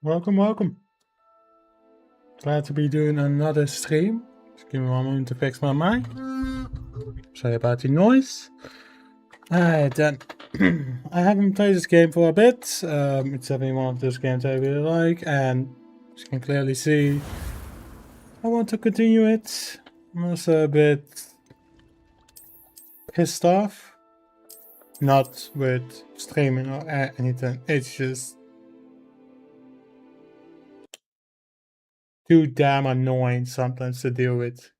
Welcome, welcome. Glad to be doing another stream. Just give me one moment to fix my mic. Sorry about the noise. Alright then. I haven't played this game for a bit. It's definitely one of those games I really like, and as you can clearly see, I want to continue it. I'm also a bit pissed off. Not with streaming or anything, it's just too damn annoying sometimes to deal with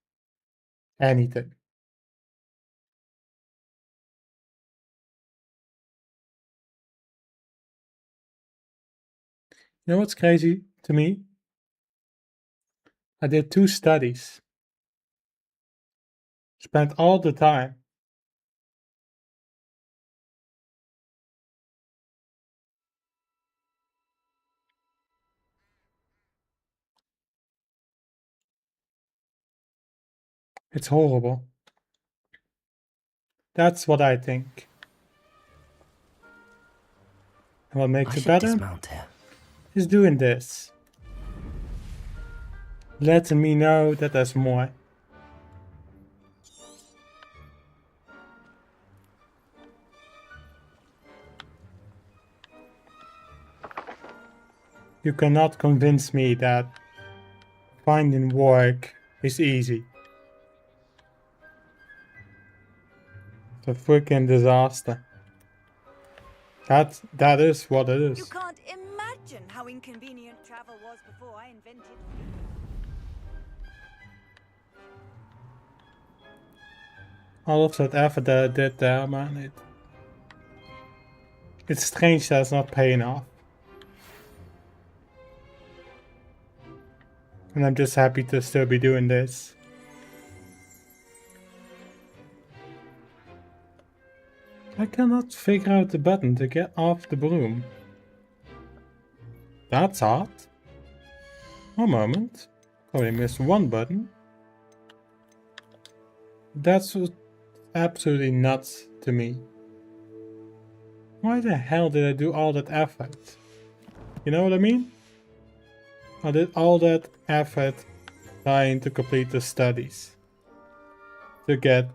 anything. You know what's crazy to me? I did 2 studies. Spent all the time. It's horrible. That's what I think. And what makes it better is doing this. Letting me know that there's more. You cannot convince me that finding work is easy. It's a freaking disaster. That is what it is. You can't imagine how inconvenient travel was before I invented it. All of that effort that I did there, man, it's strange that it's not paying off. And I'm just happy to still be doing this. I cannot figure out the button to get off the broom. That's odd. One moment. Probably missed one button. That's absolutely nuts to me. Why the hell did I do all that effort? You know what I mean? I did all that effort trying to complete the studies. To get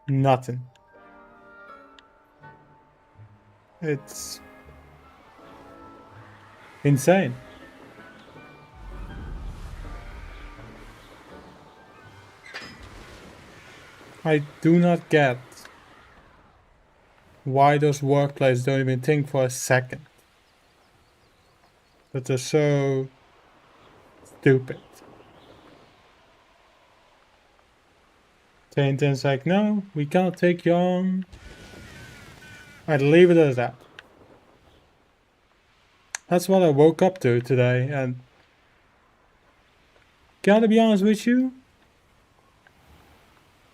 nothing. It's insane. I do not get why those workplaces don't even think for a second that they're so stupid. Tainton's like, no, we can't take you on. I'd leave it as that. That's what I woke up to today, and gotta be honest with you,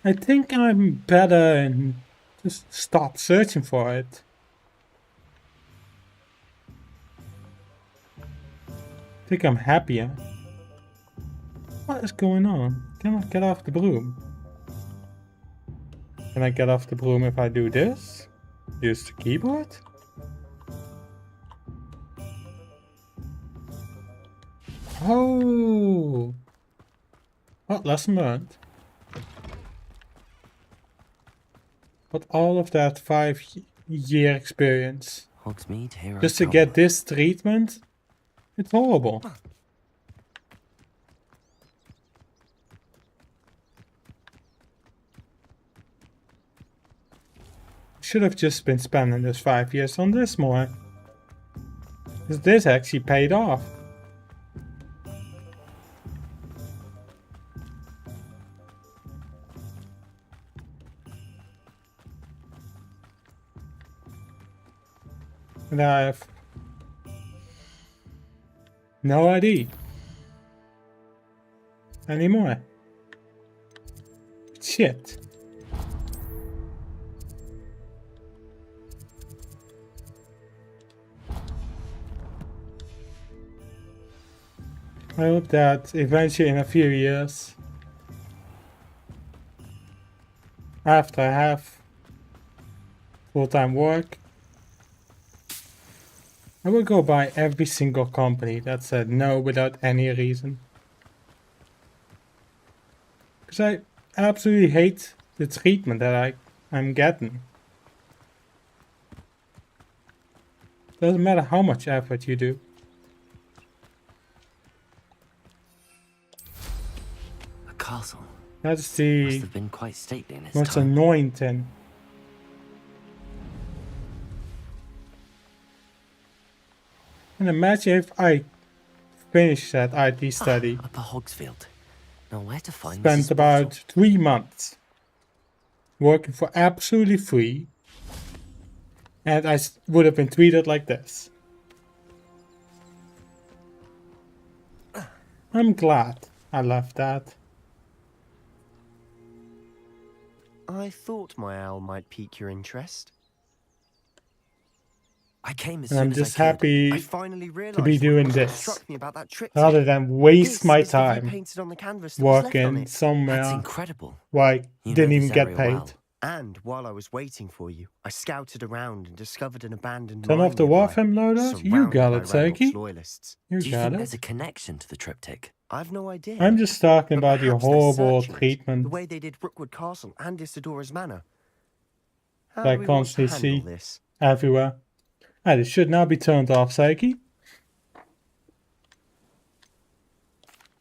I think I'm better and just stop searching for it. I think I'm happier. What is going on? Can I get off the broom? Can I get off the broom if I do this? Use the keyboard? Oh! Well, lesson learned. But all of that 5-year experience just to get this treatment? It's horrible. Should have just been spending those 5 years on this more. Because this actually paid off. And I have no ID anymore. Shit. I hope that eventually in a few years, after I have full-time work, I will go by every single company that said no without any reason. Because I absolutely hate the treatment that I'm getting. Doesn't matter how much effort you do. A castle. That's Must the have been quite stately in its most time. annoying thing. And imagine if I finished that IT study. Upper Hogsfield. Now where to find Spent Mrs. about Bottle? 3 months working for absolutely free. And I would have been treated like this. I'm glad I left that. I thought my owl might pique your interest. I came as And soon I'm as just I could. I happy finally realized to be doing what this. struck me about that triptych. rather than waste This my is the view time painted on the canvas that was left on working it. somewhere That's incredible. where I You didn't know even this get area paid. well. And while I was waiting for you, I scouted around and discovered an abandoned Turn mine off the nearby, Warframe loadout? You surrounded got by it, Saiki. Ranrock's loyalists. You Do you got think it. there's a connection to the triptych? I've no idea. I'm just talking but about your perhaps they're horrible searching it, treatment the way they did Rookwood Castle and Isidora's Manor. How that I do we want to constantly handle see this? everywhere. And it should now be turned off, Saiki.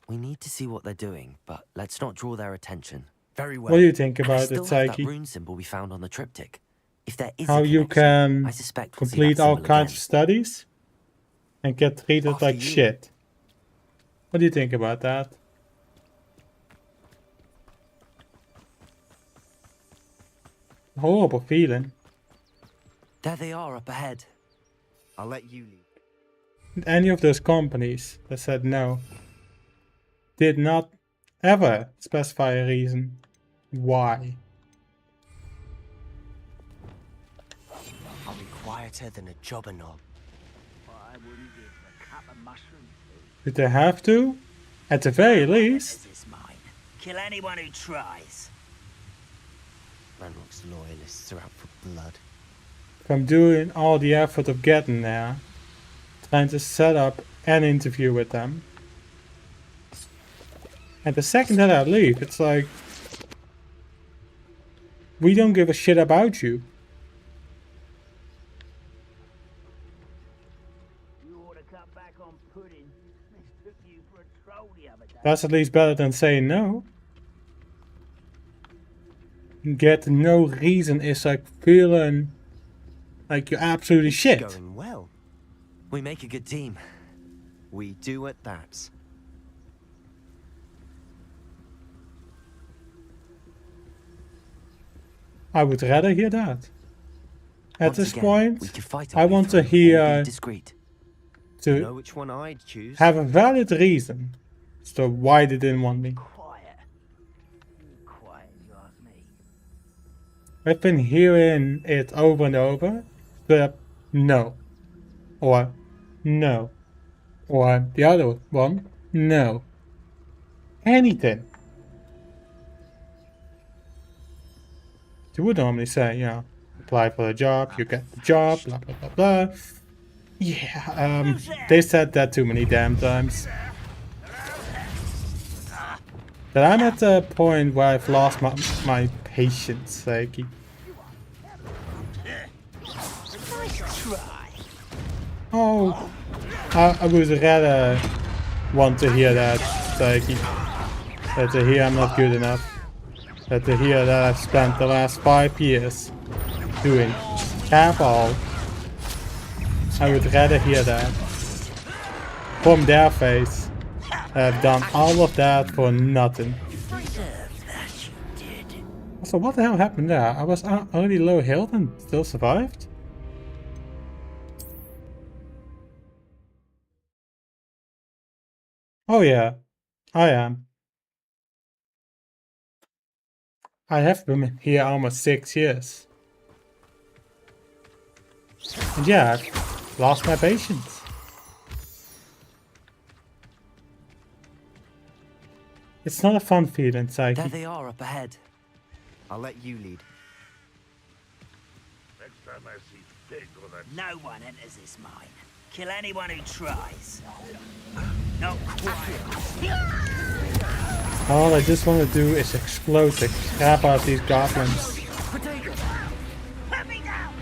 We need to see what they're doing, but let's not draw their attention. Very well. What do you think And I about it, still have that Saiki? rune symbol we found on the triptych. If there is How a you connection, can I suspect we'll see complete that all symbol kinds again. of studies and get treated After like you. shit. What do you think about that? Horrible feeling. There they are up ahead. I'll let you lead. Any of those companies that said no did not ever specify a reason why. I'll be quieter than a jobberknob. I wouldn't give a cup of mushrooms. Did they have to? At the very least. This is mine. Kill anyone who tries. Ranrock's loyalists are out for blood. From doing all the effort of getting there, trying to set up an interview with them. And the second that I leave, it's like, we don't give a shit about you. You ought to cut back on pudding. Mistook you for a troll the other day. That's at least better than saying no. Get no reason is like feeling like you're absolutely shit. Going well. We make a good team. We do at that. I would rather hear that. At Once this again, point, we could fight I our way want to through or hear be discreet. You know to which one I'd choose? have a valid reason as to why they didn't want me. Quiet. Quiet, you ask me. I've been hearing it over and over, but no. Or no. Or the other one, no. Anything. You would normally say, you know, apply for a job, you get the job, blah blah blah blah. Yeah, they said that too many damn times. But I'm at the point where I've lost my patience, Saiki. Oh, I would rather want to hear that, Saiki. That to hear I'm not good enough. That to hear that I've spent the last 5 years doing half all. I would rather hear that from their face. I've done all of that for nothing. So what the hell happened there? I was already low health and still survived? Oh yeah, I am. I have been here almost 6 years. And yeah, I've lost my patience. It's not a fun feeling, There Saiki. they are up ahead. I'll let you lead. Next time I see pig or that No one enters this mine. Kill anyone who tries. Not quite. All I just want to do is explode the crap out of these goblins. Let me down!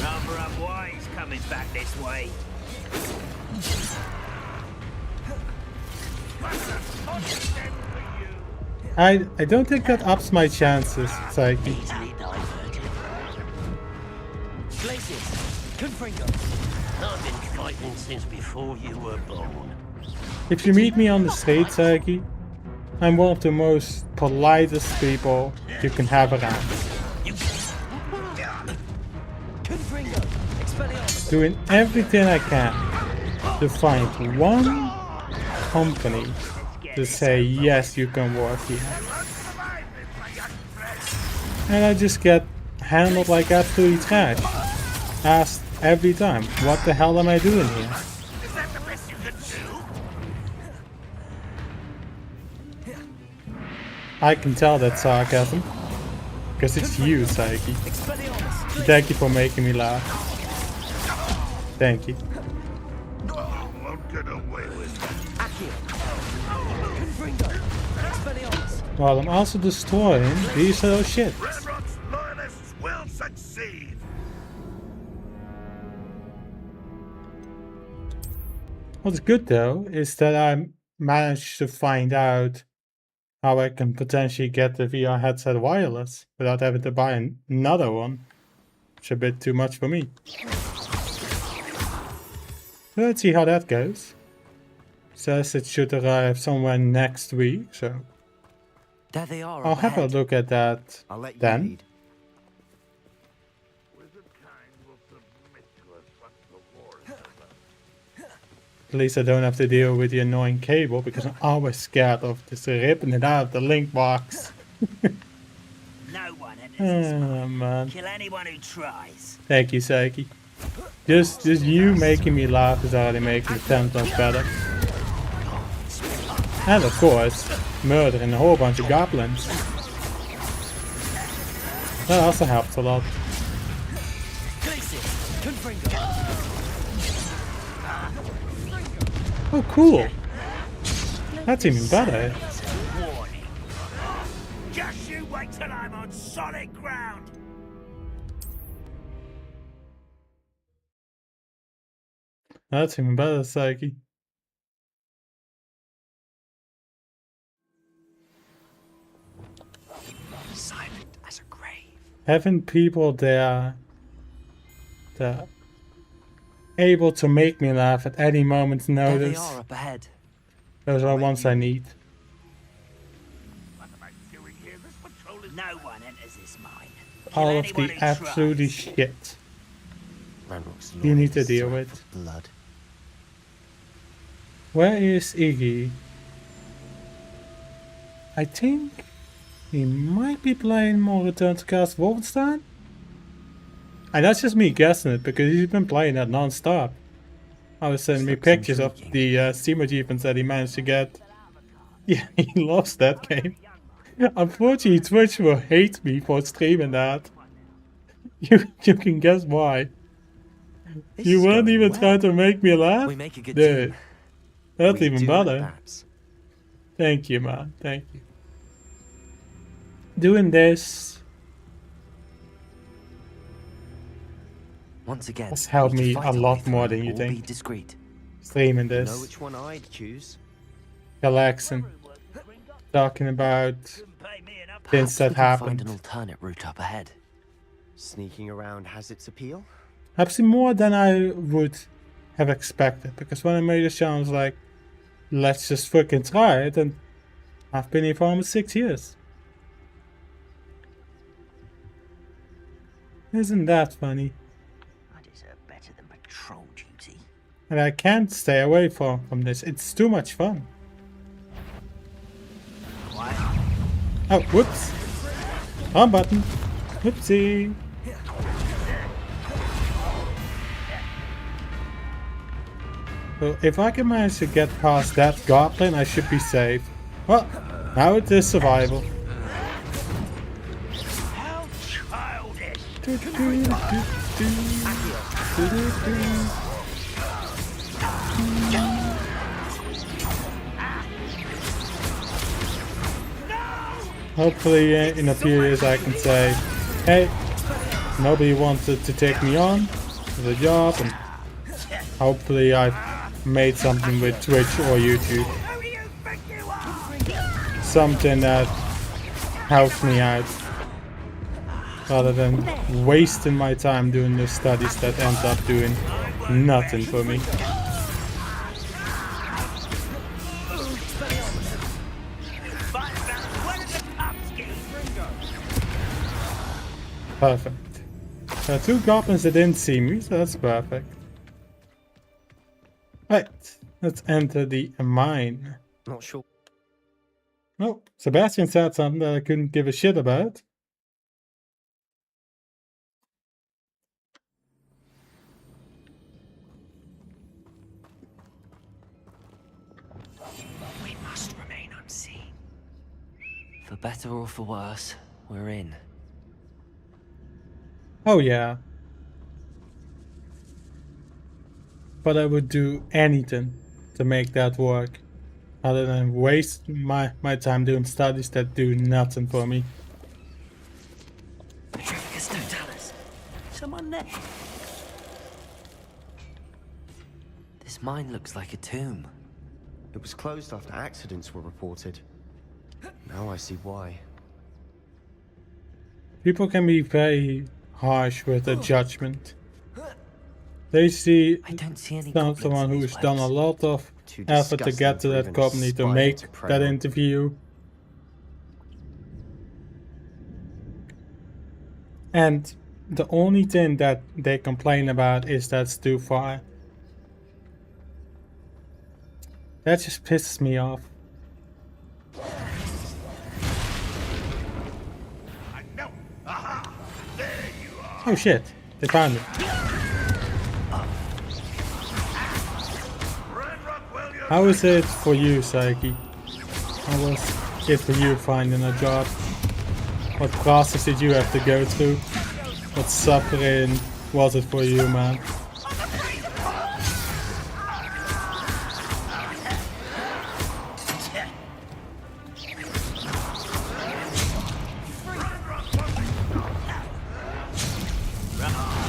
Rather unwise coming back this way. I don't think that ups my chances, Psyche. Easily diverted. Glacius, Confringo. I've been fighting since before you were born. If you meet me on the street, Psyche, I'm one of the most politest people you can have around. Confringo, Expelliarmus. Doing everything I can to find one company to say, yes, you can work here. And I just get handled like absolute trash. Asked every time, what the hell am I doing here? I can tell that's sarcasm. Because it's you, Psyche. Expelliarmus. Thank you for making me laugh. Thank you. Accio. Confringo, Expelliarmus. While I'm also destroying these little shit. Redrock's loyalists will succeed. What's good though is that I managed to find out how I can potentially get the VR headset wireless without having to buy another one. It's a bit too much for me. So let's see how that goes. Says it should arrive somewhere next week, so There they are. I'll up have a ahead. look at that I'll let you then. lead. Wizardkind will submit to us once the war is over. At least I don't have to deal with the annoying cable because I'm always scared of just ripping it out of the link box. No one enters this mine. Oh man. Kill anyone who tries. Thank you, Psyche. Just you making me laugh is already making the 10 times better. And of course, murdering a whole bunch of goblins. That also helps a lot. Glacius, Confringo. Oh cool! That's even better. Warning. Just you wait till I'm on solid ground. That's even better, Psyche. Silent as a grave. Having people there that able to make me laugh at any moment's There they notice, are up ahead. those are ones I need. What am I doing here? This patrol is No one enters this mine. Kill All of anyone the who absolutely tries. shit Ranrock's you need to loyalists deal are with. blood. Where is Iggy? I think he might be playing more Return to Castle Wolfenstein. And that's just me guessing it because he's been playing that non-stop. I was sending me Looks pictures of intriguing. the Steam achievements that he managed to get. Yeah, he loves that game. Unfortunately, Twitch will hate me for streaming that. You can guess why. This You is weren't going even well. trying to make me laugh? We make a good Dude, team. that's We even do better. that. Thank you, man. Thank you. Doing this Once again, has helped we can me fight a our way lot through more and than you all Be think. discreet. Streaming Know this, which one I'd choose? relaxing, talking about Pay me enough. things Perhaps we that can find an happened. alternate route up ahead. Sneaking around has its appeal? Actually, more than I would have expected. Because when I made this channel, I was like, let's just freaking try it. And I've been here for almost 6 years. Isn't that funny? I deserve better than patrol duty. And I can't stay away from this. It's too much fun. Oh, whoops. Wrong button. Whoopsie. Well, if I can manage to get past that goblin, I should be safe. Well, now it is survival. How childish. Hopefully in a few years I can say, hey, nobody wanted to take me on as a job, and hopefully I've made something with Twitch or YouTube. Something that helps me out, rather than wasting my time doing the studies that end up doing nothing for me. Perfect. There are 2 goblins that didn't see me, so that's perfect. Right, let's enter the mine. Not sure. Oh, Sebastian said something that I couldn't give a shit about. We must remain unseen. For better or for worse, we're in. Oh yeah. But I would do anything to make that work, other than waste my time doing studies that do nothing for me. Don't tell us. Someone there. This mine looks like a tomb. It was closed after accidents were reported. Now I see why. People can be very harsh with their judgment. They see I don't see any someone goblins in who's these done a webs. lot of Too effort to disgusting get to for that even a company to spider make to prey that on. interview. And the only thing that they complain about is that's too far. That just pisses me off. I know. Aha! There you are. Oh shit, they found it. Red Rockwell, you're How is it for you, Psyche? How was it for you finding a job? What classes did you have to go through? What suffering was it for you, man?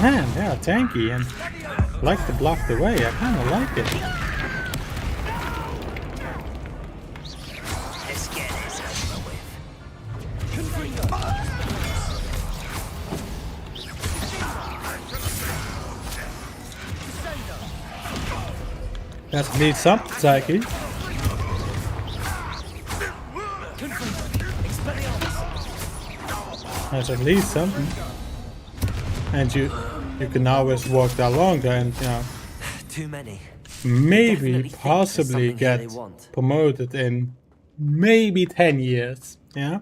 Man, they are tanky and like to block the way. I kind of like it. Let's get this over with. That's neat something, Psyche. That's at least something. And you can always walk that longer and, you know, Too many. maybe Definitely think there's possibly something here they get want. promoted in maybe 10 years, yeah?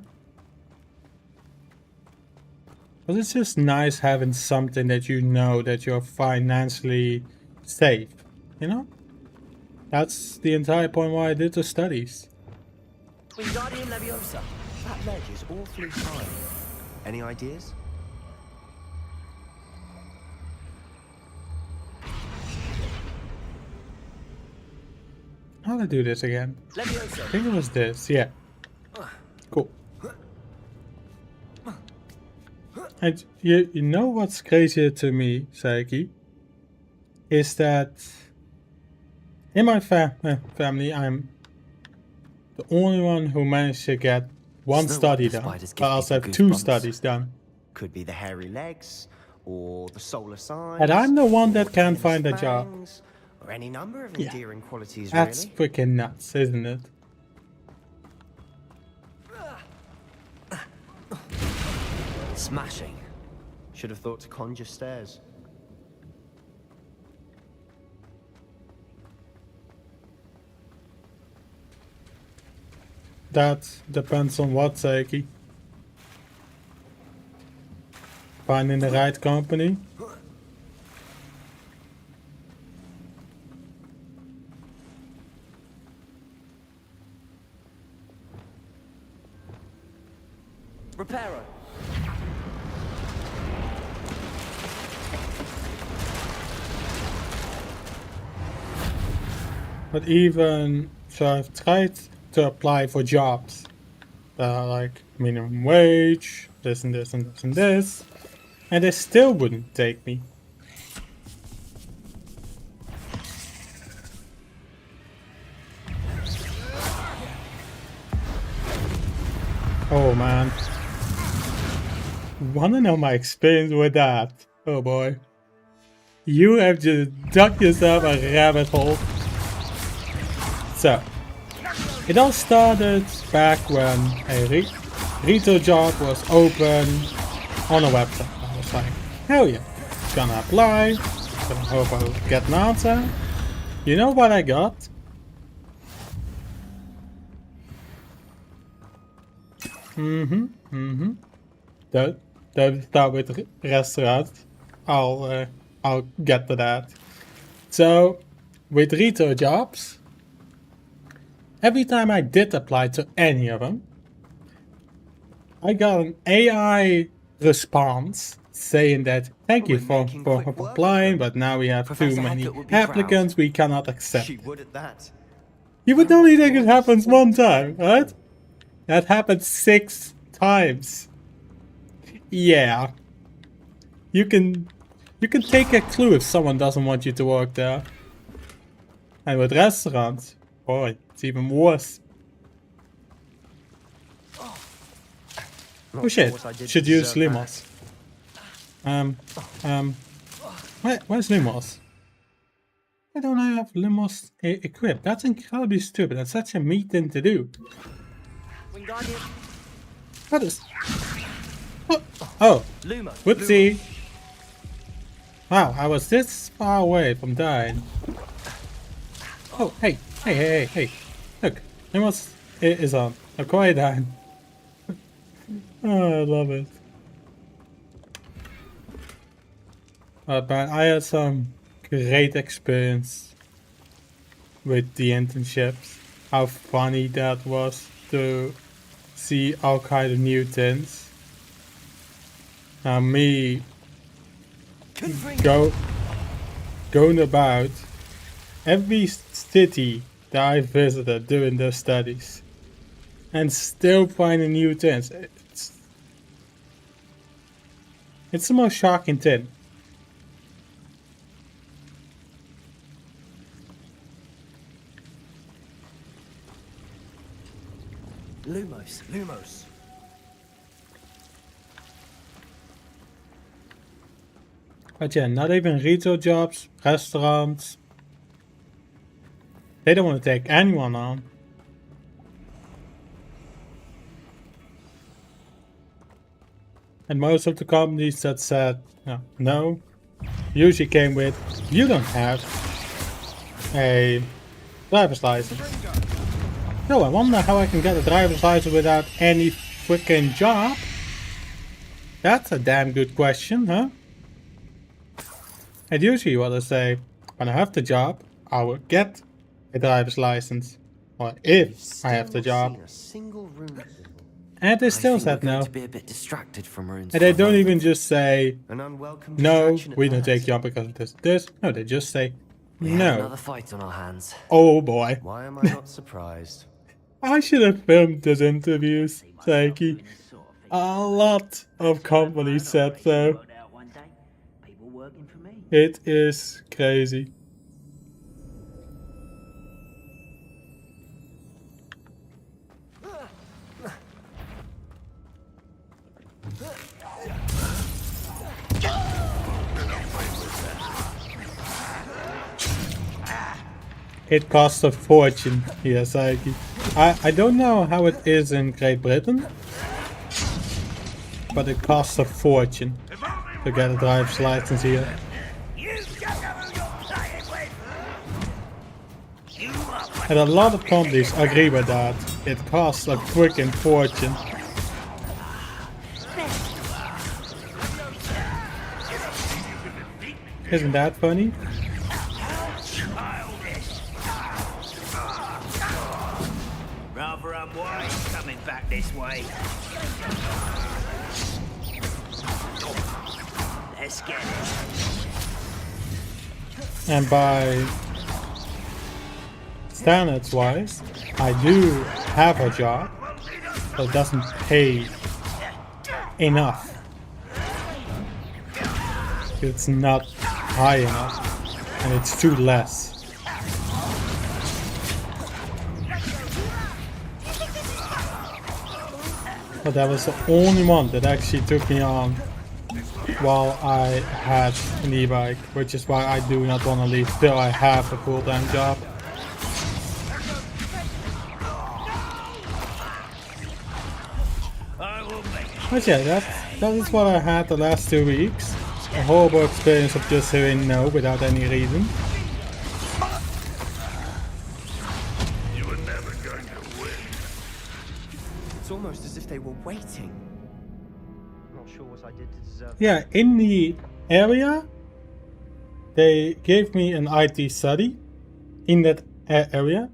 But it's just nice having something that you know that you're financially safe, you know? That's the entire point why I did the studies. Wingardium Leviosa. That ledge is awfully high. Any ideas? How do I do this again? Leviosa. I think it was this, yeah. Cool. And you know what's crazier to me, Psyche? Is that in my family, I'm the only one who managed to get one It's no study wonder done. spiders But give I also have people 2 goosebumps. studies done. Could be the hairy legs, or the solar signs. And I'm the one or that the can't venomous find a job. fangs, or any number of Yeah. endearing qualities, That's really. freaking nuts, isn't it? Smashing. Should have thought to conjure stairs. That depends on what, Psyche. Finding the right company. Reparo. But even so, I've tried to apply for jobs that are like minimum wage, this and this and this and this, and they still wouldn't take me. Oh man. Wanna know my experience with that? Oh boy. You have just dug yourself a rabbit hole. So, it all started back when a retail job was open on a website. I was like, hell yeah, gonna apply, gonna hope I'll get an answer. You know what I got? Don't start with restaurants. I'll get to that. So, with retail jobs, every time I did apply to any of them, I got an AI response saying that thank you for applying, but now we have too many applicants, we cannot accept. She would at that. You would only think it happens one time, right? That happened 6 times. Yeah. You can take a clue if someone doesn't want you to work there. And with restaurants, boy, it's even worse. Oh shit, should use Lumos. Where's Lumos? Why don't I have Lumos equipped? That's incredibly stupid. That's such a me thing to do. What is... Oh, whoopsie. Wow, I was this far away from dying. Oh, hey. Look, Lumos is on. A quiet dying. Oh, I love it. But I had some great experience with the internships. How funny that was to see all kind of new things. Now me going about every city that I visited doing those studies and still finding new things. It's the most shocking thing. Lumos. But yeah, not even retail jobs, restaurants. They don't want to take anyone on. And most of the companies that said no usually came with, you don't have a driver's license. No, I wonder how I can get a driver's license without any freaking job. That's a damn good question, huh? And usually what I say, when I have the job, I will get a driver's license. Or if I have the job. And they still said no. To be a bit distracted from runes And they don't even just say, An unwelcome no, distraction at we don't best. take you on because of this. No, they just say, We have no. another fight on our hands. Oh boy. Why am I not surprised? I should have filmed these interviews, Saiki. A lot of companies said so. People working for me. It is crazy. It costs a fortune here, Saiki. I don't know how it is in Great Britain, but it costs a fortune to get a driver's license here. And a lot of companies agree with that. It costs a freaking fortune. Isn't that funny? Rather unwise coming back this way. Let's get it. And by standards wise, I do have a job, but it doesn't pay enough. It's not high enough, and it's too less. But that was the only one that actually took me on while I had an e-bike, which is why I do not want to leave till I have a full-time job. But yeah, that is what I had the last 2 weeks. A horrible experience of just hearing no without any reason. You were never going to win. It's almost as if they were waiting. Not sure what I did to deserve. Yeah, in the area, they gave me an IT study in that area.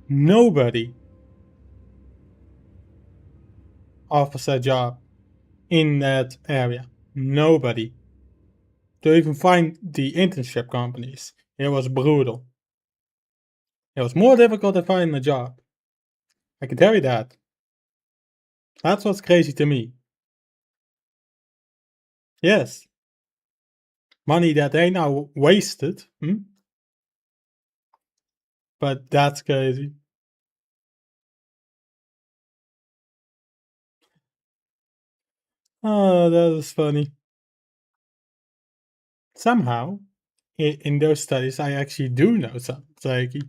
Nobody offers a job in that area. Nobody. To even find the internship companies, it was brutal. It was more difficult to find a job. I can tell you that. That's what's crazy to me. Yes. Money that they now wasted. But that's crazy. Oh, that is funny. Somehow, in those studies, I actually do know some psyche.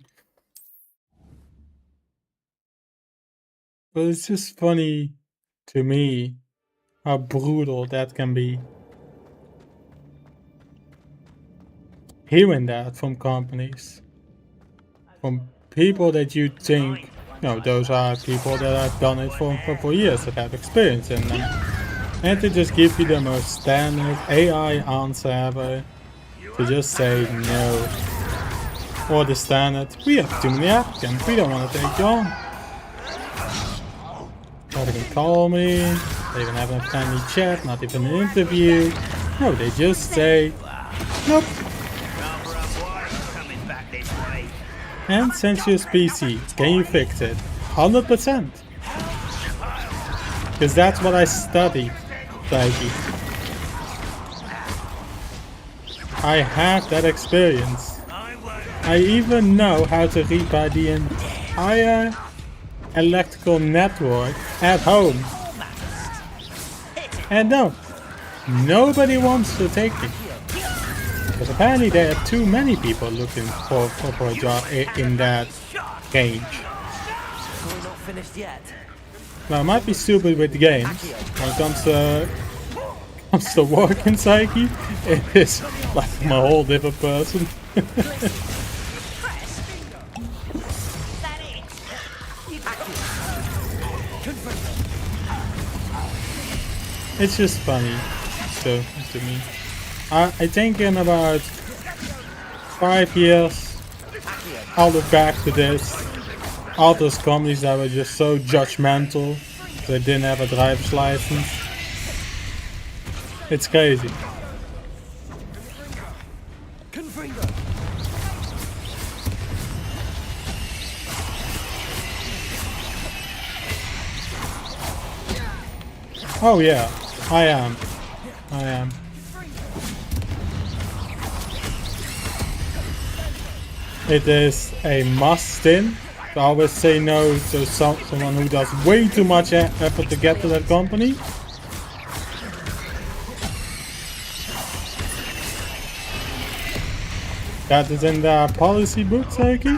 But it's just funny to me how brutal that can be. Hearing that from companies. From people that you think, those are people that have done it for years, that have experience in them. And to just give you the most standard AI answer ever. To just say no. Or the standard, we have too many applicants, we don't want to take you on. Not even call me, they even have a friendly chat, not even an interview. No, they just say, nope. And Sensuous PC, can you fix it? 100%. Because that's what I studied, Psyche. I have that experience. I even know how to repair the entire electrical network at home. And no, nobody wants to take me. Because apparently there are too many people looking for a job in that range. We're not finished yet. Now I might be stupid with the games. When it comes to work in Psyche, it is like I'm a whole different person. It's just funny to me. I think in about 5 years I'll look back to this. All those companies that were just so judgmental, they didn't have a driver's license. It's crazy. Oh yeah, I am. It is a must-in. I always say no to someone who does way too much effort to get to that company. That is in the policy book, Psyche.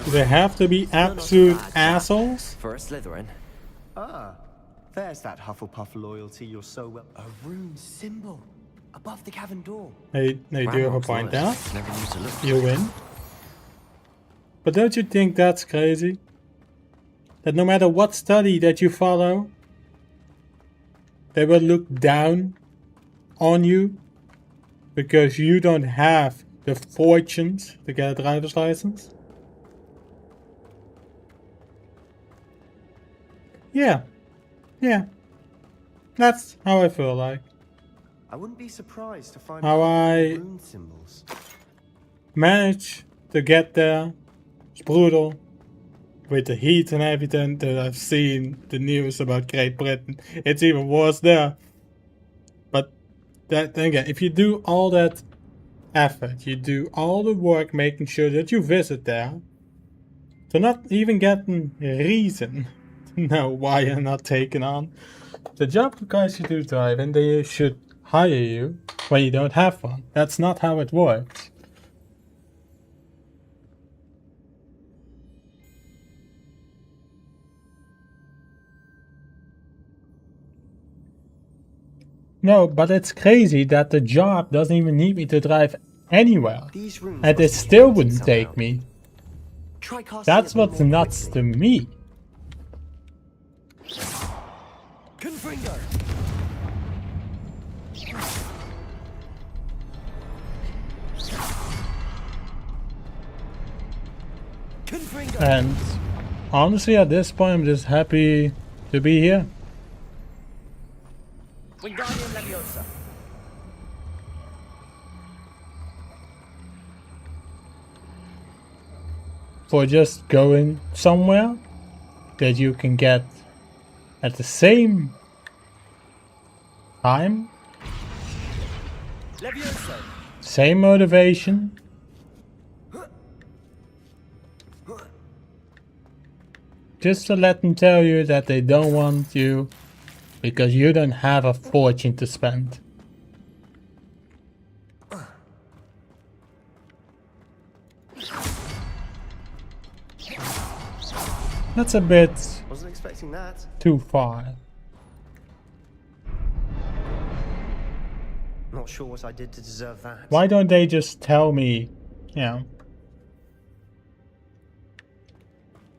They have to be absolute assholes. For a Slytherin. Ah, there's that Hufflepuff loyalty you're so well. A rune symbol above the cavern door. They do have a point there. Never used to look. You win. But don't you think that's crazy? That no matter what study that you follow, they will look down on you because you don't have the fortunes to get a driver's license? Yeah. That's how I feel like. I wouldn't be surprised to find how I rune symbols. managed to get there. It's brutal. With the heat and everything that I've seen the news about Great Britain. It's even worse there. But then again, if you do all that effort, you do all the work making sure that you visit there, to not even get a reason to know why you're not taken on the job, because you do drive and they should hire you when you don't have one. That's not how it works. No, but it's crazy that the job doesn't even need me to drive anywhere. These runes And they must be still connected wouldn't somehow. take me. Try casting That's it more what's nuts to quickly. me. Confringo. Confringo. And honestly, at this point, I'm just happy to be here. Wingardium Leviosa. For just going somewhere that you can get at the same time, Leviosa. same motivation. Just to let them tell you that they don't want you because you don't have a fortune to spend. That's a bit Wasn't expecting that. too far. Not sure what I did to deserve that. Why don't they just tell me, you know,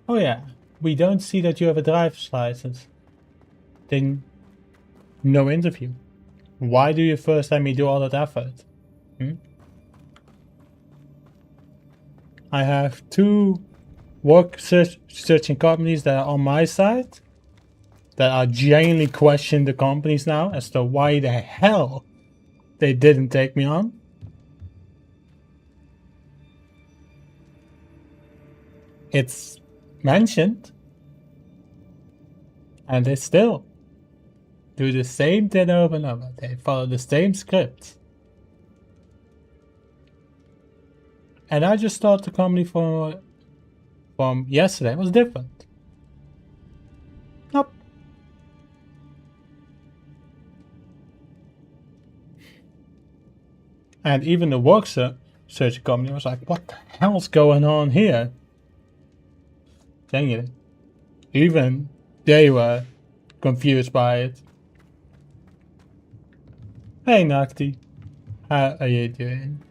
oh yeah, we don't see that you have a driver's license. Then no interview. Why do you first let me do all that effort? I have two searching companies that are on my side that are genuinely questioning the companies now as to why the hell they didn't take me on. It's mentioned, and they still do the same thing over and over. They follow the same script. And I just thought the company from yesterday was different. Nope. And even the work search company was like, what the hell's going on here? Genuinely. Even they were confused by it. Hey Nocti, how are you doing?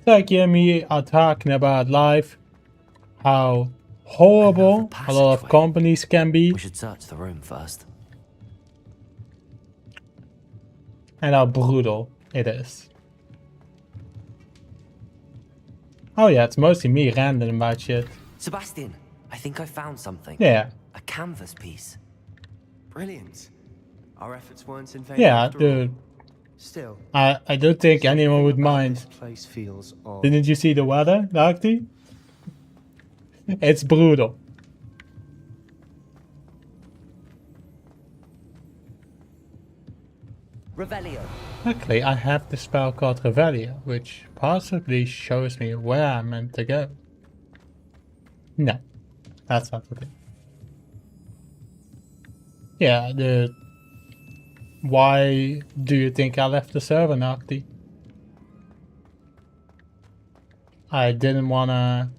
Like you and me are talking about life, how horrible a lot of passageway. companies can be, We should search the room first. and how brutal it is. Oh yeah, it's mostly me ranting about shit. Sebastian, I think I found something. Yeah, A canvas piece. Brilliant. Our efforts weren't in vain. yeah, after dude. all. Still, I don't think anyone would something about mind. This place feels odd. Didn't you see the weather, Nocti? It's brutal. Revelio. Luckily, I have the spell called Revelio, which possibly shows me where I'm meant to go. No, that's not the thing. Yeah, why do you think I left the server, Nocti? I didn't want to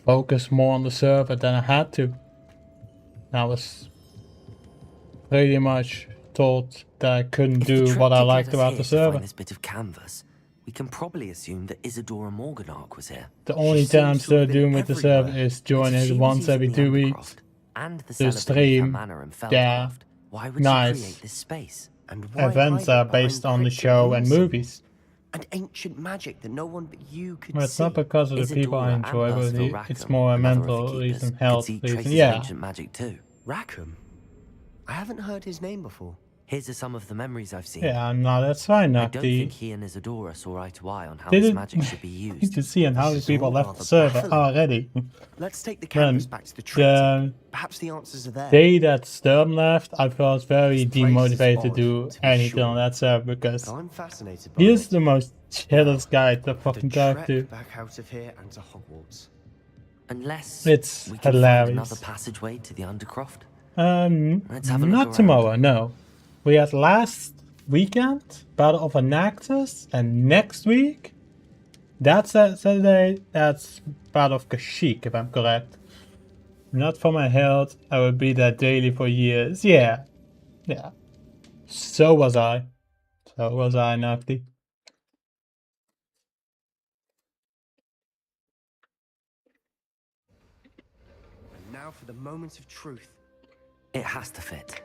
focus more on the server than I had to. I was pretty much told that I couldn't If the do trick what I to get liked us about here the to server. find this bit of canvas, we can probably assume that Isadora Morganark was here. The only seems thing I'm to still have been doing with the server everywhere. is join If it she was once using every the 2 Embercroft weeks. and the to celebrating stream her manor in their Feldcroft, why would nice she create this space? And why Events hide are it based behind on the cryptic show rune and symbols? movies. And ancient magic that no one but you could Well, it's see. not because of the people I Isadora and enjoy, but Percival it's Rackham, more a another of the mental keepers, reason, could health see reason. traces of Yeah, ancient magic too. Rackham? I haven't heard his name before. Here's are some of the memories I've seen. Yeah, no, that's fine, I don't think Nocti. he and Isadora saw eye to eye on how this magic should be You used. can see on how many This is people all left rather the server baffling. already. Let's take the Then cameras back to the trinity. the Perhaps the answers are there. day that Sturm left, I felt very This place is demotivated to odd, do to be anything sure. on that server because But I'm fascinated by he is it. the most chillest guy to The fucking talk trek to. back out of here and to Hogwarts. Unless It's we can hilarious. find another passageway to the Undercroft. Let's have a look Not around. tomorrow, no. We had last weekend, Battle of Anactus, and next week, that's Saturday, that's Battle of Kashyyyk, if I'm correct. Not for my health, I would be that daily for years. Yeah. Yeah. So was I. So was I, Nocti. And now for the moment of truth. It has to fit.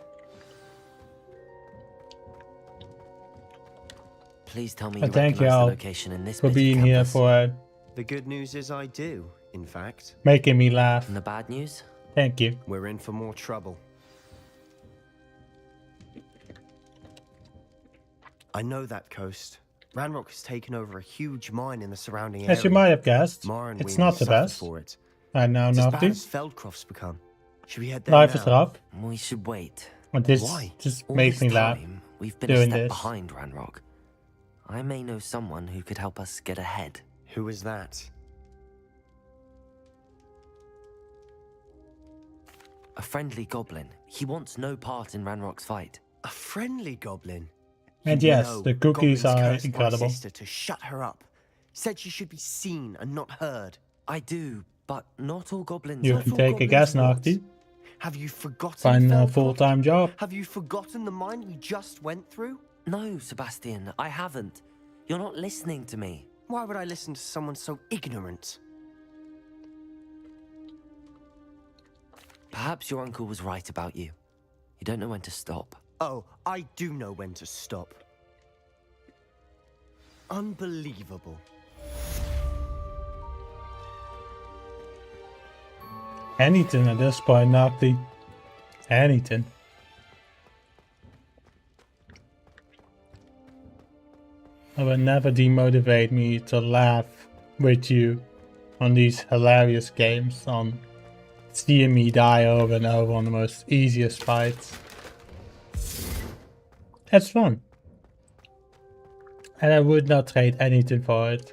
Please tell me you Thank you, recognize the Al, location in this for bit of being here, campus. for The good news is I do, in fact. making me laugh. And the bad news? Thank you. We're in for more trouble. I know that coast. Ranrock has taken over a huge mine in the surrounding area. As you might have guessed, Mara and it's we not the suffered best. for it. And now, It's as bad Nocti, as Feldcroft's become. Should we head there life now? is rough. We should wait. And this Why? just All makes this me laugh. time, we've been a doing step this. behind Ranrock. I may know someone who could help us get ahead. Who is that? A friendly goblin. He wants no part in Ranrock's fight. A friendly goblin. And You yes, know the cookies goblins are cursed my incredible. sister to shut her up. Said she should be seen and not heard. I do, but not all goblins You are. can all take a goblins guess, what? Nocti. Have you forgotten Find a Feldcroft? full-time job. Have you forgotten the mine we just went through? No, Sebastian, I haven't. You're not listening to me. Why would I listen to someone so ignorant? Perhaps your uncle was right about you. You don't know when to stop. Oh, I do know when to stop. Unbelievable. Anything at this point, Nocti. Anything. It will never demotivate me to laugh with you on these hilarious games, on seeing me die over and over on the most easiest fights. It's fun. And I would not trade anything for it.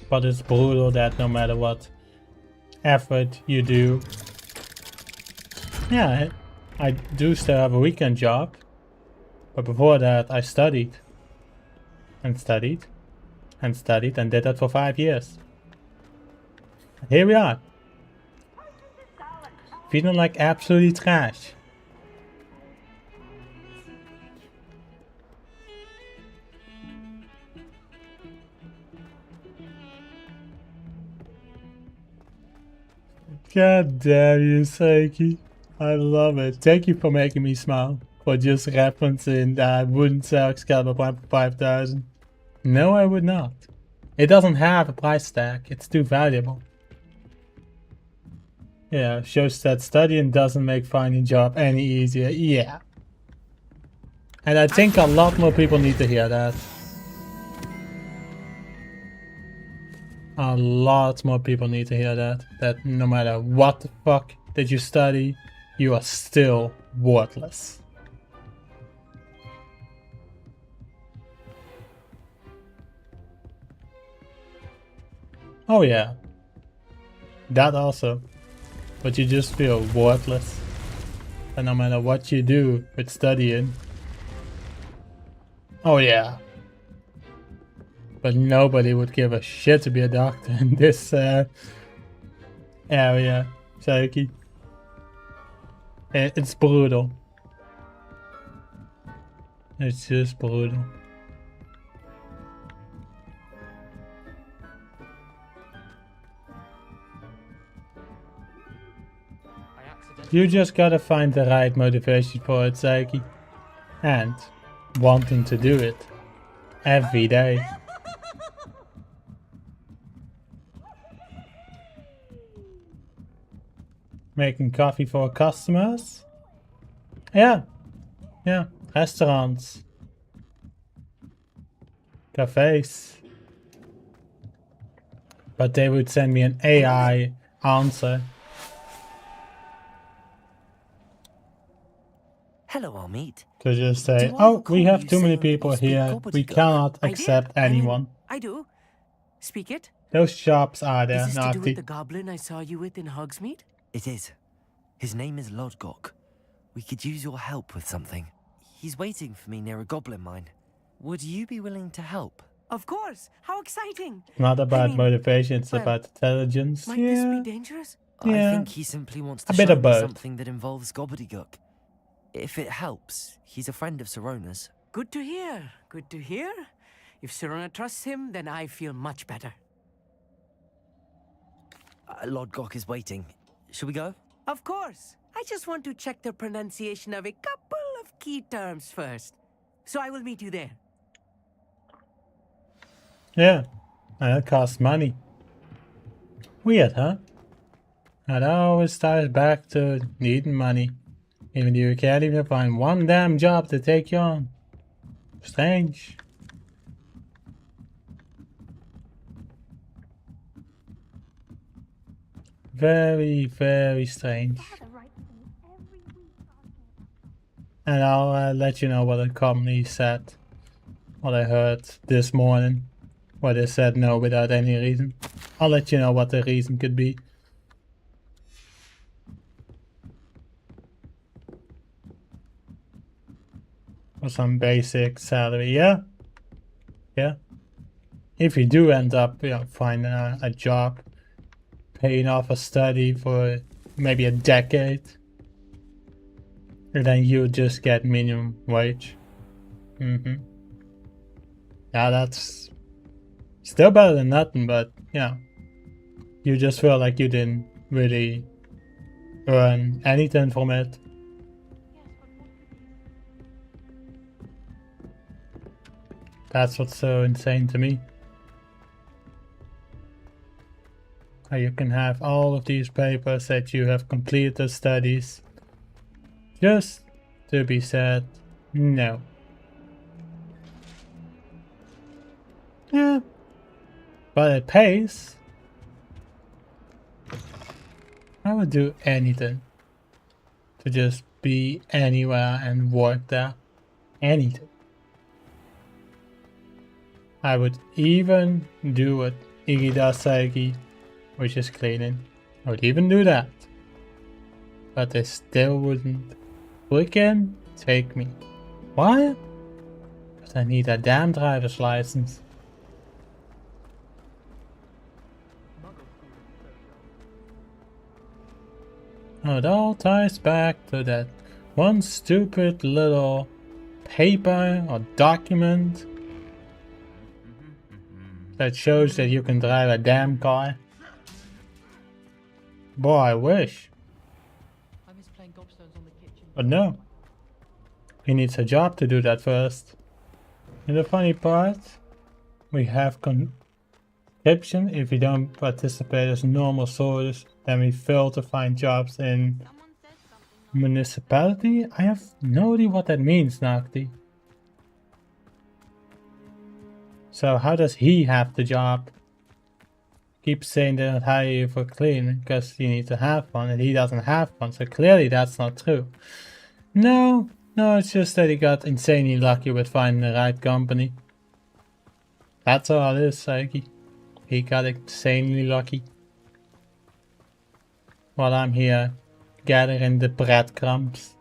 But it's brutal that no matter what effort you do. Yeah, I do still have a weekend job. But before that I studied. And studied. And studied and did that for 5 years. Here we are. Feeling like absolutely trash. God damn you, Saiki. I love it. Thank you for making me smile. For just referencing that I wouldn't sell Excalibur Prime for 5,000. No, I would not. It doesn't have a price tag. It's too valuable. Yeah, shows that studying doesn't make finding a job any easier. Yeah. And I think a lot more people need to hear that. A lot more people need to hear that. That no matter what the fuck that you study, you are still worthless. Oh yeah. That also. But you just feel worthless. And no matter what you do with studying. Oh yeah. But nobody would give a shit to be a doctor in this area, Saiki. It's brutal. It's just brutal. You just gotta find the right motivation for it, Saiki. And wanting to do it every day. Making coffee for customers. Yeah. Yeah. Restaurants. Cafes. But they would send me an AI answer. Hello, Amit. To just say, Do I oh, recall we have you too many saying that you people speak here. We gobbledygook? cannot I did. accept anyone. I do. Speak it. Those shops are Is there, this to do with the Nagti. goblin I saw you with in Hogsmeade? It is. His name is Lodgok. We could use your help with something. He's waiting for me near a goblin mine. Would you be willing to help? Of course. How exciting. Not about mean, motivation, it's well, about intelligence. Might this Yeah. be dangerous? Yeah. I think he simply wants to A bit show of me both. something that involves gobbledygook. If it helps, he's a friend of Sirona's. Good to hear. Good to hear. If Sirona trusts him, then I feel much better. Lodgok is waiting. Shall we go? Of course. I just want to check the pronunciation of a couple of key terms first. So I will meet you there. Yeah. And it costs money. Weird, huh? And that always ties back to needing money. Even though you can't even find one damn job to take you on. Strange. Very, very strange. And I'll let you know what the company said. What I heard this morning. Where they said no without any reason. I'll let you know what the reason could be. For some basic salary, yeah? Yeah. If you do end up, finding a job, paying off a study for maybe a decade, and then you just get minimum wage. Yeah, that's still better than nothing, but you just feel like you didn't really earn anything from it. That's what's so insane to me. How you can have all of these papers that you have completed the studies just to be said no. Yeah, but it pays. I would do anything to just be anywhere and work there. Anything. I would even do what Iggy does, Saiki, which is cleaning. I would even do that. But they still wouldn't freaking take me. Why? Because I need a damn driver's license. Oh, it all ties back to that one stupid little paper or document that shows that you can drive a damn car. Boy, I wish. But no. He needs a job to do that first. And the funny part, we have conscription. If we don't participate as normal soldiers, then we fail to find jobs in municipality. I have no idea what that means, Nagti. So how does he have the job? Keep saying they don't hire you for cleaning because you need to have one, and he doesn't have one, so clearly that's not true. No, it's just that he got insanely lucky with finding the right company. That's all it is, Saiki. He got insanely lucky. While I'm here gathering the breadcrumbs.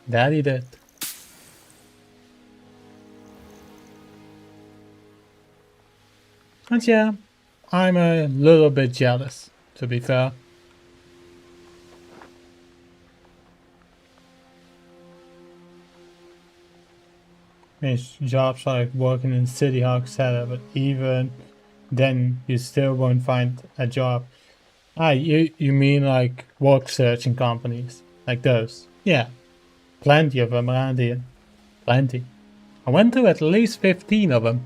That he did. And yeah, I'm a little bit jealous, to be fair. His jobs like working in City Hawk Center, but even then you still won't find a job. You mean like work searching companies, like those? Yeah, plenty of them around here. Plenty. I went to at least 15 of them.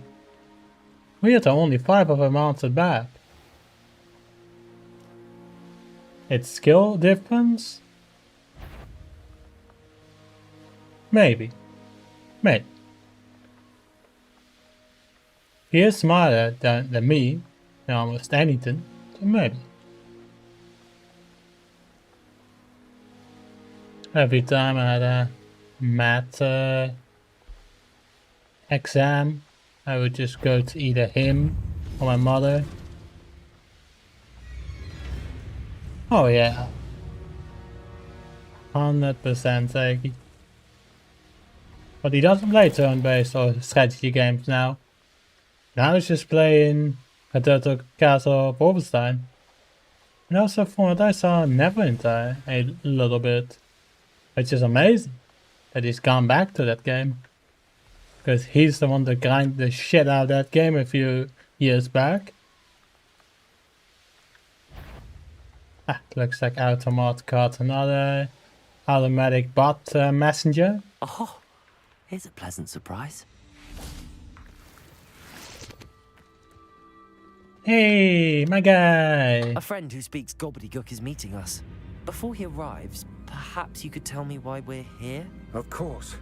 Weird, only 5 of them answered back. It's skill difference? Maybe. Maybe. He is smarter than me in almost anything, so maybe. Every time I had a math exam, I would just go to either him or my mother. Oh yeah. 100% Seki. But he doesn't play turn-based or strategy games now. Now he's just playing a Turtle Castle of Wolfenstein. And also from what I saw, Neverwinter a little bit. Which is amazing that he's gone back to that game. Because he's the one that grinded the shit out of that game a few years back. Ah, looks like Automat got another automatic bot messenger. Oh, here's a pleasant surprise. Hey, my guy! A friend who speaks gobbledygook is meeting us. Before he arrives, perhaps you could tell me why we're here? Of course.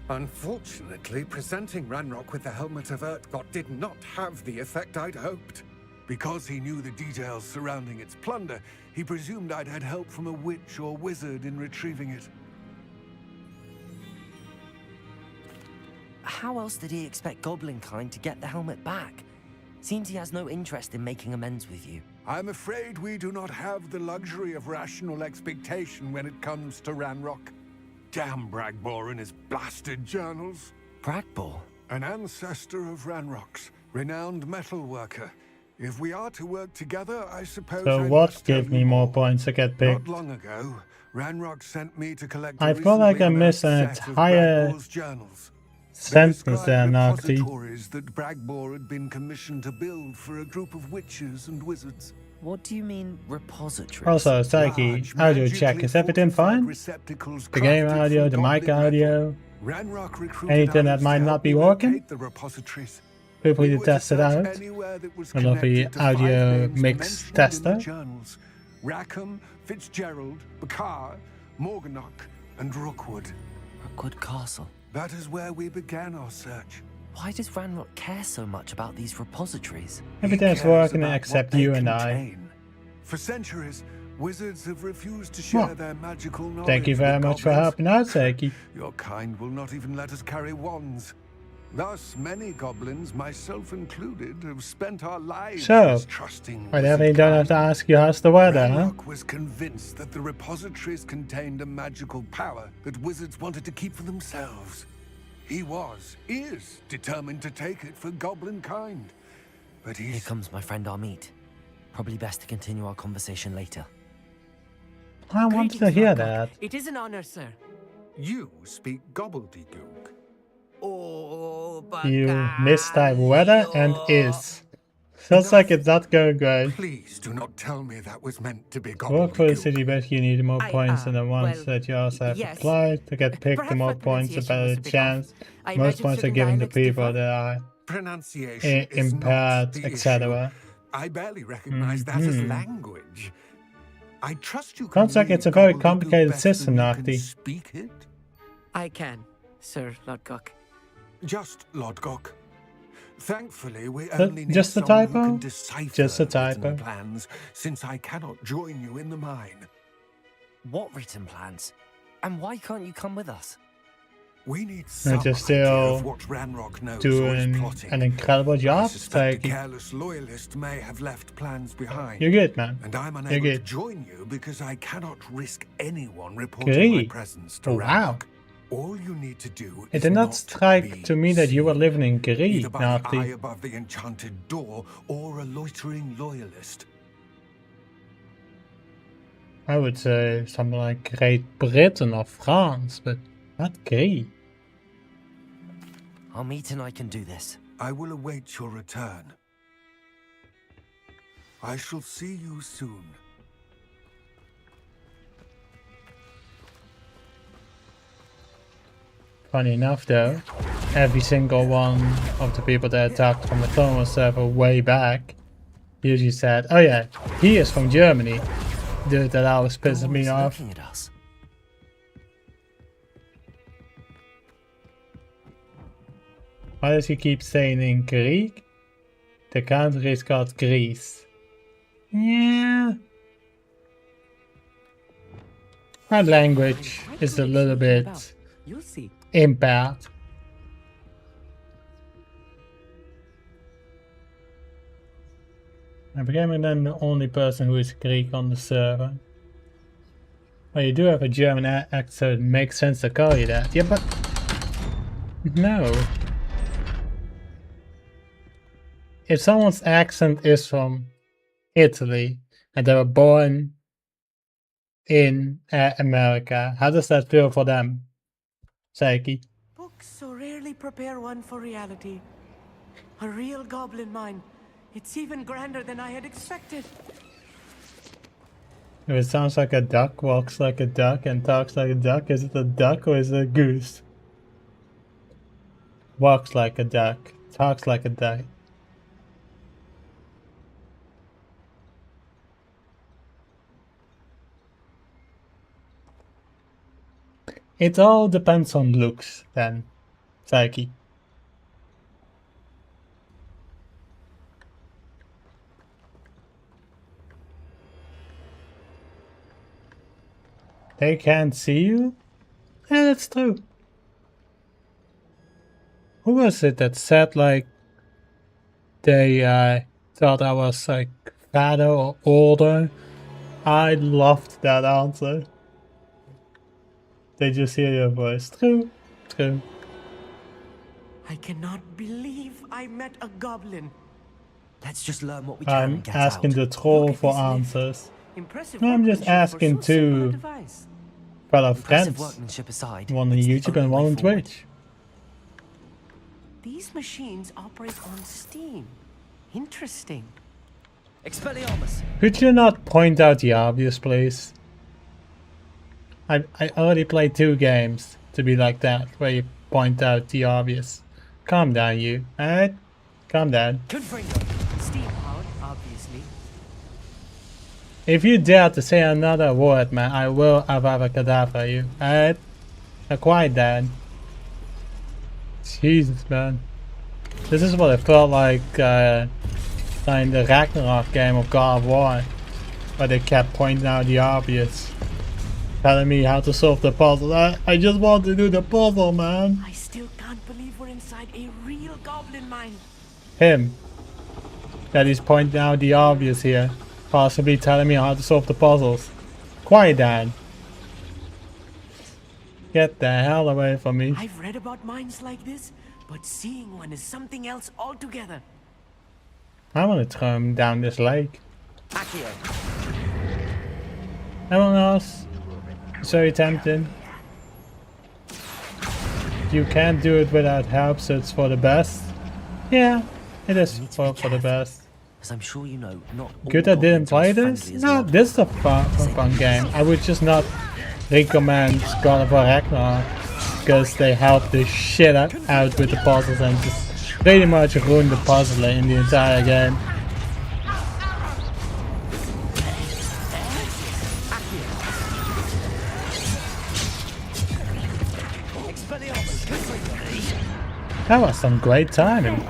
Unfortunately, presenting Ranrock with the Helmet of Urtkot did not have the effect I'd hoped. Because he knew the details surrounding its plunder, he presumed I'd had help from a witch or wizard in retrieving it. How else did he expect Goblinkind to get the helmet back? Seems he has no interest in making amends with you. I'm afraid we do not have the luxury of rational expectation when it comes to Ranrock. Damn Bragbor and his blasted journals. Bragbor? An ancestor of Ranrock's, renowned metalworker. If we are to work together, I suppose So what gave me more points to get picked? Not long ago, Ranrock sent me to collect I feel like I missed an entire sentence there, Nocti. Repositories that Bragbor had been commissioned to build for a group of witches and wizards. What do you mean, repositories? Also, Psyche, audio check, is everything fine? The game audio, the mic audio, anything that might not be working? Feel free to test it out. I love the audio mix tester. Rackham, Fitzgerald, Bakar, Morganach, and Rookwood. Rookwood Castle. That is where we began our search. Why does Ranrock care so much about these repositories? Everything's working except you and I. For centuries, wizards have refused to share their magical knowledge. Thank you very much for helping out, Seki. Your kind will not even let us carry wands. Thus, many goblins, myself included, have spent our lives trusting. I definitely don't have to ask you how's the weather, huh? Ranrock was convinced that the repositories contained a magical power that wizards wanted to keep for themselves. He is determined to take it for goblin kind. But Here comes my friend Amit. Probably best to continue our conversation later. I wanted to hear that. It is an honor, sir. You speak gobbledygook. Oh, You mistype weather and is. Sounds like it's not going great. Please do not tell me that was meant to be gobbledygook. Work for the city, but you need more points than the ones that you also have applied. To get picked, the more points, the better the chance. Most points are given to people that are impaired, etc. I barely recognize that as language. I trust you. Sounds like it's a very complicated system, Nocti. Speak it? I can, Sir Lodgok. Just Lodgok. Thankfully, we only need just a someone typo? who can decipher Just a written typo. plans, since I cannot join you in the mine. What written plans? And why can't you come with us? We need some You're idea still of what Ranrock knows or is doing plotting. an incredible I job, suspect the Seki. careless loyalist may have left plans behind. You're good, man. And I'm You're unable to good. join you because I cannot risk anyone reporting my Great. presence to Oh, wow. Ranrock. All you need to do It is did not be strike to me that you were seen, living in Greece, either by the eye Nocti. above the enchanted door or a loitering loyalist. I would say something like Great Britain or France, but not Greece. Amit and I can do this. I will await your return. I shall see you soon. Funny enough, though, every single one of the people that attacked from the Clone Wars server way back usually said, "Oh yeah, he is from Germany." Dude, that always pisses me off. Looking at us. Why does he keep saying in Greek? The country is called Greece. Yeah. My language is a little bit You'll see. impaired. I became then the only person who is Greek on the server. Well, you do have a German accent, so it makes sense to call you that. Yeah, but... no. If someone's accent is from Italy, and they were born in America, how does that feel for them, Saiki? Books so rarely prepare one for reality. A real goblin mine. It's even grander than I had expected. If it sounds like a duck, walks like a duck, and talks like a duck, is it a duck or is it a goose? Walks like a duck, talks like a duck. It all depends on looks, then, Saiki. They can't see you? Yeah, that's true. Who was it that said, like, they thought I was, like, fatter or older? I loved that answer. They just hear your voice. True. True. I cannot believe I met a goblin. Let's just learn what we can I'm and get asking out. the troll Look at for this lift. answers. Impressive No, I'm just workmanship for asking so simple a to device. fellow Impressive friends. workmanship aside, One on it's the YouTube only and one way on forward. Twitch. These machines operate on steam. Interesting. Expelliarmus! Could you not point out the obvious, please? I already played 2 games to be like that, where you point out the obvious. Calm down, you. Alright? Calm down. Confringo. Steam powered, obviously. If you dare to say another word, man, I will Avada Kedavra you. Alright? Now quiet down. Jesus, man. This is what it felt like in the Ragnarok game of God of War, where they kept pointing out the obvious. Telling me how to solve the puzzle. I just want to do the puzzle, man. I still can't believe we're inside a real goblin mine. Him. That is pointing out the obvious here. Possibly telling me how to solve the puzzles. Quiet down. Get the hell away from me. I've read about mines like this, but seeing one is something else altogether. I want to throw him down this lake. Accio! Anyone else? It's very tempting. You can't do it without help, so it's for the best. Yeah, it is need to for be the careful. best. As I'm sure you know, not all Good I didn't goblins are play as this? friendly as No, the this is a fun game. I would just not recommend God of War Ragnarok because they help the shit out with the puzzles and just pretty much ruin the puzzle in the entire game. That was some great timing.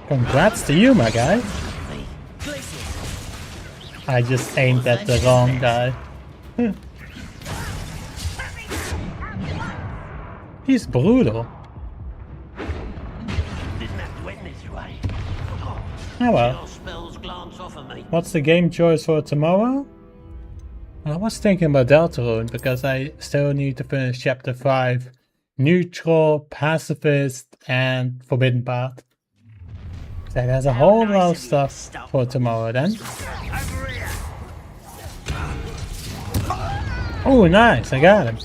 Congrats to you, my guy. I just aimed at the wrong guy. He's brutal. Didn't have to end this way. Oh well. Your spells glance off of me. What's the game choice for tomorrow? I was thinking about Deltarune because I still need to finish chapter 5. Neutral, pacifist, and forbidden path. So there's a whole lot of stuff for tomorrow then. Oh nice, I got him.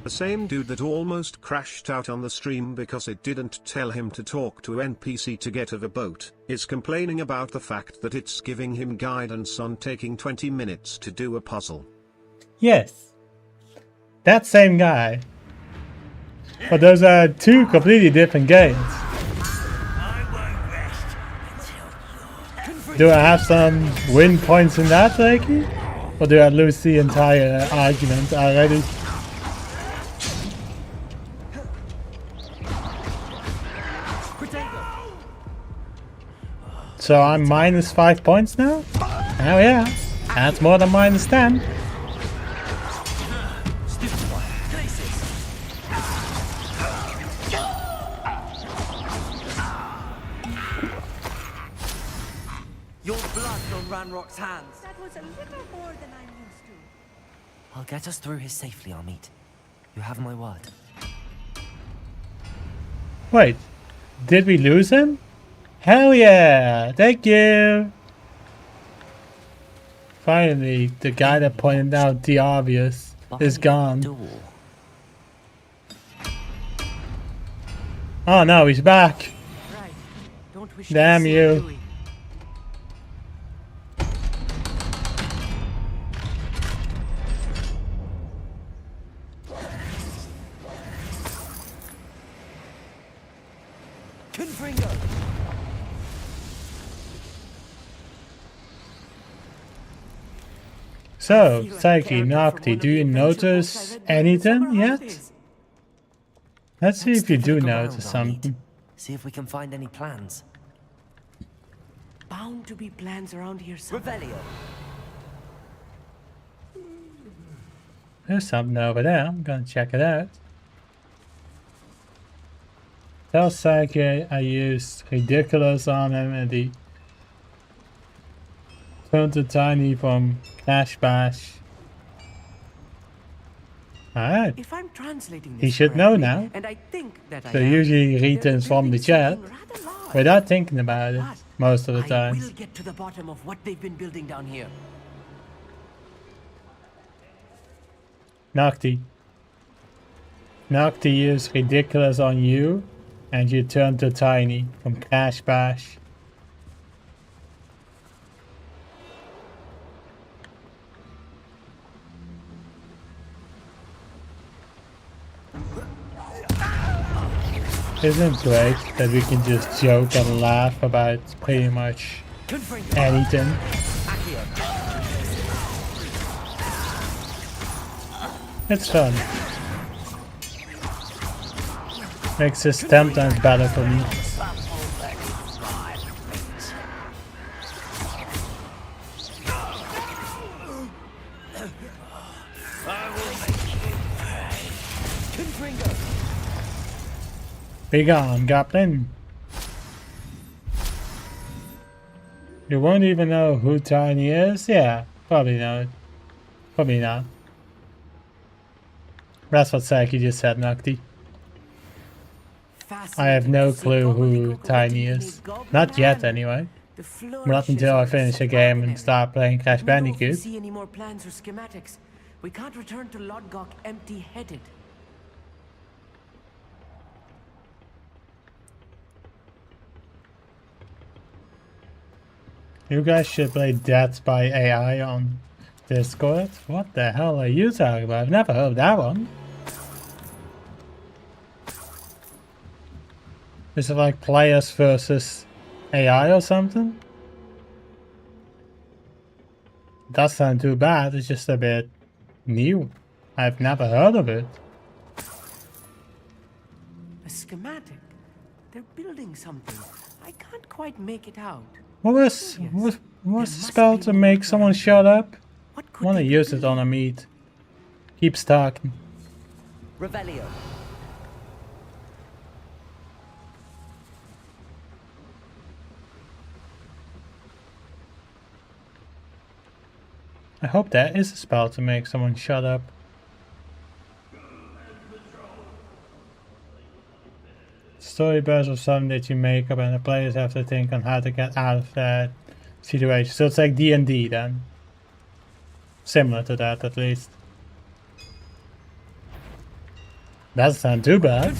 The same dude that almost crashed out on the stream because it didn't tell him to talk to NPC to get of a boat, is complaining about the fact that it's giving him guidance on taking 20 minutes to do a puzzle. Yes. That same guy. But those are two completely different games. Do I have some win points in that, Reiki? Or do I lose the entire argument already? So I'm minus 5 points now? Oh yeah, that's more than minus 10. Your blood on Ranrock's hands. That was a little more than I'm used to. I'll get us through here safely, Amit. You have my word. Wait, did we lose him? Hell yeah, thank you. Finally, the guy that pointed out the obvious is gone. Oh no, he's back. Right. Don't wish Damn to see you. Louis. Confringo. So, Psyche, Nocti, do you notice anything yet? Let's see if you do Look notice around, Amit. something. See if we can find any plans. Bound to be plans around here somewhere. Revelio. There's something over there. I'm gonna check it out. Tell Psyche I used ridiculous on him and he turned to Tiny from Cash Bash. Alright. If I'm translating this He should know correctly, now. and I think that I So am, usually he they're returns from the building chat something rather large. without thinking about it But most of the I time. will get to the bottom of what they've been building down here. Nocti. Nocti used ridiculous on you and you turned to Tiny from Cash Bash. Isn't it great that we can just joke and laugh about pretty much anything? It's fun. Makes this 10 times better for me. Be gone, Goblin. You won't even know who Tiny is? Yeah, probably not. Probably not. That's what Saki just said, Nocti. I have no clue who Tiny is. Not yet, anyway. Not until I finish the game and start playing Crash We don't know if we Bandicoot. see any more plans or schematics. We can't return to Lodgok empty-headed. You guys should play Death by AI on Discord. What the hell are you talking about? I've never heard of that one. Is it like players versus AI or something? Doesn't sound too bad, it's just a bit new. I've never heard of it. A schematic. They're building something. I can't quite make it out. What was the spell to make someone shut up? What I could wanna they be use it building? on a meat. Keeps talking. Revelio. I hope that is a spell to make someone shut up. Story bursts of something that you make up and the players have to think on how to get out of that situation. So it's like D&D then. Similar to that at least. Doesn't sound too bad.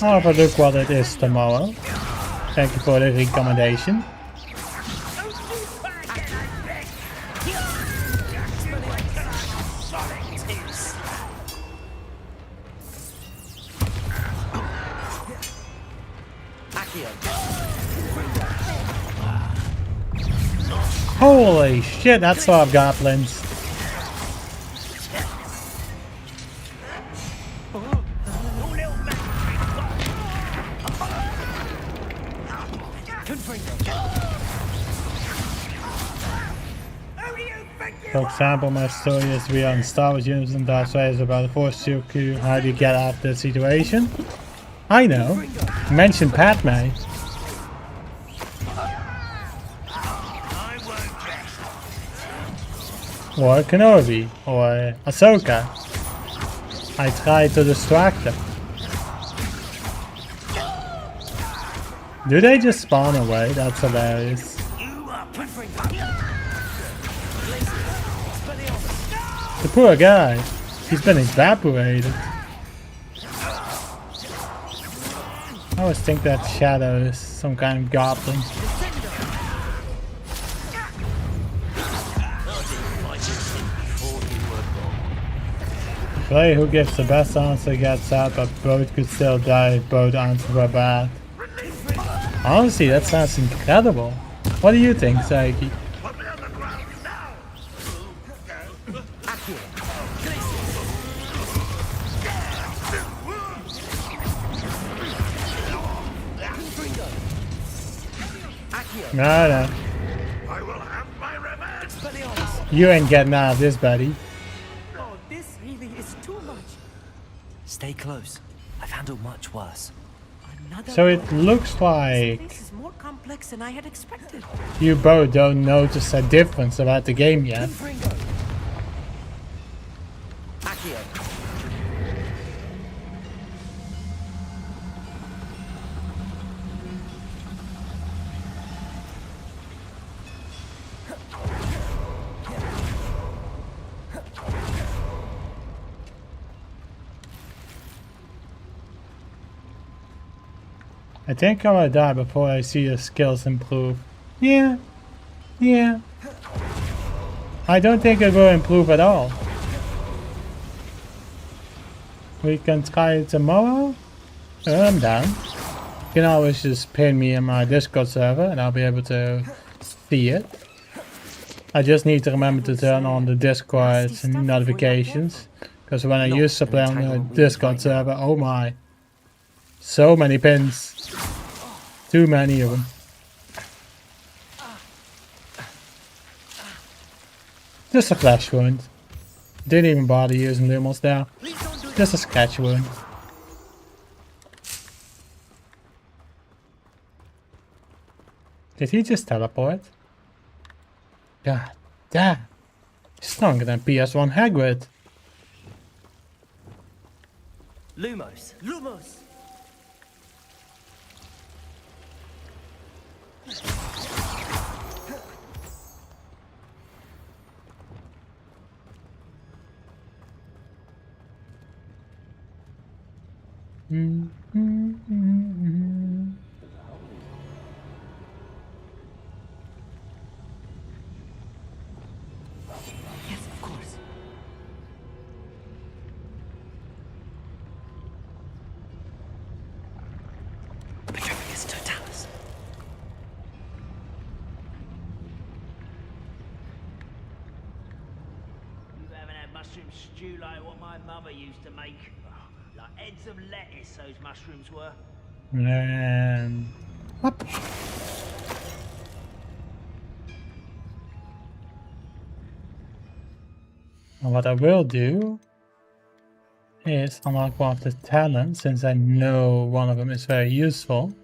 I'll have a look what it is tomorrow. Thank you for the recommendation. Holy shit, that's a lot of goblins. For example, my story is we are in Star Wars universe and Darth Vader is about to force you to how do you get out of that situation? I know. Mention Padme. Or Kenobi. Or Ahsoka. I tried to distract them. Do they just spawn away? That's hilarious. The poor guy. He's been evaporated. I always think that Shadow is some kind of goblin. Play who gives the best answer gets out, but both could still die if both answers were bad. Honestly, that sounds incredible. What do you think, Saiki? No. I will have my revenge. You ain't getting out of this, buddy. Oh, this really is too much. Stay close. I've handled much worse. Another So it looks like This is more complex than I had expected. you both don't notice a difference about the game yet. I think I will die before I see your skills improve. Yeah. I don't think it will improve at all. We can try it tomorrow. I'm down. You can always just pin me in my Discord server and I'll be able to see it. I just need to remember to turn on the Discord notifications. Because when I used to play on the Discord server, oh my. So many pins. Too many of them. Just a flesh wound. Didn't even bother using Lumos there. Just a scratch wound. Did he just teleport? God damn. Stronger than PS1 Hagrid. Lumos. Lumos. Yes, of course. Petrificus totalis. You haven't had mushroom stew like what my mother used to make. Like heads of lettuce, those mushrooms were. And up. And what I will do is unlock one of the talents, since I know one of them is very useful.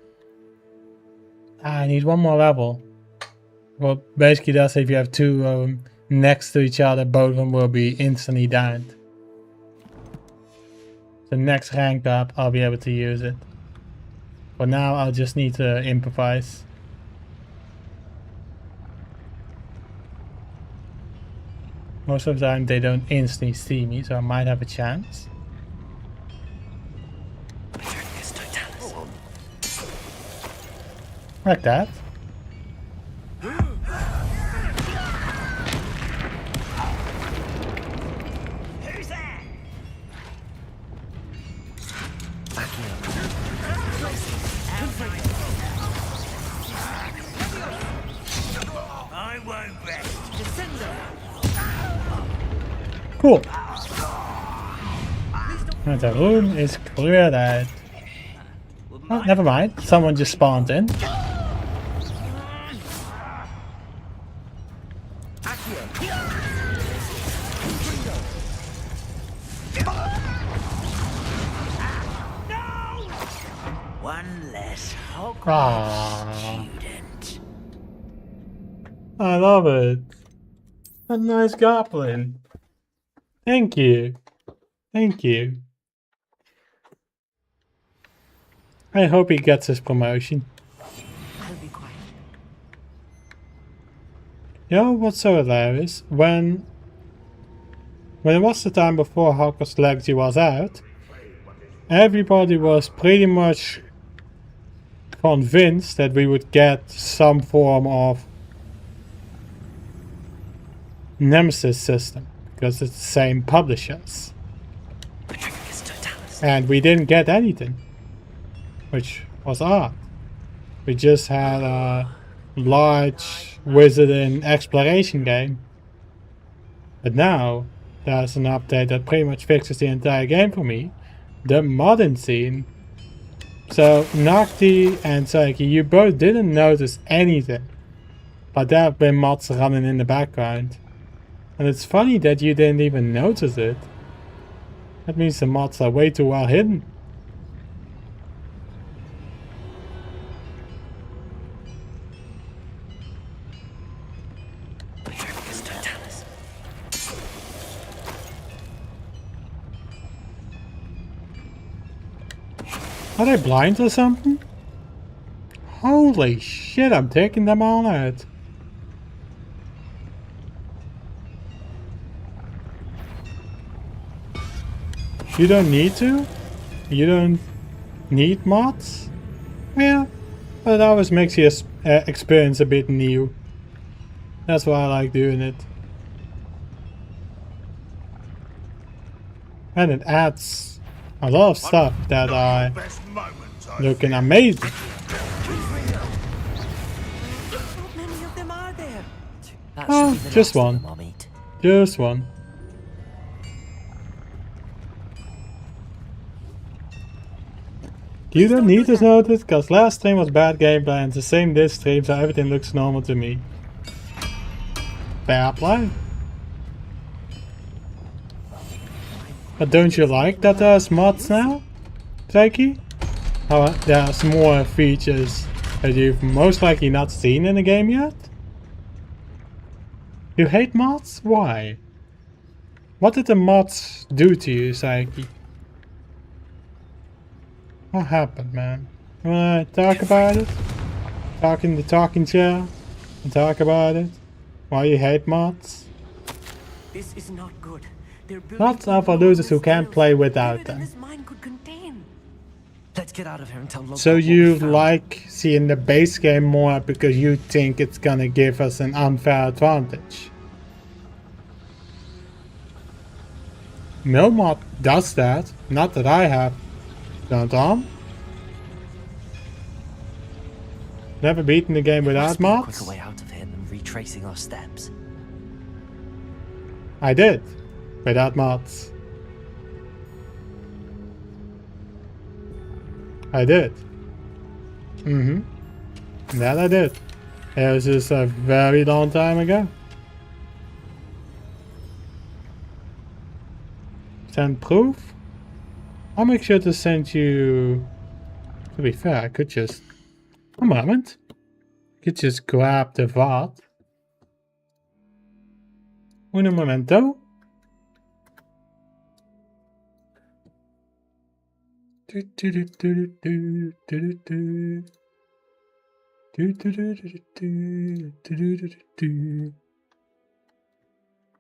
I need one more level. Well, basically that's if you have two of them next to each other, both of them will be instantly downed. The next rank up, I'll be able to use it. For now, I'll just need to improvise. Most of the time they don't instantly see me, so I might have a chance. Like that. Cool. And the room is cleared out. Oh, never mind. Someone just spawned in. One less Hogwarts Ah, student. I love it. A nice goblin. Thank you. Thank you. I hope he gets his promotion. I'll be quiet. You know what's so hilarious? When it was the time before Hogwarts Legacy was out, everybody was pretty much convinced that we would get some form of Nemesis system because it's the same publishers. And we didn't get anything, which was odd. We just had a large wizarding exploration game. But now there's an update that pretty much fixes the entire game for me. The modern scene. So Nocti and Saiki, you both didn't notice anything. But there have been mods running in the background. And it's funny that you didn't even notice it. That means the mods are way too well hidden. Are they blind or something? Holy shit, I'm taking them all out. You don't need to? You don't need mods? Yeah, but it always makes your experience a bit new. That's why I like doing it. And it adds a lot of stuff that are looking amazing. How many of them are there? That Oh, should be the just last of one. them I'll meet. Just one. You don't need to notice, because last stream was bad gameplay and the same this stream, so everything looks normal to me. Fair play. But don't you like that there's mods now, Saiki? How there's more features that you've most likely not seen in the game yet? You hate mods? Why? What did the mods do to you, Saiki? What happened, man? You wanna talk about it? Talk in the talking chair and talk about it? Why you hate mods? This is not good. They're Mods are for losers who can't play without them. This mine could contain. Let's get out of here and tell Lodgok So what we you found. like seeing the base game more because you think it's gonna give us an unfair advantage? No mod does that. Not that I have. Don't on. Never beaten the game There without must be a mods? quicker way out of here than retracing our steps. I did. Without mods. I did. That I did. It was just a very long time ago. Send proof? I'll make sure to send you... To be fair, I could just... A moment. I could just grab the VOD. Un momento.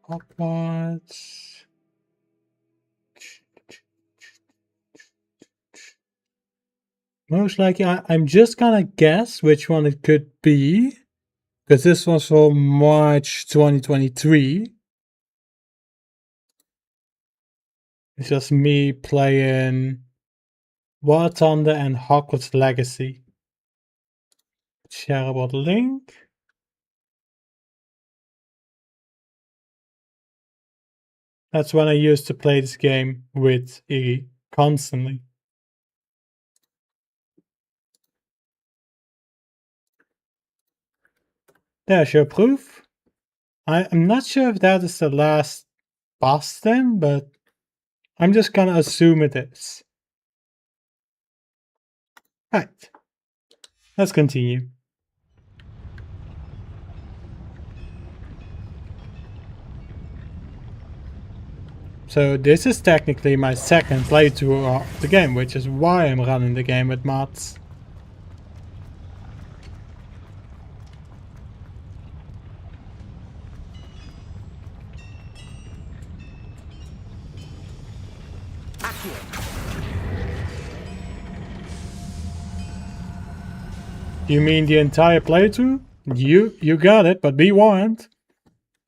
Hogwarts. Most likely, I'm just gonna guess which one it could be. Because this was for March 2023. It's just me playing War Thunder and Hogwarts Legacy. Shareable link. That's when I used to play this game with Iggy constantly. There's your proof. I'm not sure if that is the last boss then, but I'm just gonna assume it is. Right. Let's continue. So this is technically my second playthrough of the game, which is why I'm running the game with mods. You mean the entire playthrough? You got it, but be warned.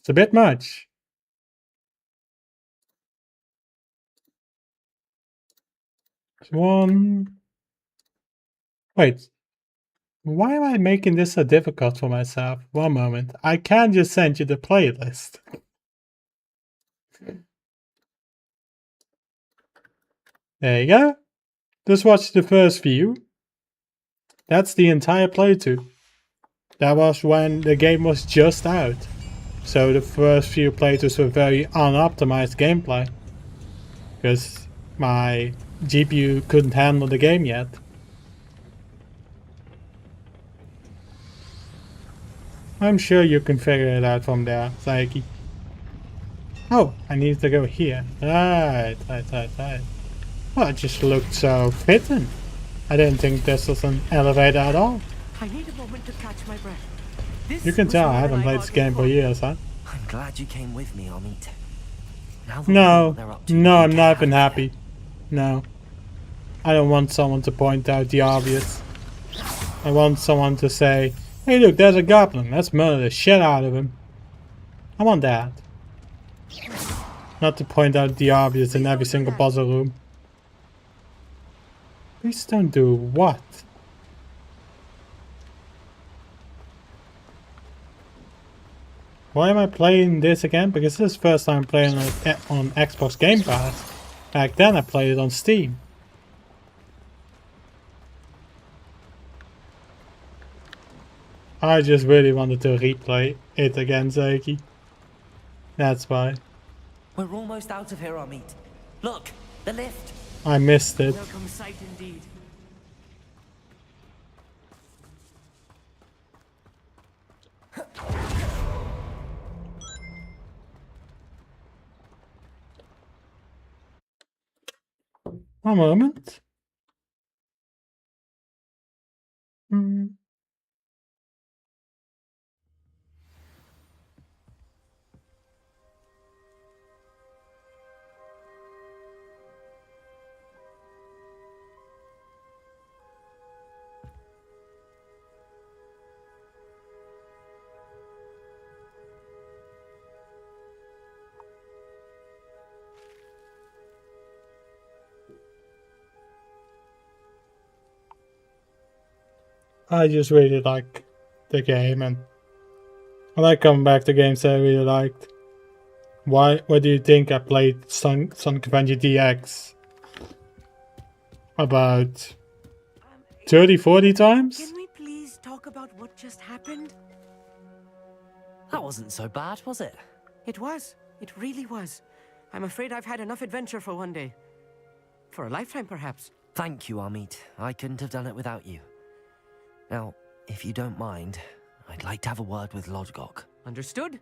It's a bit much. One. Wait. Why am I making this so difficult for myself? One moment. I can't just send you the playlist. There you go. Just watch the first view. That's the entire playthrough. That was when the game was just out. So the first few playthroughs were very unoptimized gameplay. Because my GPU couldn't handle the game yet. I'm sure you can figure it out from there, Saiki. Oh, I need to go here. Right. Well, it just looked so fitting. I didn't think this was an elevator at all. I need a moment to catch my breath. You can tell I haven't played this game for years, huh? I'm glad you came with me, Amit. Now No, I'm not even happy. No. I don't want someone to point out the obvious. I want someone to say, hey look, there's a goblin, let's murder the shit out of him. I want that. Not to point out the obvious in every single puzzle room. Please don't do what? Why am I playing this again? Because this is the first time I'm playing on Xbox Game Pass. Back then I played it on Steam. I just really wanted to replay it again, Saiki. That's why. We're almost out of here, Amit. Look, the lift. I missed it. Welcome sight indeed. One moment. I just really like the game, and I like coming back to games I really liked. What do you think? I played Sonic Adventure DX about 30-40 times? Can we please talk about what just happened? That wasn't so bad, was it? It was. It really was. I'm afraid I've had enough adventure for one day. For a lifetime, perhaps. Thank you, Amit. I couldn't have done it without you. Now, if you don't mind, I'd like to have a word with Lodgok. Understood?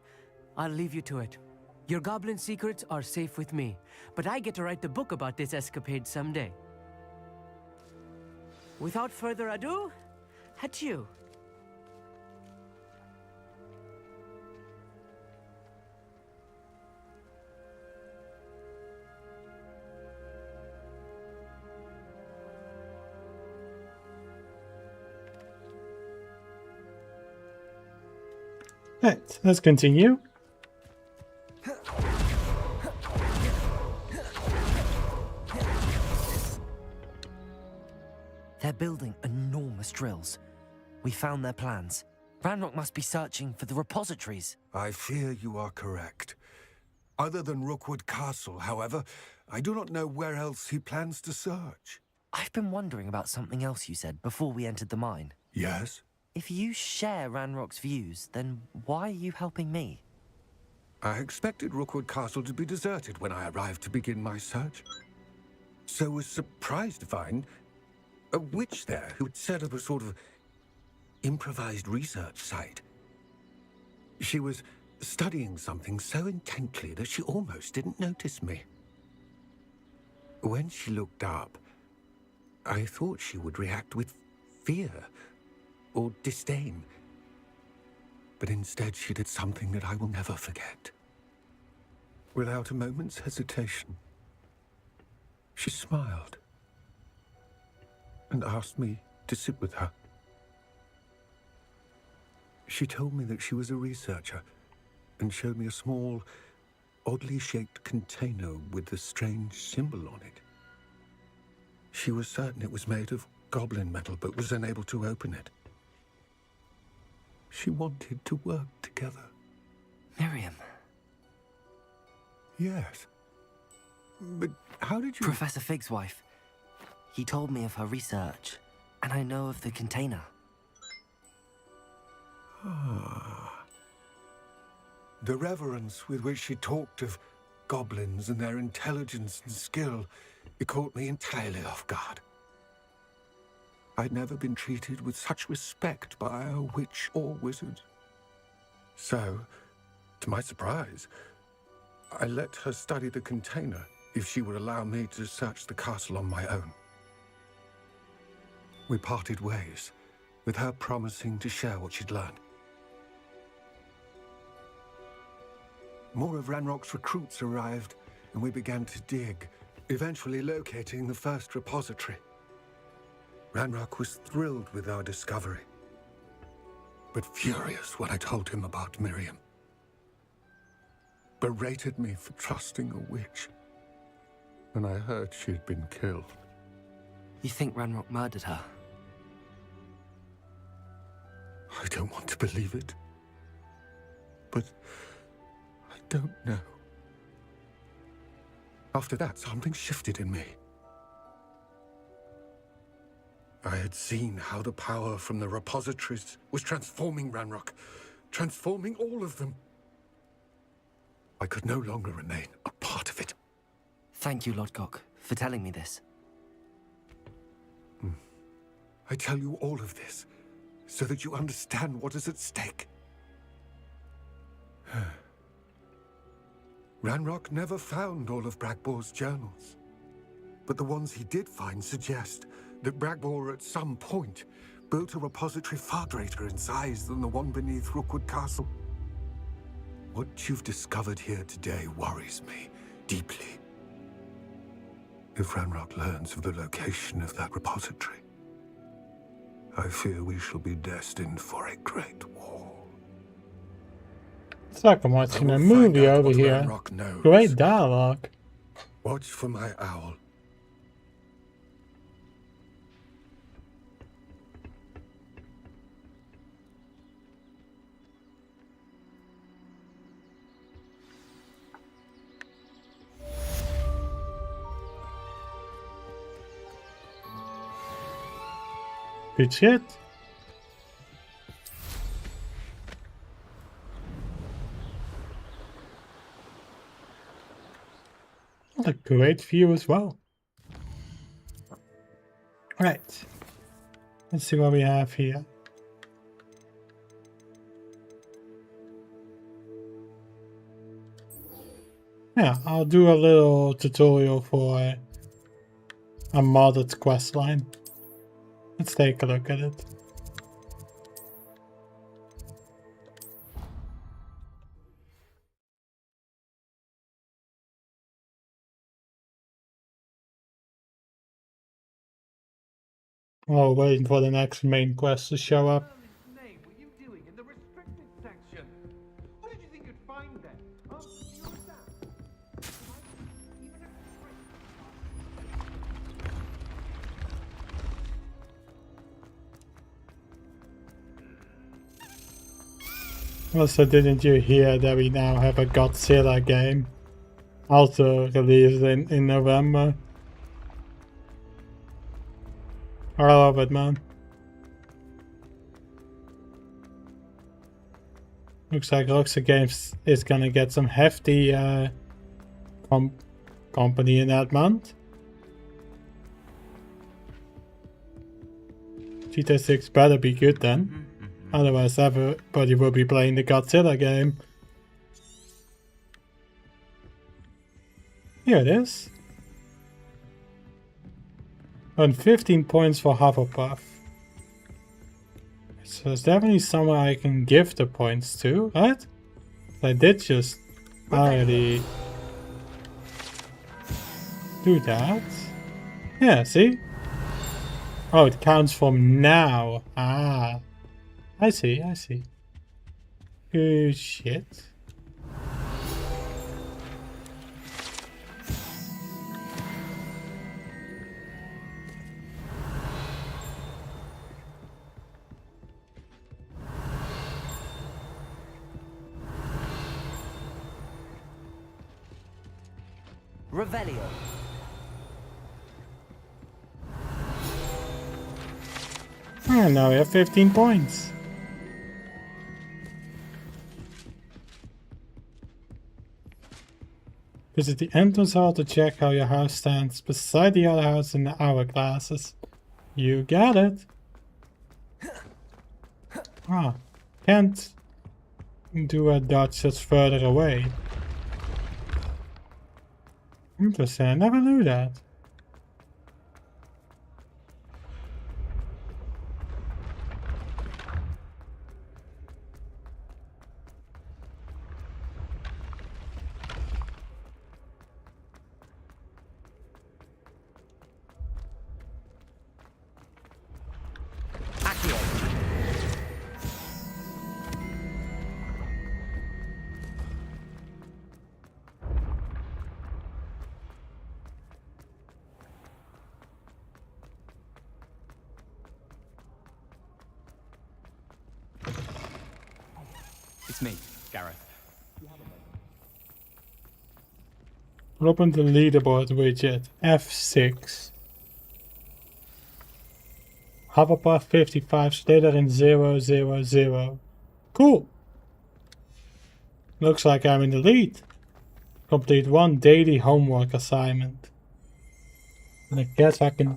I'll leave you to it. Your goblin secrets are safe with me, but I get to write the book about this escapade someday. Without further ado, adieu. Right, let's continue. They're building enormous drills. We found their plans. Ranrock must be searching for the repositories. I fear you are correct. Other than Rookwood Castle, however, I do not know where else he plans to search. I've been wondering about something else you said before we entered the mine. Yes? If you share Ranrock's views, then why are you helping me? I expected Rookwood Castle to be deserted when I arrived to begin my search. So was surprised to find a witch there who had set up a sort of improvised research site. She was studying something so intently that she almost didn't notice me. When she looked up, I thought she would react with fear or disdain. But instead she did something that I will never forget. Without a moment's hesitation, she smiled and asked me to sit with her. She told me that she was a researcher and showed me a small, oddly shaped container with a strange symbol on it. She was certain it was made of goblin metal, but was unable to open it. She wanted to work together. Miriam. Yes. But how did you... Professor Fig's wife. He told me of her research, and I know of the container. Ah. The reverence with which she talked of goblins and their intelligence and skill, it caught me entirely off guard. I'd never been treated with such respect by a witch or wizard. So, to my surprise, I let her study the container if she would allow me to search the castle on my own. We parted ways, with her promising to share what she'd learned. More of Ranrock's recruits arrived, and we began to dig, eventually locating the first repository. Ranrock was thrilled with our discovery, but furious when I told him about Miriam. Berated me for trusting a witch when I heard she'd been killed. You think Ranrock murdered her? I don't want to believe it, but I don't know. After that, something shifted in me. I had seen how the power from the repositories was transforming Ranrock, transforming all of them. I could no longer remain a part of it. Thank you, Lodgok, for telling me this. I tell you all of this so that you understand what is at stake. Ranrock never found all of Bragbor's journals, but the ones he did find suggest that Bragbor at some point built a repository far greater in size than the one beneath Rookwood Castle. What you've discovered here today worries me deeply. If Ranrock learns of the location of that repository, I fear we shall be destined for a great war. It's like I'm watching a movie over here. Great dialogue. Watch for my owl. Good shit. What a great view as well. Right. Let's see what we have here. Yeah, I'll do a little tutorial for a modded questline. Let's take a look at it. Oh, waiting for the next main quest to show up. What were you doing in the restricted section? What did you think you'd find there? Oh, you understand? Even Also, didn't you hear that we now have a Godzilla game? Also released in November. I love it, man. Looks like Rockstar Games is gonna get some hefty company in that month. GTA 6 better be good then. Otherwise everybody will be playing the Godzilla game. Here it is. And 15 points for Hufflepuff. So it's definitely somewhere I can give the points to, right? I did just already do that. Yeah, see? Oh, it counts from now. Ah. I see, I see. Good shit. Revelio. And now we have 15 points. Visit the entrance hall to check how your house stands beside the other house in the hourglasses. You got it. Ah, can't do a dodge that's further away. Interesting, I never knew that. It's me, Gareth. Open the leaderboard widget, F6. Hufflepuff 55, Slytherin 000. Cool! Looks like I'm in the lead. Complete one daily homework assignment. And I guess I can...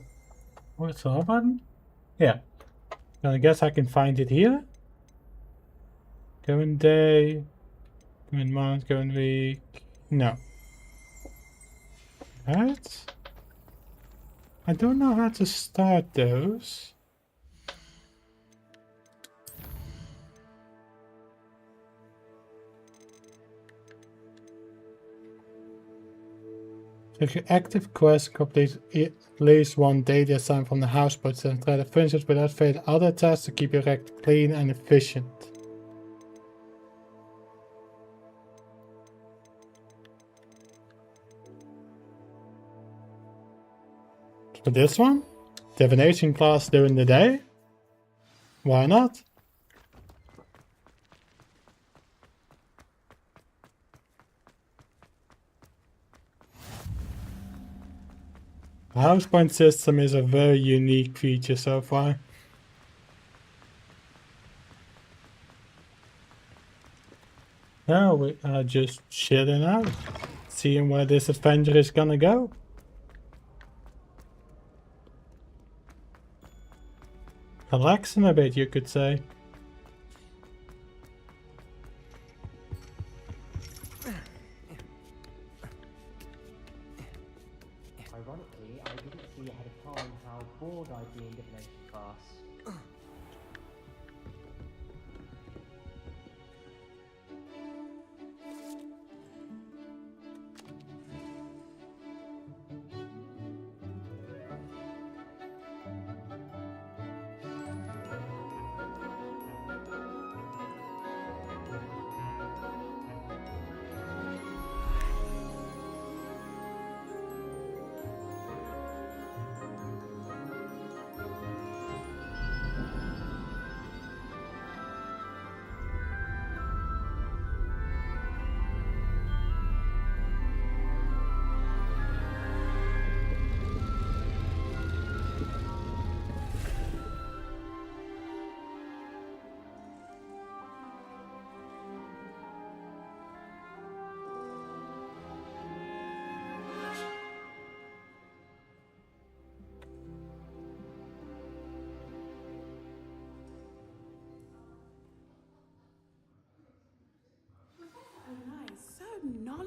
What's the hot button? Yeah. And I guess I can find it here. Current day. Current month, current week. No. Right? I don't know how to start those. So if you active quest, complete at least one daily assignment from the houseboat and try to finish it without failing other tasks to keep your wreck clean and efficient. For this one, divination class during the day. Why not? The house point system is a very unique feature so far. Now we are just chilling out, seeing where this adventure is gonna go. Relaxing a bit, you could say. Ironically, I didn't see ahead of time how bored I'd be in divination class.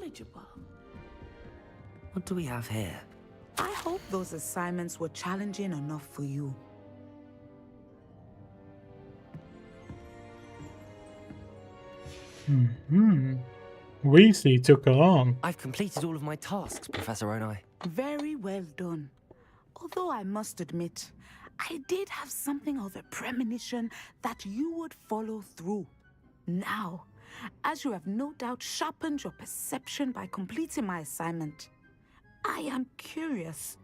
manageable. What do we have here? I hope those assignments were challenging enough for you. Weasley took her on. I've completed all of my tasks, Professor Oni. Very well done. Although I must admit, I did have something of a premonition that you would follow through. Now, as you have no doubt sharpened your perception by completing my assignment, I am curious,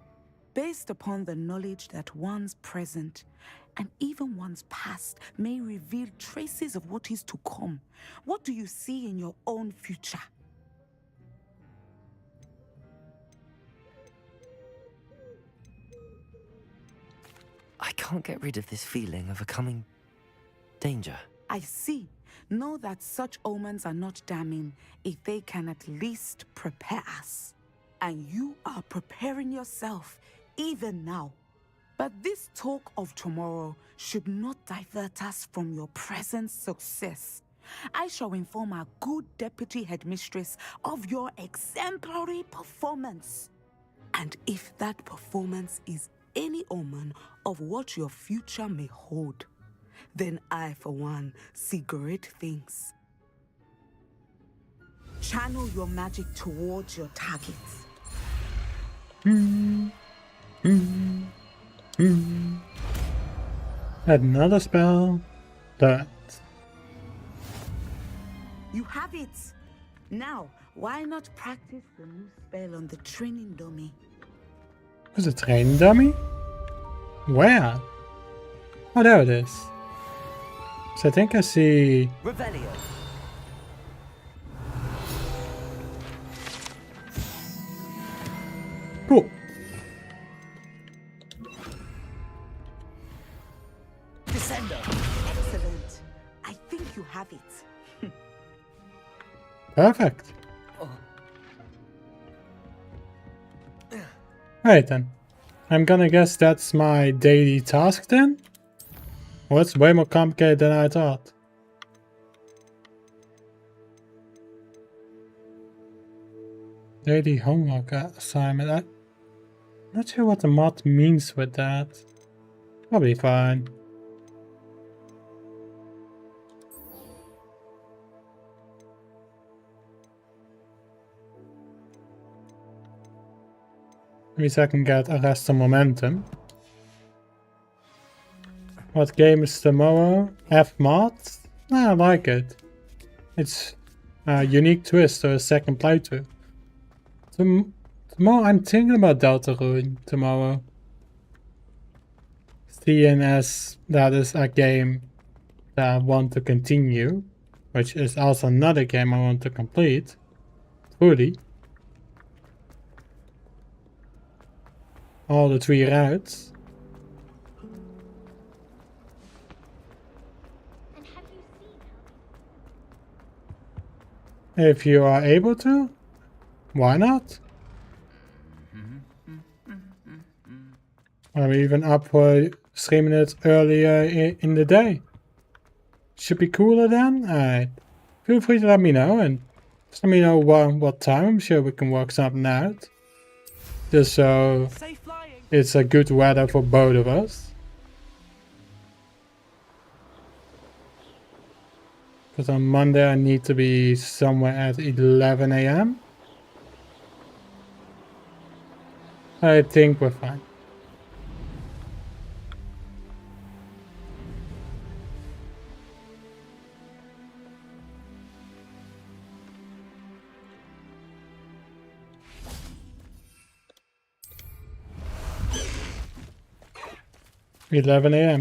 based upon the knowledge that one's present and even one's past may reveal traces of what is to come. What do you see in your own future? I can't get rid of this feeling of a coming danger. I see. Know that such omens are not damning if they can at least prepare us. And you are preparing yourself even now. But this talk of tomorrow should not divert us from your present success. I shall inform our good deputy headmistress of your exemplary performance. And if that performance is any omen of what your future may hold, then I, for one, see great things. Channel your magic towards your targets. Another spell. That. You have it. Now, why not practice the new spell on the training dummy? Was it training dummy? Where? Oh, there it is. So I think I see... Revelio. Cool. Descender. Excellent. I think you have it. Perfect. Oh. Right then. I'm gonna guess that's my daily task then? Well, it's way more complicated than I thought. Daily homework assignment. I'm not sure what the mod means with that. Probably fine. At least I can get Arrest some momentum. What game is tomorrow? F-mod? I like it. It's a unique twist or a second playthrough. Tomorrow I'm thinking about Deltarune tomorrow. Seeing as that is a game that I want to continue, which is also another game I want to complete fully. All the 3 routes. And have you seen If you are able to, why not? I'm even up for streaming it earlier in the day. Should be cooler then? Alright. Feel free to let me know and just let me know what time. I'm sure we can work something out. Just so it's a good weather for both of us. Because on Monday I need to be somewhere at 11 AM. I think we're fine.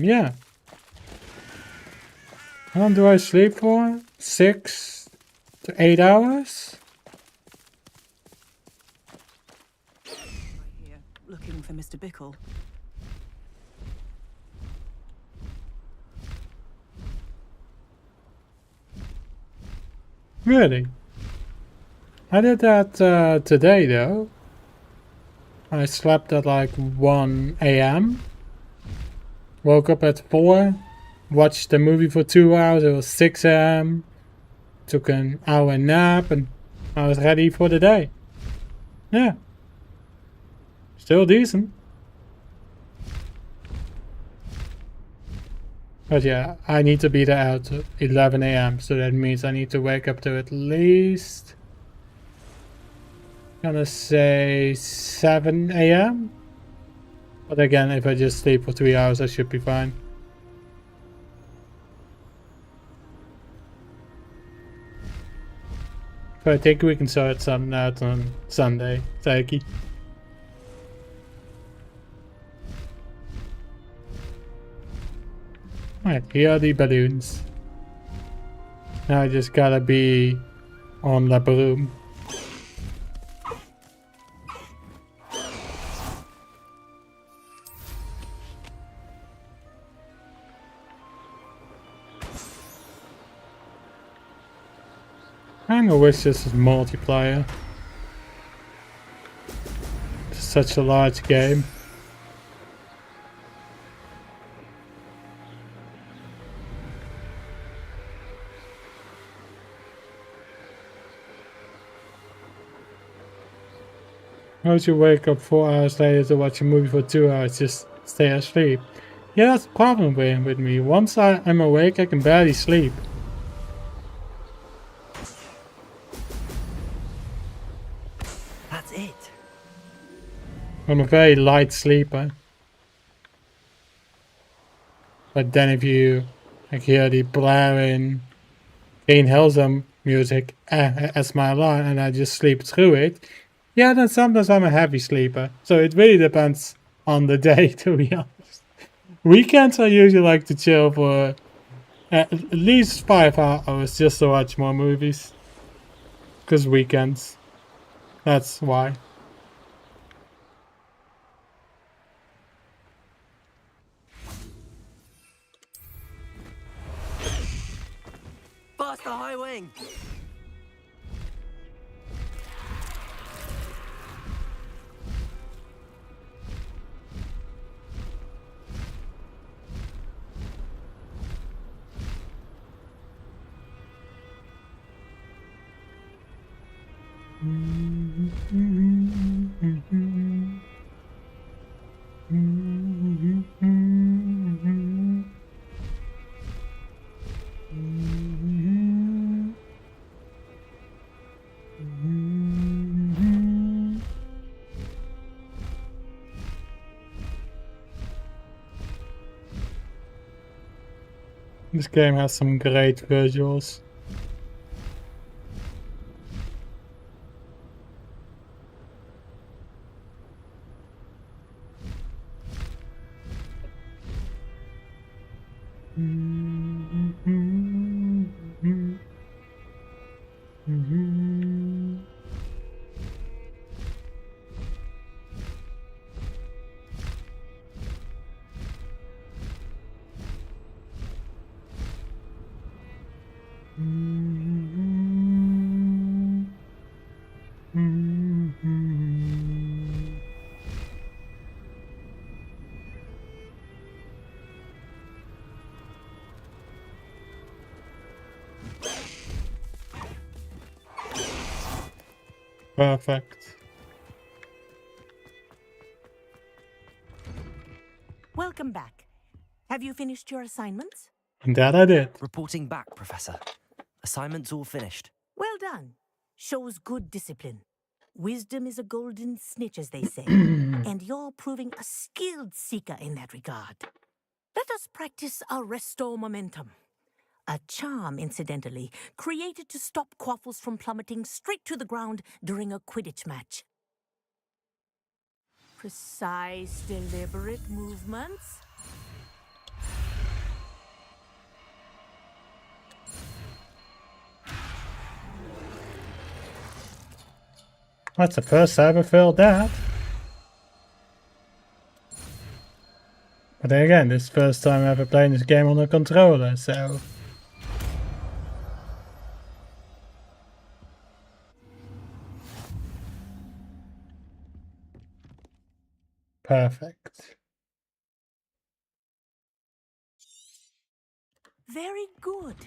Yeah. How long do I sleep for? 6 to 8 hours? Here, looking for Mr. Bickle. Really? I did that today though. I slept at like 1 AM. Woke up at 4. Watched the movie for 2 hours. It was 6 AM. Took an hour nap and I was ready for the day. Yeah. Still decent. But yeah, I need to be there at 11 AM, so that means I need to wake up to at least, gonna say 7 AM. But again, if I just sleep for 3 hours, I should be fine. So I think we can sort something out on Sunday. Thank you. Alright, here are the balloons. Now I just gotta be on the broom. I kinda wish this was multiplayer. It's such a large game. How would you wake up 4 hours later to watch a movie for 2 hours, just stay asleep? Yeah, that's the problem with me. Once I'm awake, I can barely sleep. That's it. I'm a very light sleeper. But then if you hear the blaring Green Hillsome music as my alarm and I just sleep through it, yeah, then sometimes I'm a heavy sleeper. So it really depends on the day, to be honest. Weekends I usually like to chill for at least 5 hours just to watch more movies. Because weekends. That's why. Faster, High Wing! This game has some great visuals. Perfect. Welcome back. Have you finished your assignments? And that I did. Reporting back, Professor. Assignment's all finished. Well done. Shows good discipline. Wisdom is a golden snitch, as they say. And you're proving a skilled seeker in that regard. Let us practice our Restore Momentum. A charm, incidentally, created to stop quaffles from plummeting straight to the ground during a Quidditch match. Precise, deliberate movements. That's the first time I failed that. But then again, this is the first time ever playing this game on a controller, so... Perfect. Very good.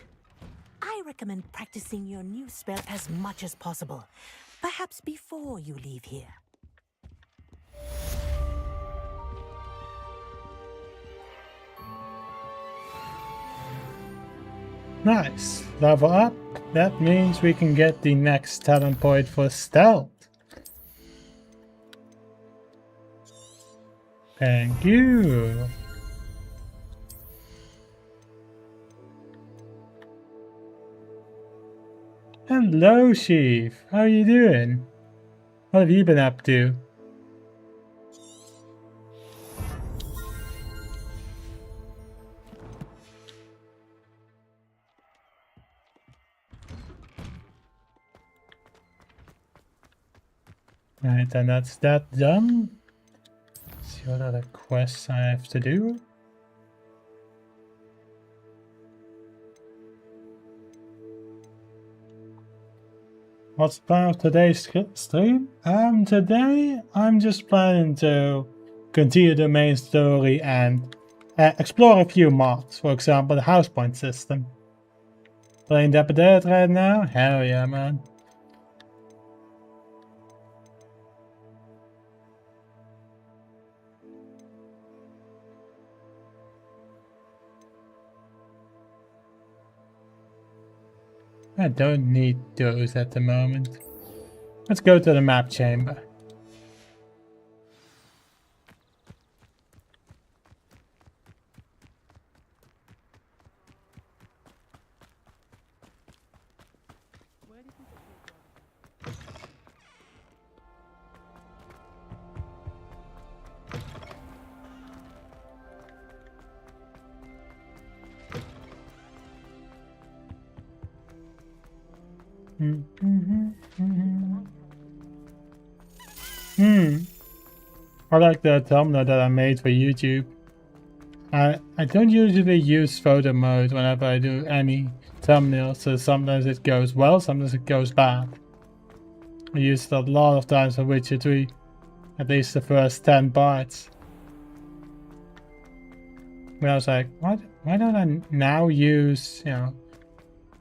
I recommend practicing your new spell as much as possible. Perhaps before you leave here. Nice. Level up. That means we can get the next talent point for stealth. Thank you. Hello, Chief. How are you doing? What have you been up to? Right, and that's that done. Let's see what other quests I have to do. What's the plan of today's stream? Today I'm just planning to continue the main story and explore a few mods. For example, the house point system. Playing Dapper Dead right now? Hell yeah, man. I don't need those at the moment. Let's go to the map chamber. I like the thumbnail that I made for YouTube. I don't usually use photo mode whenever I do any thumbnail, so sometimes it goes well, sometimes it goes bad. I used it a lot of times for Witcher 3, at least the first 10 parts. But I was like, why don't I now use, you know,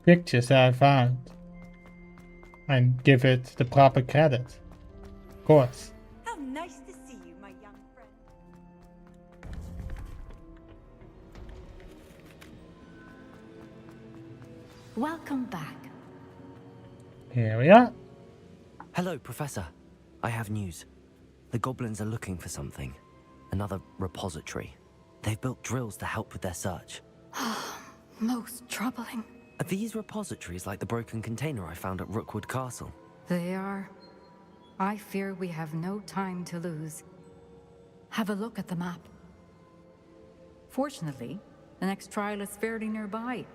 pictures that I found and give it the proper credit? Of course. How nice to see you, my young friend. Welcome back. Here we are. Hello, Professor. I have news. The goblins are looking for something. Another repository. They've built drills to help with their search. Most troubling. Are these repositories like the broken container I found at Rookwood Castle? They are. I fear we have no time to lose. Have a look at the map. Fortunately, the next trial is fairly nearby.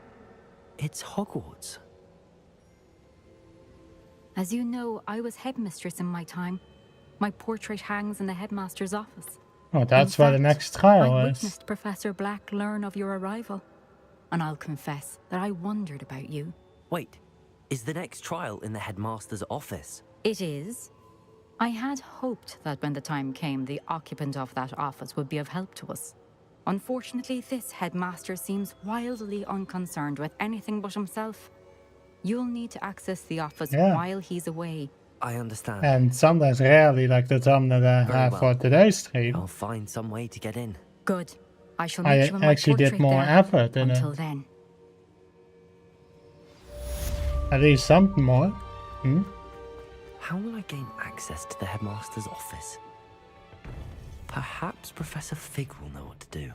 It's Hogwarts. As you know, I was headmistress in my time. My portrait hangs in the headmaster's office. Oh, that's where the next trial I is. witnessed Professor Black learn of your arrival. And I'll confess that I wondered about you. Wait, is the next trial in the headmaster's office? It is. I had hoped that when the time came, the occupant of that office would be of help to us. Unfortunately, this headmaster seems wildly unconcerned with anything but himself. You'll need to access the office while he's away. I understand. And sometimes rarely, like the thumbnail that I have for today's stream. I'll find some way to get in. Good. I shall meet you in my actually did portrait more there. effort in Until it. then. At least something more. How will I gain access to the headmaster's office? Perhaps Professor Fig will know what to do.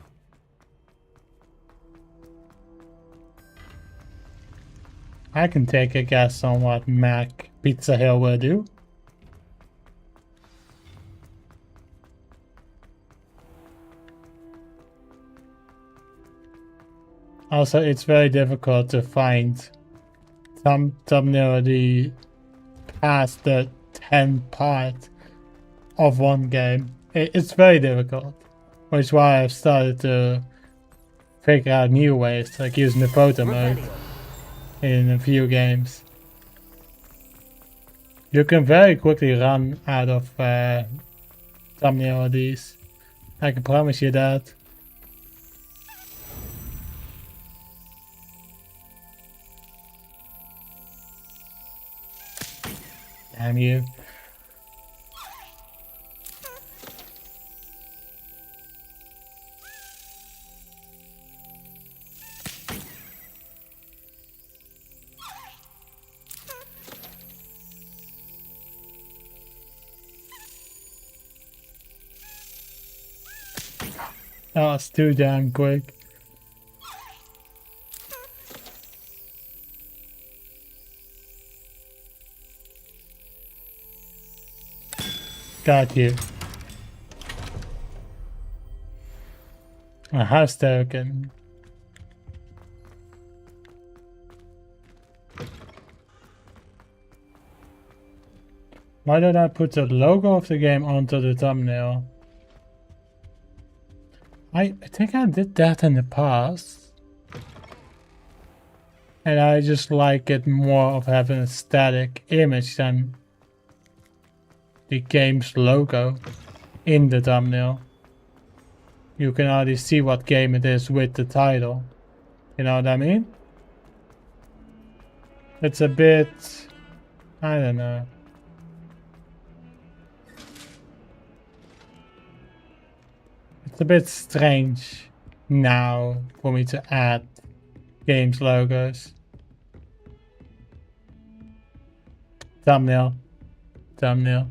I can take a guess on what Mac Pizza Hill will do. Also, it's very difficult to find some thumbnail past the 10th part of one game. It's very difficult, which is why I've started to figure out new ways, like using the photo mode in a few games. You can very quickly run out of thumbnail IDs. I can promise you that. Damn you. That was too damn quick. Got you. A house token. Why did I put the logo of the game onto the thumbnail? I think I did that in the past. And I just like it more of having a static image than the game's logo in the thumbnail. You can already see what game it is with the title. You know what I mean? It's a bit... I don't know. It's a bit strange now for me to add games logos. Thumbnail. Thumbnail.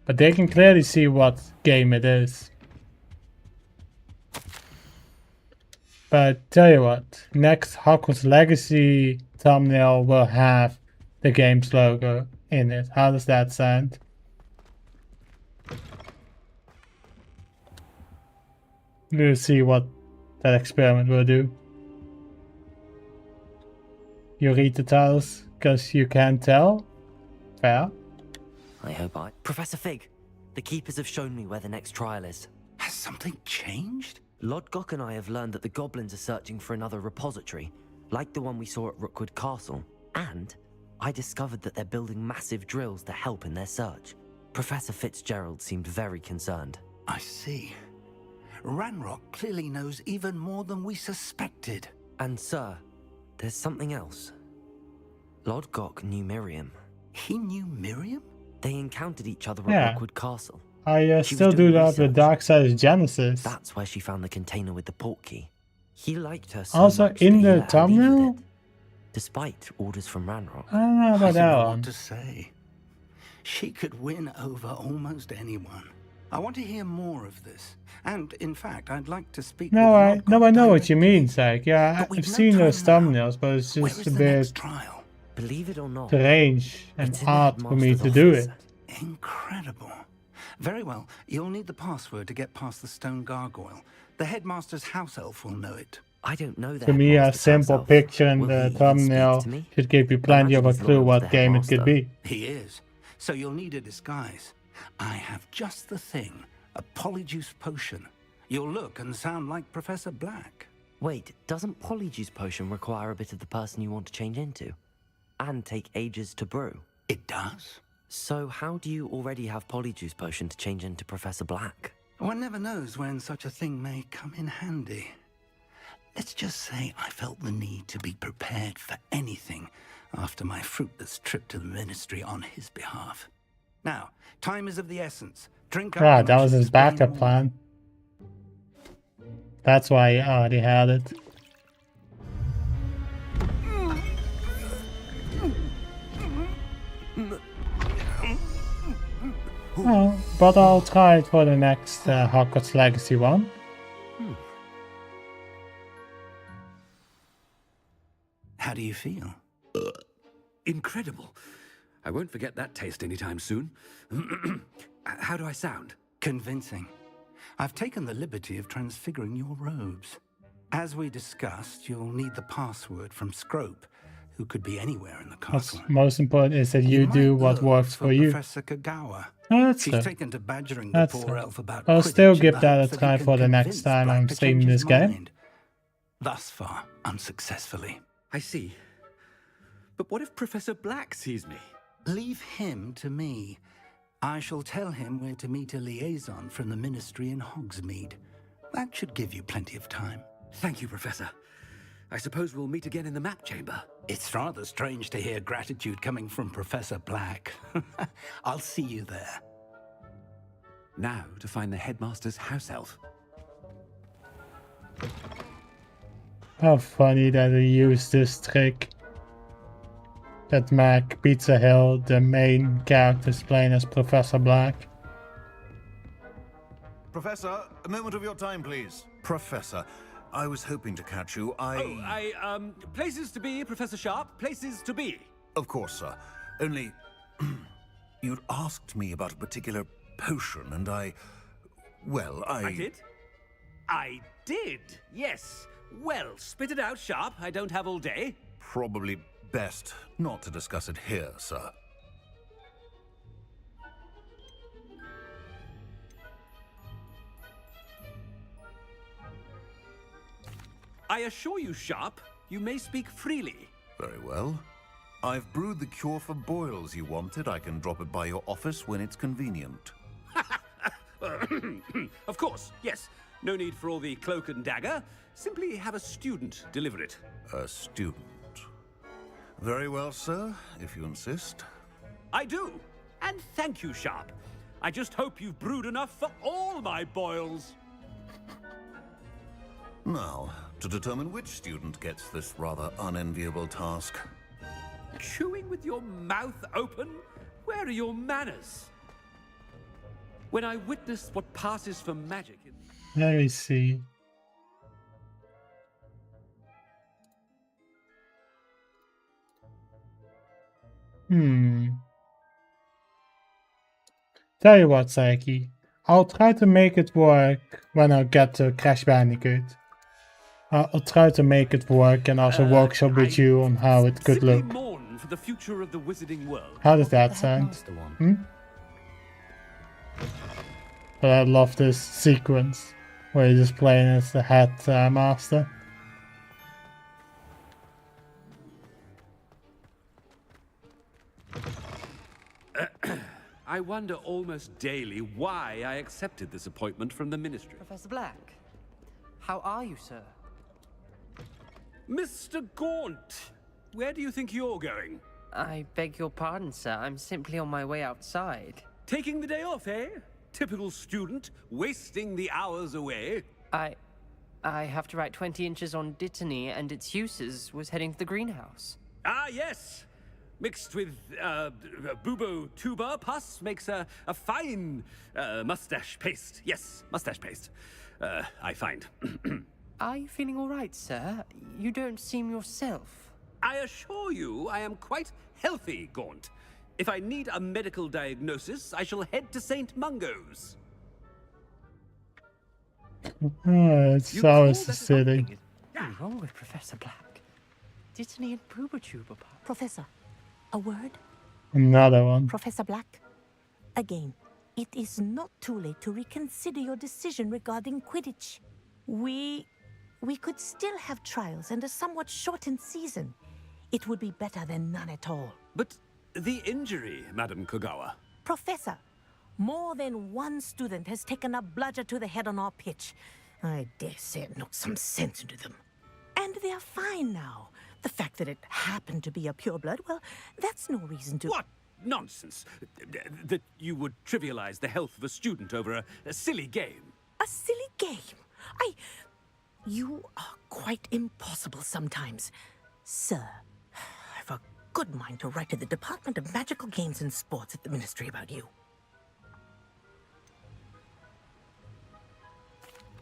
But they can clearly see what game it is. But tell you what, next Hogwarts Legacy thumbnail will have the game's logo in it. How does that sound? We'll see what that experiment will do. You read the titles because you can't tell? Fair. I hope I... Professor Fig, the Keepers have shown me where the next trial is. Has something changed? Lodgok and I have learned that the goblins are searching for another repository, like the one we saw at Rookwood Castle. And I discovered that they're building massive drills to help in their search. Professor Fitzgerald seemed very concerned. I see. Ranrock clearly knows even more than we suspected. And sir, there's something else. Lodgok knew Miriam. He knew Miriam? They encountered each other at Rookwood Castle. I still do that with Dark Side of Genesis. That's where she found the container with the port key. He liked her so also much in that he the let her leave with thumbnail? it, despite orders from Ranrock. I don't know about that I don't know one. what to say. She could win over almost anyone. I want to hear more of this. And, in fact, I'd like to speak No, with I know what you mean, Zach. Yeah, I've seen those thumbnails, but it's Where just is a the bit next trial? Believe it or not, strange and it's in the odd for me to headmaster's do office. it. Incredible. Very well. You'll need the password to get past the stone gargoyle. The headmaster's house elf will know it. I don't know that. To me, a simple picture in the thumbnail should give you plenty of a clue what game it could be. He is. So you'll need a disguise. I have just the thing. A polyjuice potion. You'll look and sound like Professor Black. Wait, doesn't Polyjuice Potion require a bit of the person you want to change into? And take ages to brew? It does. So how do you already have Polyjuice Potion to change into Professor Black? One never knows when such a thing may come in handy. Let's just say I felt the need to be prepared for anything after my fruitless trip to the Ministry on his behalf. Now, time is of the essence. Drink up. Ah, that was his backup plan. That's why he already had it. Oh, but I'll try it for the next Hogwarts Legacy one. How do you feel? Incredible. I won't forget that taste anytime soon. How do I sound? Convincing. I've taken the liberty of transfiguring your robes. As we discussed, you'll need the password from Scrope, who could be anywhere in the castle. What's most important is that you do what works for you. Professor Kagawa. Oh, that's She's good. taken to badgering the That's poor good. elf about I'll still Quidditch give in the that a hopes try he can for the next convince time Black I'm to streaming change this his game. mind. Thus far, unsuccessfully. I see. But what if Professor Black sees me? Leave him to me. I shall tell him where to meet a liaison from the Ministry in Hogsmeade. That should give you plenty of time. Thank you, Professor. I suppose we'll meet again in the map chamber. It's rather strange to hear gratitude coming from Professor Black. I'll see you there. Now to find the headmaster's house elf. How funny that he used this trick. That Mac Pizza Hill, the main character, is playing as Professor Black. Professor, a moment of your time, please. Professor, I was hoping to catch you. Places to be, Professor Sharp. Places to be. Of course, sir. Only, you'd asked me about a particular potion, and I did? I did, yes. Well, spit it out, Sharp. I don't have all day. Probably best not to discuss it here, sir. I assure you, Sharp, you may speak freely. Very well. I've brewed the cure for boils you wanted. I can drop it by your office when it's convenient. Of course, yes. No need for all the cloak and dagger. Simply have a student deliver it. A student. Very well, sir, if you insist. I do. And thank you, Sharp. I just hope you've brewed enough for all my boils. Now, to determine which student gets this rather unenviable task. Chewing with your mouth open? Where are your manners? When I witnessed what passes for magic in... Let me see. Tell you what, Saiki. I'll try to make it work when I get to Crash Bandicoot. I'll try to make it work and also workshop with you on how it could look. Mourn for the future of the wizarding world. How does that sound? But I love this sequence where you're just playing as the headmaster. I wonder almost daily why I accepted this appointment from the Ministry. Professor Black, how are you, sir? Mr. Gaunt, where do you think you're going? I beg your pardon, sir. I'm simply on my way outside. Taking the day off, eh? Typical student, wasting the hours away. I have to write 20 inches on Dittany and its uses. Was heading to the greenhouse. Ah, yes. Mixed with bubo tuber pus makes a fine mustache paste. Yes, mustache paste. I find. Are you feeling all right, sir? You don't seem yourself. I assure you I am quite healthy, Gaunt. If I need a medical diagnosis, I shall head to St. Mungo's. It's so silly. What's wrong with Professor Black? Dittany and bubo tuber pus. Professor, a word? Another one. Professor Black, again, it is not too late to reconsider your decision regarding Quidditch. We could still have trials and a somewhat shortened season. It would be better than none at all. But the injury, Madam Kogawa. Professor, more than one student has taken a bludger to the head on our pitch. I dare say it knocked some sense into them. And they're fine now. The fact that it happened to be a pureblood, well, that's no reason to... What nonsense! That you would trivialize the health of a student over a silly game. A silly game? You are quite impossible sometimes. Sir, I've a good mind to write to the Department of Magical Games and Sports at the Ministry about you.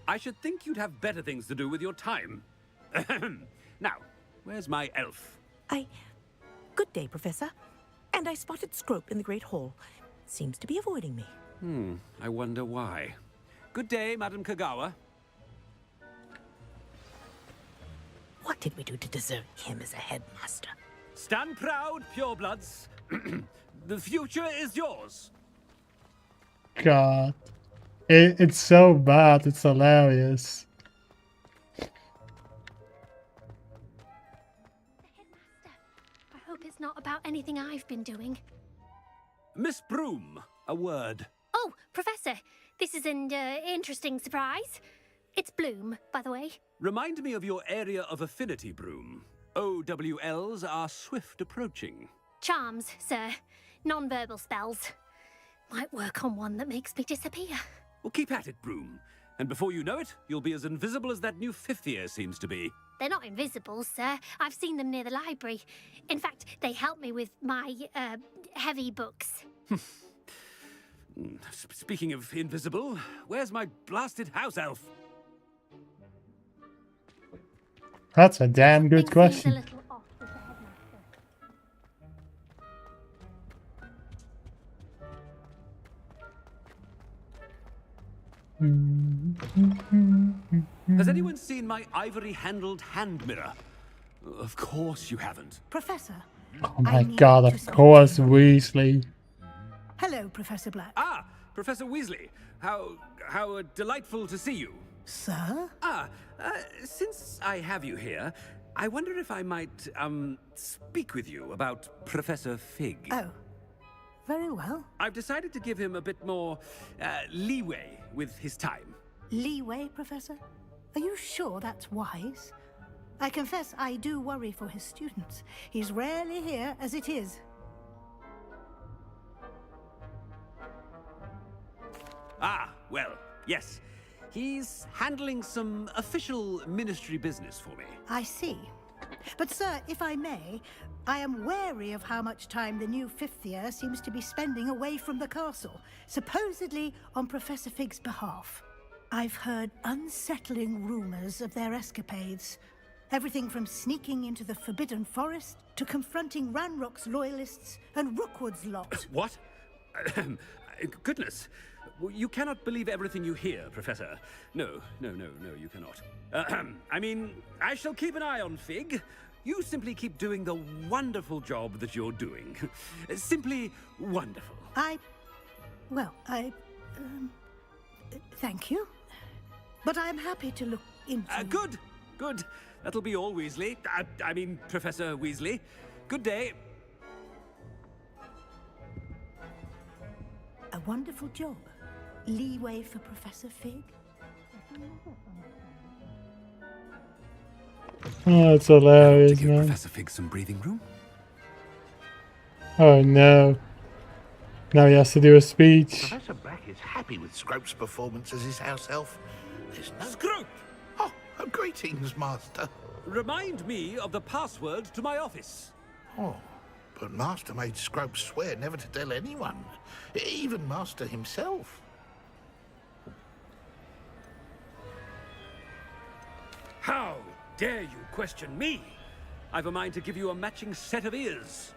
I should think you'd have better things to do with your time. Now, where's my elf? Good day, Professor. And I spotted Scrope in the Great Hall. Seems to be avoiding me. I wonder why. Good day, Madam Kogawa. What did we do to deserve him as a headmaster? Stand proud, purebloods. The future is yours. God. It's so bad, it's hilarious. I hope it's not about anything I've been doing. Miss Broom, a word. Oh, Professor, this is an interesting surprise. It's Bloom, by the way. Remind me of your area of affinity, Broom. OWLs are swift approaching. Charms, sir. Non-verbal spells. Might work on one that makes me disappear. Well, keep at it, Broom. And before you know it, you'll be as invisible as that new 5th year seems to be. They're not invisible, sir. I've seen them near the library. In fact, they help me with my, heavy books. Speaking of invisible, where's my blasted house elf? That's a damn good question. Has anyone seen my ivory-handled hand mirror? Of course you haven't. Professor. Oh my god, of course, Weasley. Hello, Professor Black. Ah, Professor Weasley. How delightful to see you. Sir? Since I have you here, I wonder if I might, speak with you about Professor Fig. Oh, very well. I've decided to give him a bit more, leeway with his time. Leeway, Professor? Are you sure that's wise? I confess I do worry for his students. He's rarely here as it is. Ah, well, yes. He's handling some official ministry business for me. I see. But sir, if I may, I am wary of how much time the new 5th year seems to be spending away from the castle, supposedly on Professor Fig's behalf. I've heard unsettling rumors of their escapades. Everything from sneaking into the Forbidden Forest to confronting Ranrock's loyalists and Rookwood's lot. What? Goodness. You cannot believe everything you hear, Professor. No, you cannot. I mean, I shall keep an eye on Fig. You simply keep doing the wonderful job that you're doing. Simply wonderful. Thank you. But I'm happy to look into... Good. That'll be all, Weasley. I mean, Professor Weasley. Good day. A wonderful job. Leeway for Professor Fig. Oh, it's hilarious, man. Professor Fig some breathing room? Oh no. Now he has to do a speech. Professor Black is happy with Scrope's performance as his house elf. There's no... Scrope! Oh, greetings, Master. Remind me of the password to my office. Oh, but Master made Scrope swear never to tell anyone, even Master himself. How dare you question me? I've a mind to give you a matching set of ears.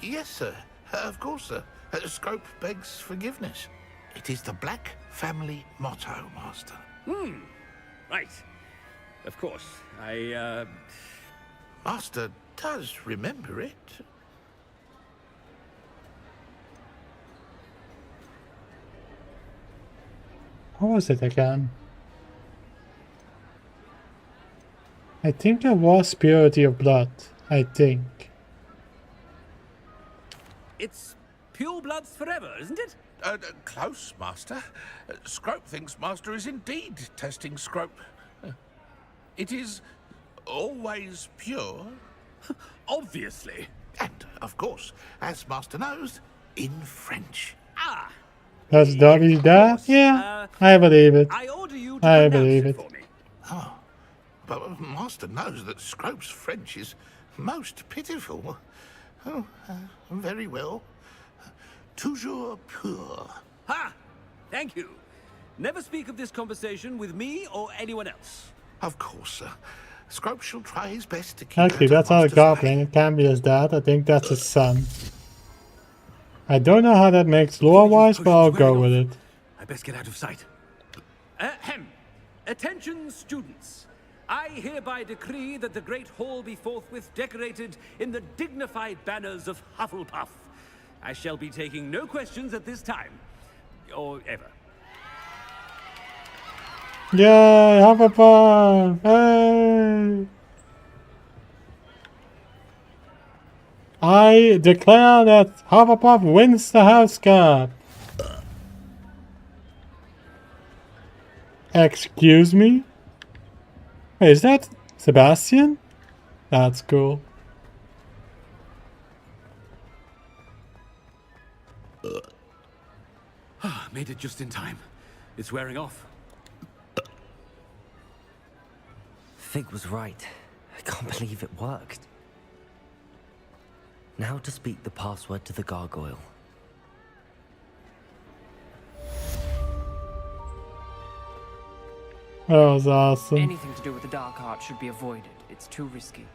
Yes, sir. Of course, sir. Scrope begs forgiveness. It is the Black family motto, Master. Right. Of course. Master does remember it. What was it again? I think there was purity of blood. I think. It's pure bloods forever, isn't it? Close, Master. Scrope thinks Master is indeed testing Scrope. It is always pure. Obviously. And, of course, as Master knows, in French. Ah! That's Dobby's dad? Yeah, I believe it. I order you to I pronounce believe it it. for me. Oh, but Master knows that Scrope's French is most pitiful. Oh, very well. Toujours pur. Ha! Thank you. Never speak of this conversation with me or anyone else. Of course, sir. Scrope shall try his best to keep... Actually, that's not a goblin. It can be his dad. I think that's his son. I don't know how that makes lore-wise, but I'll go with it. I best get out of sight. Ahem. Attention, students. I hereby decree that the Great Hall be forthwith decorated in the dignified banners of Hufflepuff. I shall be taking no questions at this time. Or ever. Yay, Hufflepuff! Hey! I declare that Hufflepuff wins the House Cup. Excuse me? Wait, is that Sebastian? That's cool. Made it just in time. It's wearing off. Fig was right. I can't believe it worked. Now to speak the password to the gargoyle. That was awesome. Anything to do with the dark art should be avoided. It's too risky.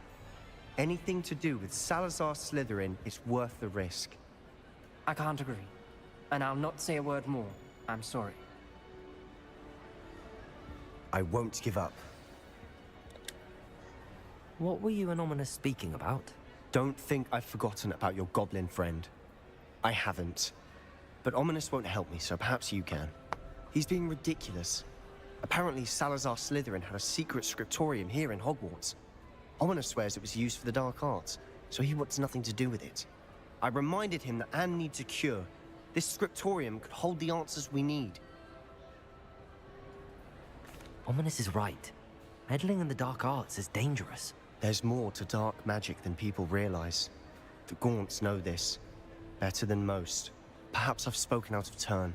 Anything to do with Salazar Slytherin is worth the risk. I can't agree. And I'll not say a word more. I'm sorry. I won't give up. What were you and Ominous speaking about? Don't think I've forgotten about your goblin friend. I haven't. But Ominous won't help me, so perhaps you can. He's being ridiculous. Apparently Salazar Slytherin had a secret scriptorium here in Hogwarts. Ominous swears it was used for the dark arts, so he wants nothing to do with it. I reminded him that Anne needs a cure. This scriptorium could hold the answers we need. Ominous is right. Meddling in the dark arts is dangerous. There's more to dark magic than people realize. The Gaunts know this better than most. Perhaps I've spoken out of turn.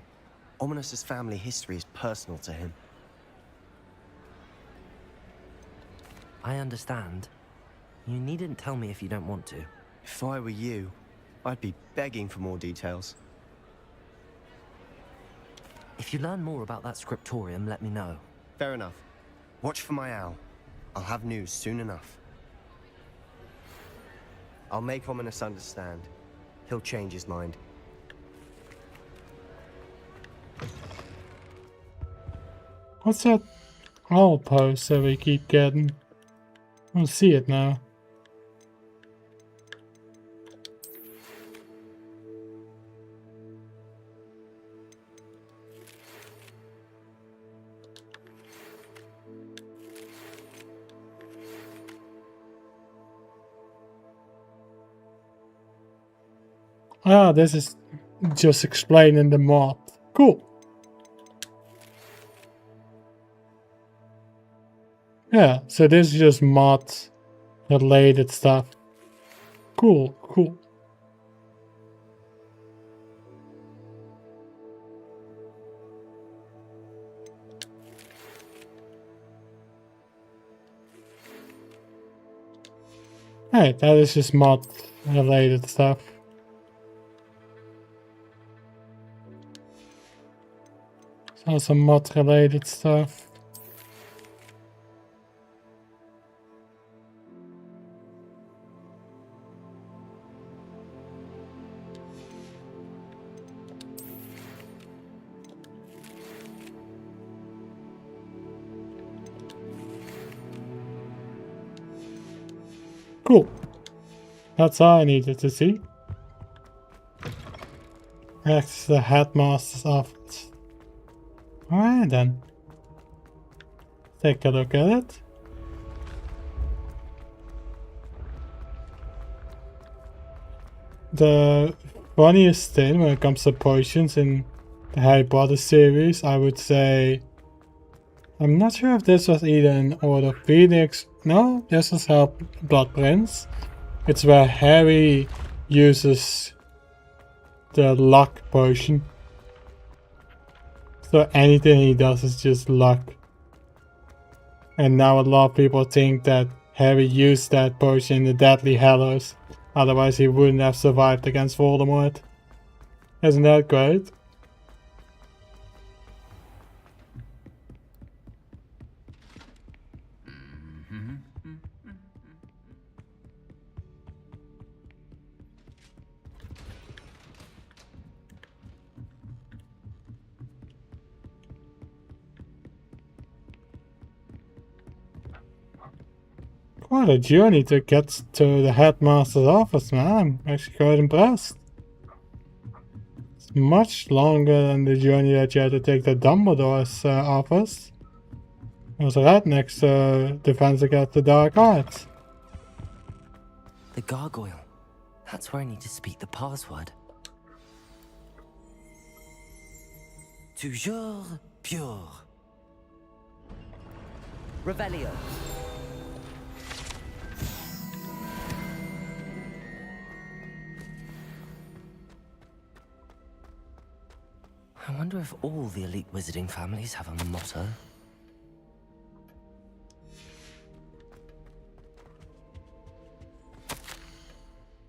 Ominous's family history is personal to him. I understand. You needn't tell me if you don't want to. If I were you, I'd be begging for more details. If you learn more about that scriptorium, let me know. Fair enough. Watch for my owl. I'll have news soon enough. I'll make Ominous understand. He'll change his mind. What's that owl post that we keep getting? I don't see it now. Ah, this is just explaining the mod. Cool. Yeah, so this is just mod related stuff. Cool, cool. Hey, that is just mod related stuff. So some mod related stuff. Cool. That's all I needed to see. Access the headmaster's office. Alright then. Take a look at it. The funniest thing when it comes to potions in the Harry Potter series, I would say... I'm not sure if this was either in Order Phoenix. No, this was Blood Prince. It's where Harry uses the luck potion. So anything he does is just luck. And now a lot of people think that Harry used that potion in the Deathly Hallows. Otherwise he wouldn't have survived against Voldemort. Isn't that great? Quite a journey to get to the headmaster's office, man. I'm actually quite impressed. It's much longer than the journey that you had to take to Dumbledore's office. It was right next to Defense Against the Dark Arts. The gargoyle. That's where I need to speak the password. Toujours pure. Revelio. I wonder if all the elite wizarding families have a motto.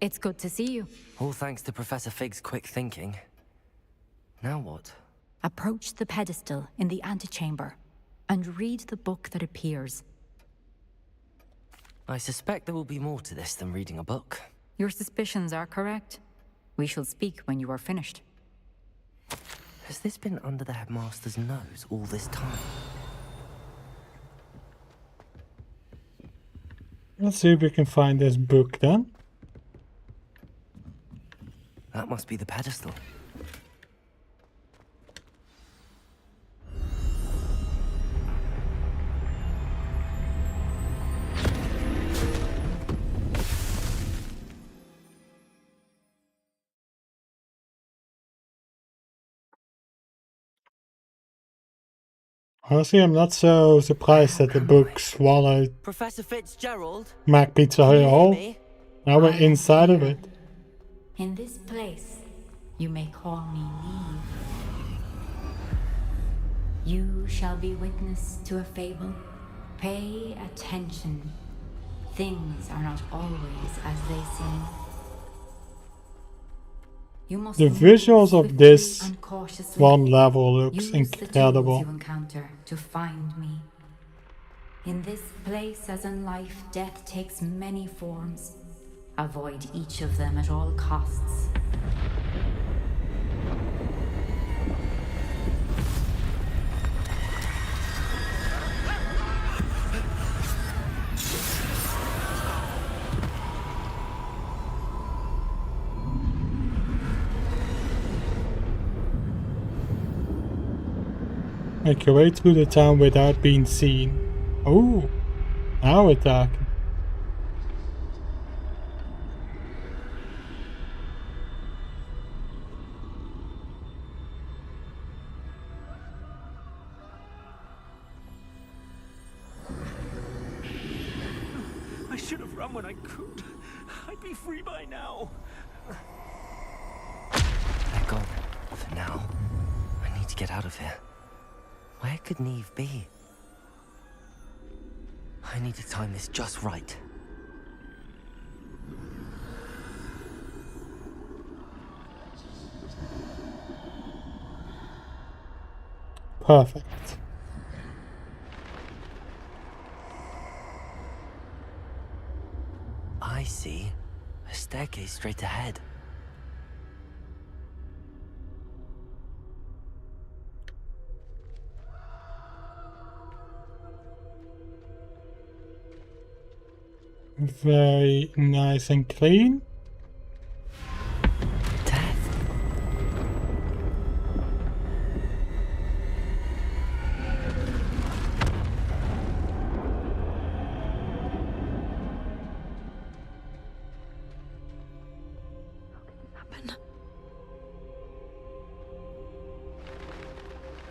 It's good to see you. All thanks to Professor Fig's quick thinking. Now what? Approach the pedestal in the antechamber and read the book that appears. I suspect there will be more to this than reading a book. Your suspicions are correct. We shall speak when you are finished. Has this been under the headmaster's nose all this time? Let's see if we can find this book then. That must be the pedestal. Honestly, I'm not so surprised that the book swallowed Professor Fitzgerald? Mac Pizza Hall. Now we're inside of it. In this place, you may call me Neve. You shall be witness to a fable. Pay attention. Things are not always as they seem. You must The move visuals of swiftly this and cautiously. one level looks Use the incredible. tools you encounter to find me. In this place, as in life, death takes many forms. Avoid each of them at all costs. Make your way through the town without being seen. Oh, now we're talking. I should have run when I could. I'd be free by now. They're gone. For now. I need to get out of here. Where could Neve be? I need to time this just right. Perfect. I see. A staircase straight ahead. Very nice and clean.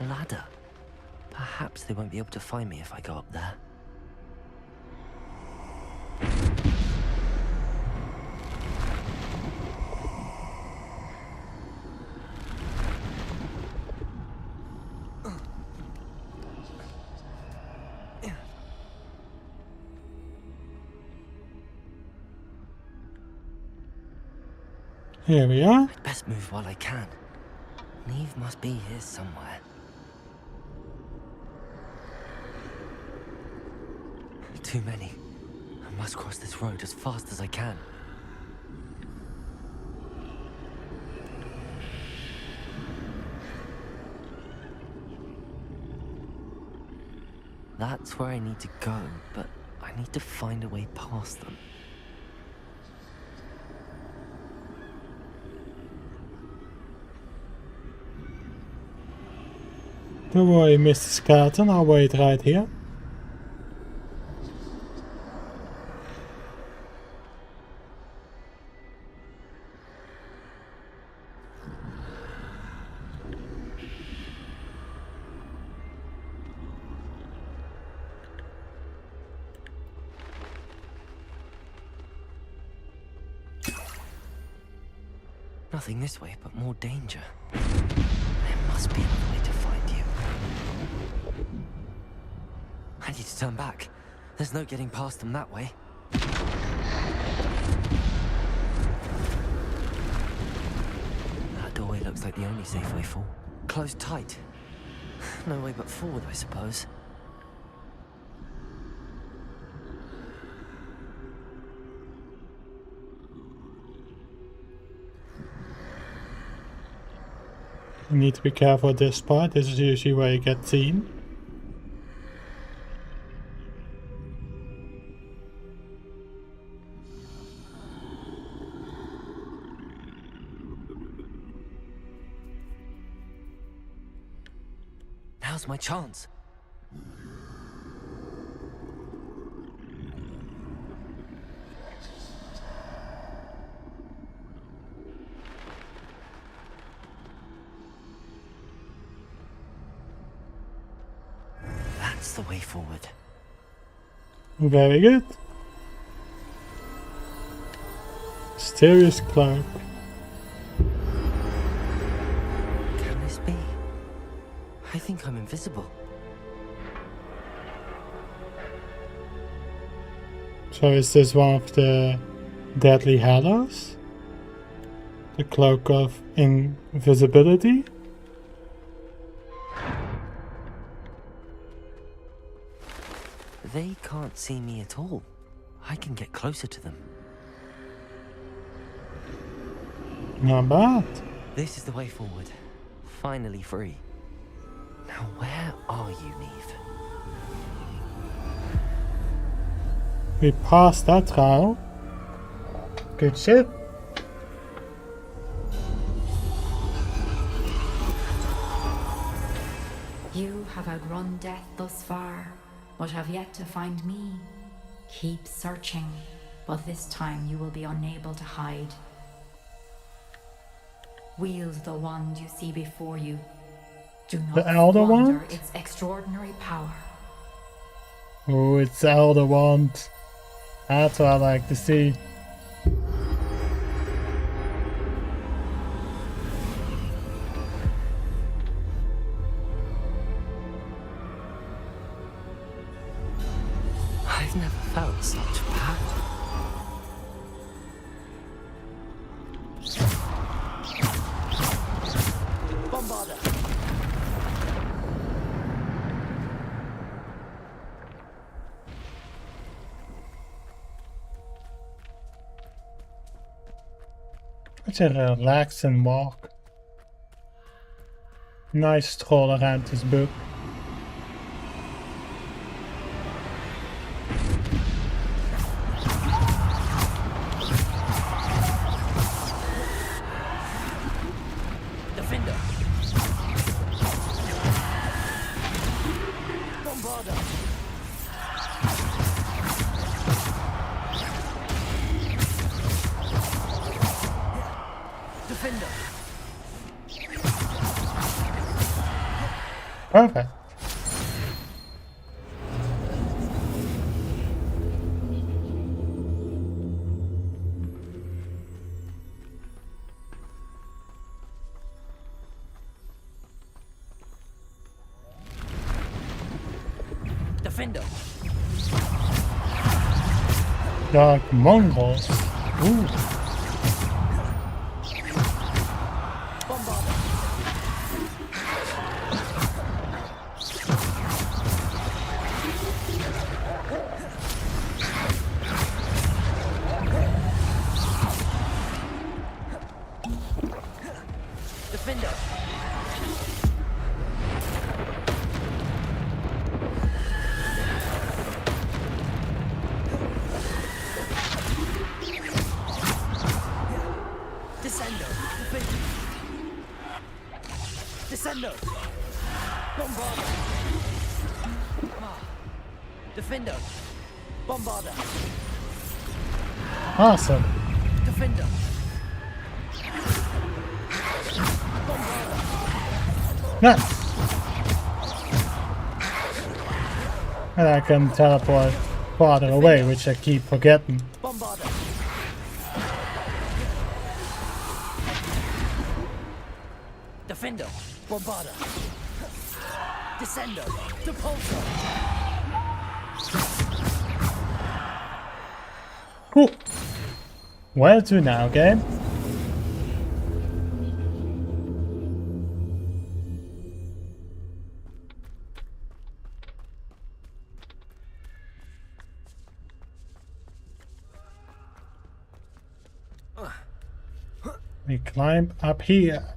A ladder. Perhaps they won't be able to find me if I go up there. Here we are. I'd best move while I can. Neve must be here somewhere. Too many. I must cross this road as fast as I can. That's where I need to go, but I need to find a way past them. Don't worry, Mr. Skeleton, I'll wait right here. Nothing this way but more danger. There must be another way to find you. I need to turn back. There's no getting past them that way. That doorway looks like the only safe way forward. Closed tight. No way but forward, I suppose. You need to be careful at this part. This is usually where you get seen. Now's my chance. That's the way forward. Very good. Mysterious cloak. Can this be? I think I'm invisible. So is this one of the Deadly Hallows? The cloak of invisibility? They can't see me at all. I can get closer to them. Not bad. This is the way forward. Finally free. Now where are you, Neve? We passed that trial. Good shit. You have outrun death thus far, but have yet to find me. Keep searching, but this time you will be unable to hide. Wield the wand you see before you. Do not The Elder squander Wand? its extraordinary power. Oh, it's the Elder Wand. That's what I like to see. I've never felt such power. Bombarder! It's a relaxing walk. Nice stroll around this book. Defender! Bombarder! Defender! Perfect. Defender! Dark Mongols. Ooh. Defender! Descendo! Descendo! Bombarder! Defender! Bombarder! Awesome. Defender! Nice. And I can teleport farther away, which I keep forgetting. Bombarder! Bombarder. Descender. Depulsor. Cool. Where to now, game? We climb up here.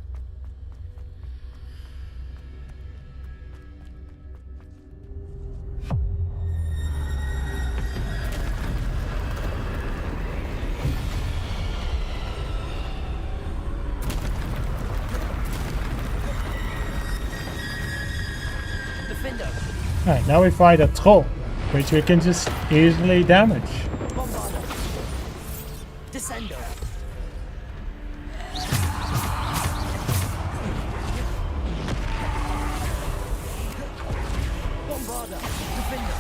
Alright, now we fight a troll, which we can just easily damage. Bombarder. Descender. Bombarder. Defender.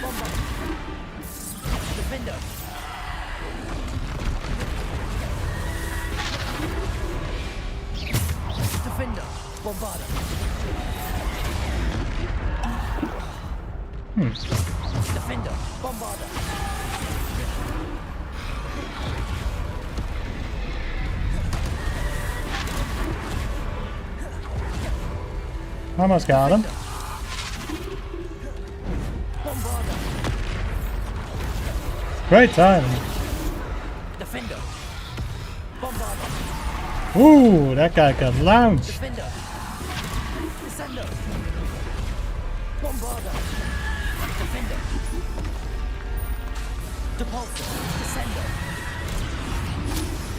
Bombarder. Defender. Defender. Bombarder. Defender. Bombarder. Almost got him. Bombarder. Great timing. Defender. Bombarder. Ooh, that guy got launched. Defender. Descender. Bombarder. Defender. Depulsor. Descender.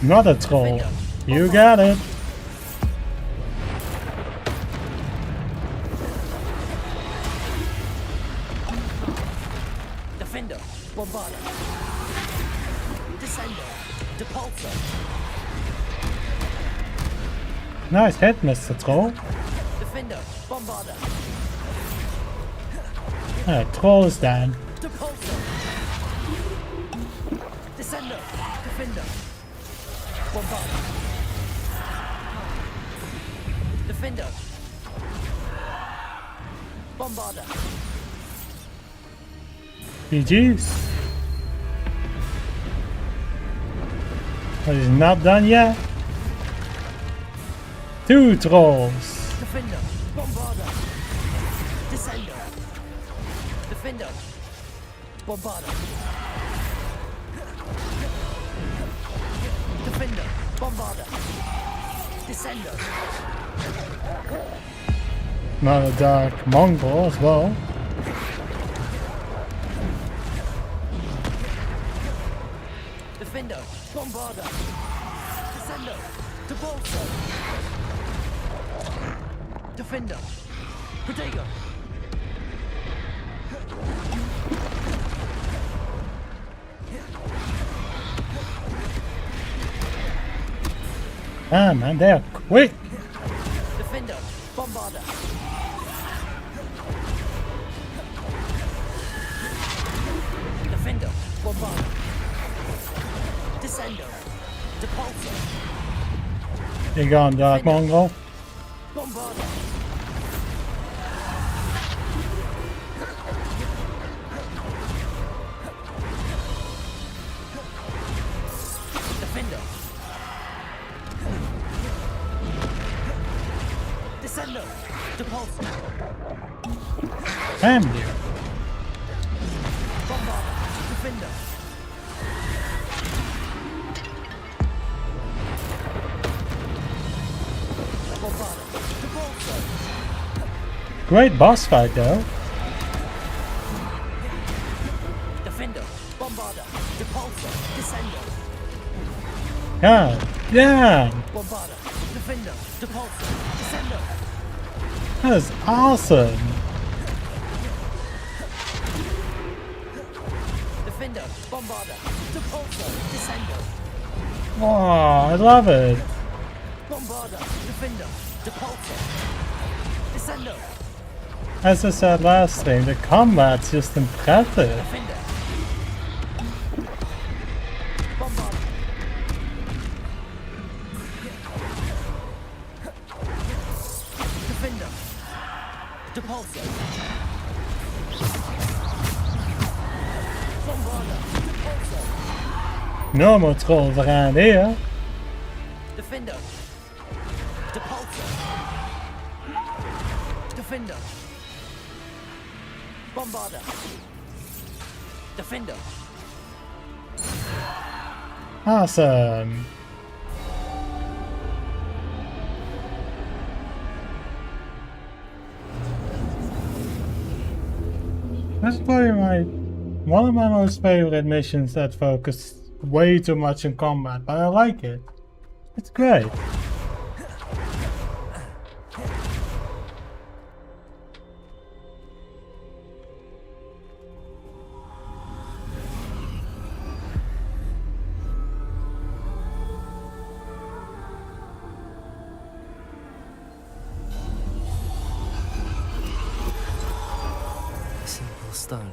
Not a troll. You got it. Defender. Bombarder. Descender. Depulsor. Nice hit, Mr. Troll. Defender. Bombarder. Alright, troll is down. Depulsor. Descender. Defender. Bombarder. Defender. Bombarder. GG's. But he's not done yet. 2 trolls. Defender. Bombarder. Descender. Defender. Bombarder. Defender. Bombarder. Descender. Not a dark mongrel as well. Defender. Bombarder. Descender. Depulsor. Defender. Protego. Ah man, they are quick. Defender. Bombarder. Defender. Bombarder. Descender. Depulsor. You gone, dark mongrel. Bombarder. Defender. Descender. Depulsor. Damn. Bombarder. Defender. Bombarder. Depulsor. Great boss fight though. Defender. Bombarder. Depulsor. Descender. God damn. Bombarder. Defender. Depulsor. Descender. That is awesome. Defender. Bombarder. Depulsor. Descender. Oh, I love it. Bombarder. Defender. Depulsor. Descender. As I said last stream, the combat's just impressive. Defender. Bombarder. Depulso. No more trolls around here. Defender. Depulso. Defender. Bombarder. Defender. Awesome. That's probably one of my most favorite missions that focus way too much on combat, but I like it. It's great. Simple stone.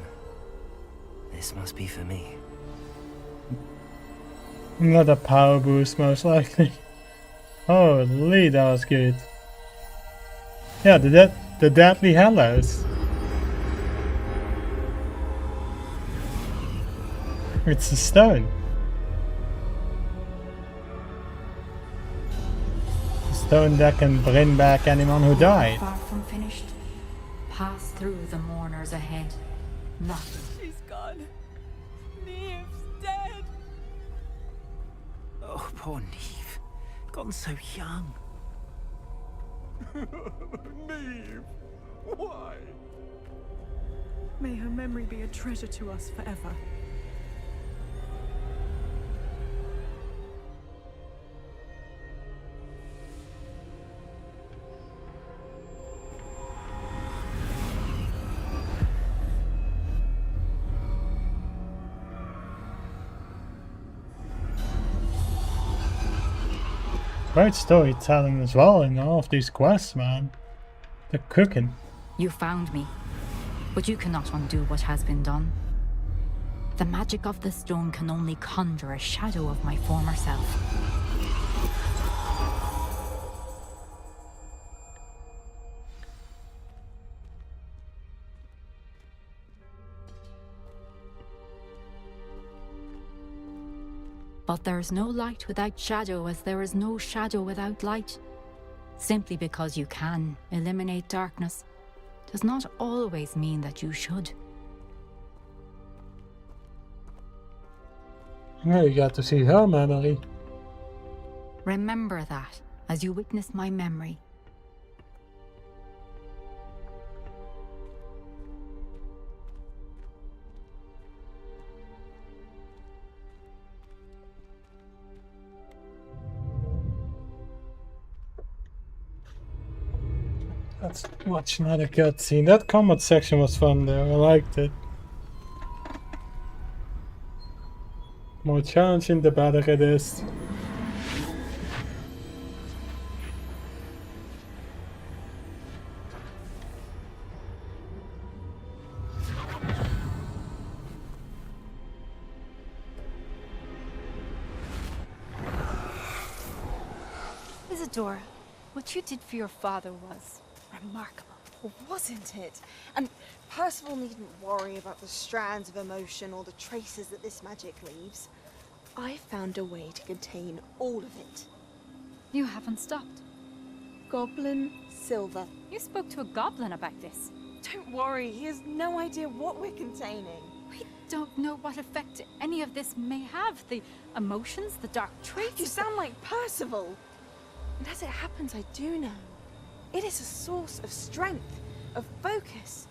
This must be for me. Another power boost, most likely. Holy, that was good. Yeah, the Deadly Hallows. It's a stone. A stone that can bring back anyone who died. Far from finished. Pass through the mourners ahead. Not. She's gone. Neve's dead. Oh, poor Neve. Gone so young. Neve! Why? May her memory be a treasure to us forever. Great storytelling as well in all of these quests, man. They're cooking. You found me, but you cannot undo what has been done. The magic of the stone can only conjure a shadow of my former self. But there is no light without shadow, as there is no shadow without light. Simply because you can eliminate darkness does not always mean that you should. Yeah, you got to see her memory. Remember that as you witness my memory. Let's watch another cutscene. That combat section was fun there, I liked it. More challenging the better it is. Isadora, what you did for your father was remarkable, wasn't it? And Percival needn't worry about the strands of emotion or the traces that this magic leaves. I found a way to contain all of it. You haven't stopped. Goblin Silver. You spoke to a goblin about this. Don't worry, he has no idea what we're containing. We don't know what effect any of this may have. The emotions, the dark traits. You sound like Percival. And as it happens, I do know. It is a source of strength, of focus.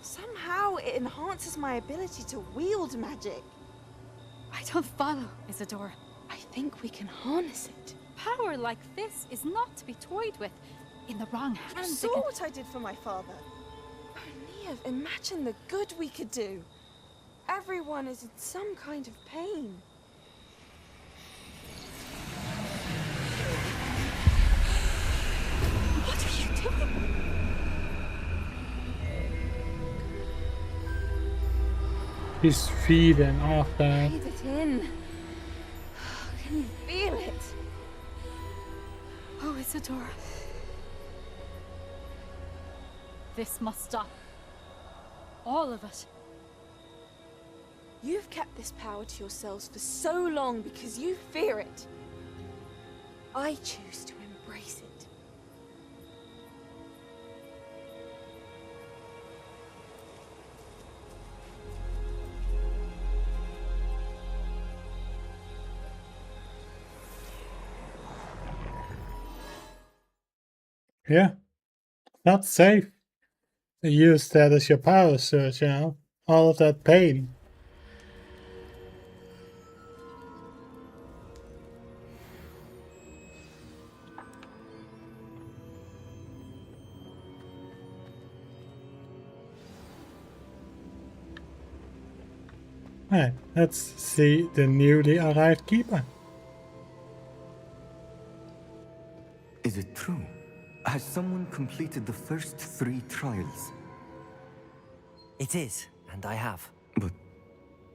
Somehow it enhances my ability to wield magic. I don't follow, Isadora. I think we can harness it. Power like this is not to be toyed with. In the wrong hands. You saw what I did for my father. Oh, Neve, imagine the good we could do. Everyone is in some kind of pain. What are you doing? He's feeding off that. Breathe it in. Can you feel it? Oh, Isadora. This must stop. All of it. You've kept this power to yourselves for so long because you fear it. I choose to embrace it. Yeah, not safe to use that as your power surge, you know? All of that pain. Alright, let's see the newly arrived keeper. Is it true? Has someone completed the first 3 trials? It is, and I have. But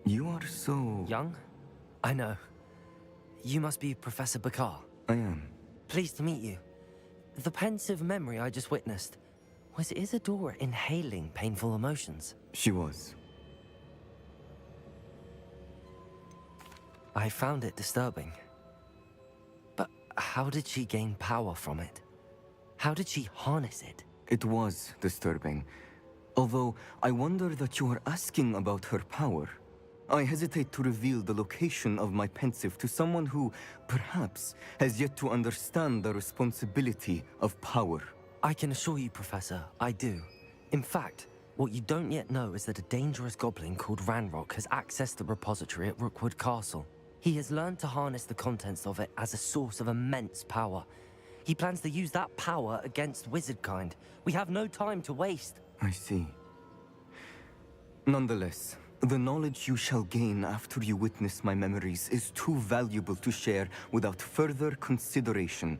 you are so... Young? I know. You must be Professor Bakar. I am. Pleased to meet you. The pensive memory I just witnessed, was Isadora inhaling painful emotions? She was. I found it disturbing. But how did she gain power from it? How did she harness it? It was disturbing. Although, I wonder that you are asking about her power. I hesitate to reveal the location of my pensive to someone who, perhaps, has yet to understand the responsibility of power. I can assure you, Professor, I do. In fact, what you don't yet know is that a dangerous goblin called Ranrock has accessed the repository at Rookwood Castle. He has learned to harness the contents of it as a source of immense power. He plans to use that power against wizardkind. We have no time to waste. I see. Nonetheless, the knowledge you shall gain after you witness my memories is too valuable to share without further consideration.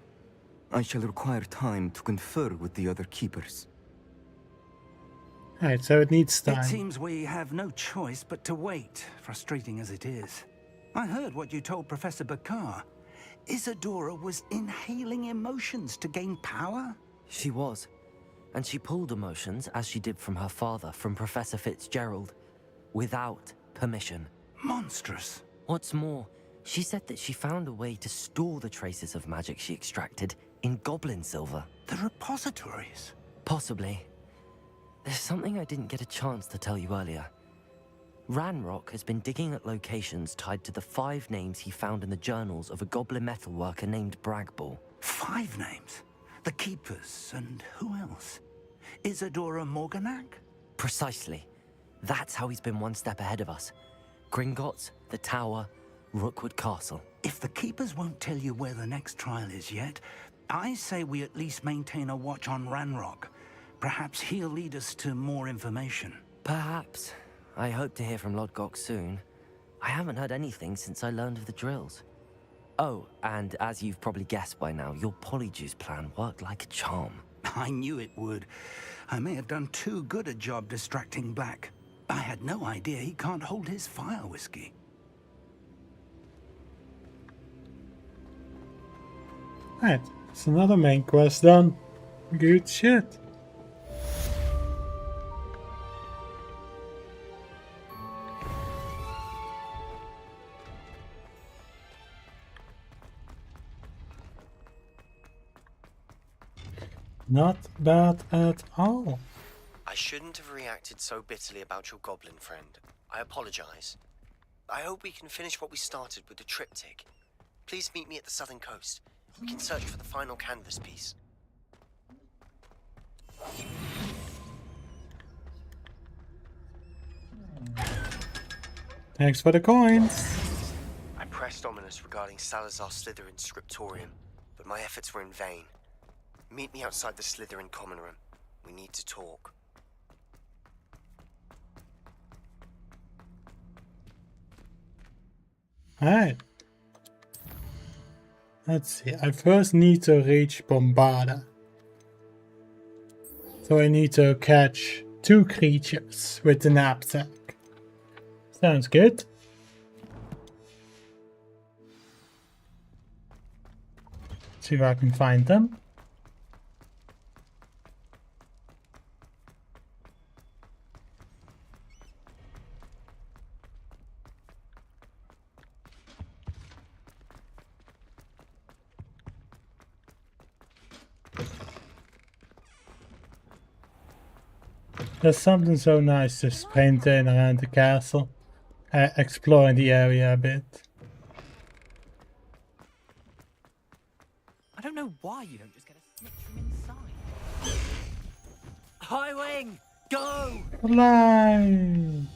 I shall require time to confer with the other keepers. Alright, so it needs time. It seems we have no choice but to wait, frustrating as it is. I heard what you told Professor Bakar. Isadora was inhaling emotions to gain power? She was. And she pulled emotions, as she did from her father, from Professor Fitzgerald, without permission. Monstrous. What's more, she said that she found a way to store the traces of magic she extracted in goblin silver. The repositories? Possibly. There's something I didn't get a chance to tell you earlier. Ranrock has been digging at locations tied to the 5 names he found in the journals of a goblin metalworker named Bragball. 5 names? The Keepers, and who else? Isadora Morganac? Precisely. That's how he's been one step ahead of us. Gringotts, the Tower, Rookwood Castle. If the Keepers won't tell you where the next trial is yet, I say we at least maintain a watch on Ranrock. Perhaps he'll lead us to more information. Perhaps. I hope to hear from Lodgok soon. I haven't heard anything since I learned of the drills. Oh, and as you've probably guessed by now, your Polyjuice plan worked like a charm. I knew it would. I may have done too good a job distracting Black. I had no idea he can't hold his fire whiskey. Right, it's another main quest done. Good shit. Not bad at all. I shouldn't have reacted so bitterly about your goblin friend. I apologize. I hope we can finish what we started with the triptych. Please meet me at the southern coast. We can search for the final canvas piece. Thanks for the coins. I pressed Ominous regarding Salazar Slytherin's scriptorium, but my efforts were in vain. Meet me outside the Slytherin common room. We need to talk. Alright. Let's see. I first need to reach Bombarda. So I need to catch 2 creatures with the knapsack. Sounds good. See if I can find them. There's something so nice to sprinting around the castle, exploring the area a bit. I don't know why you don't just get a snitch from inside. High wing, go! Fly!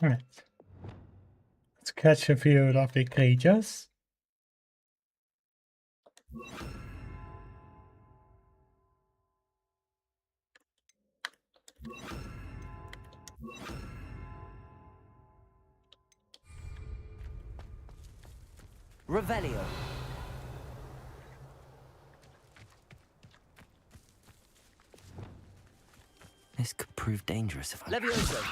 Alright. Let's catch a few lovely creatures. Revelio. This could prove dangerous if I... Levioso.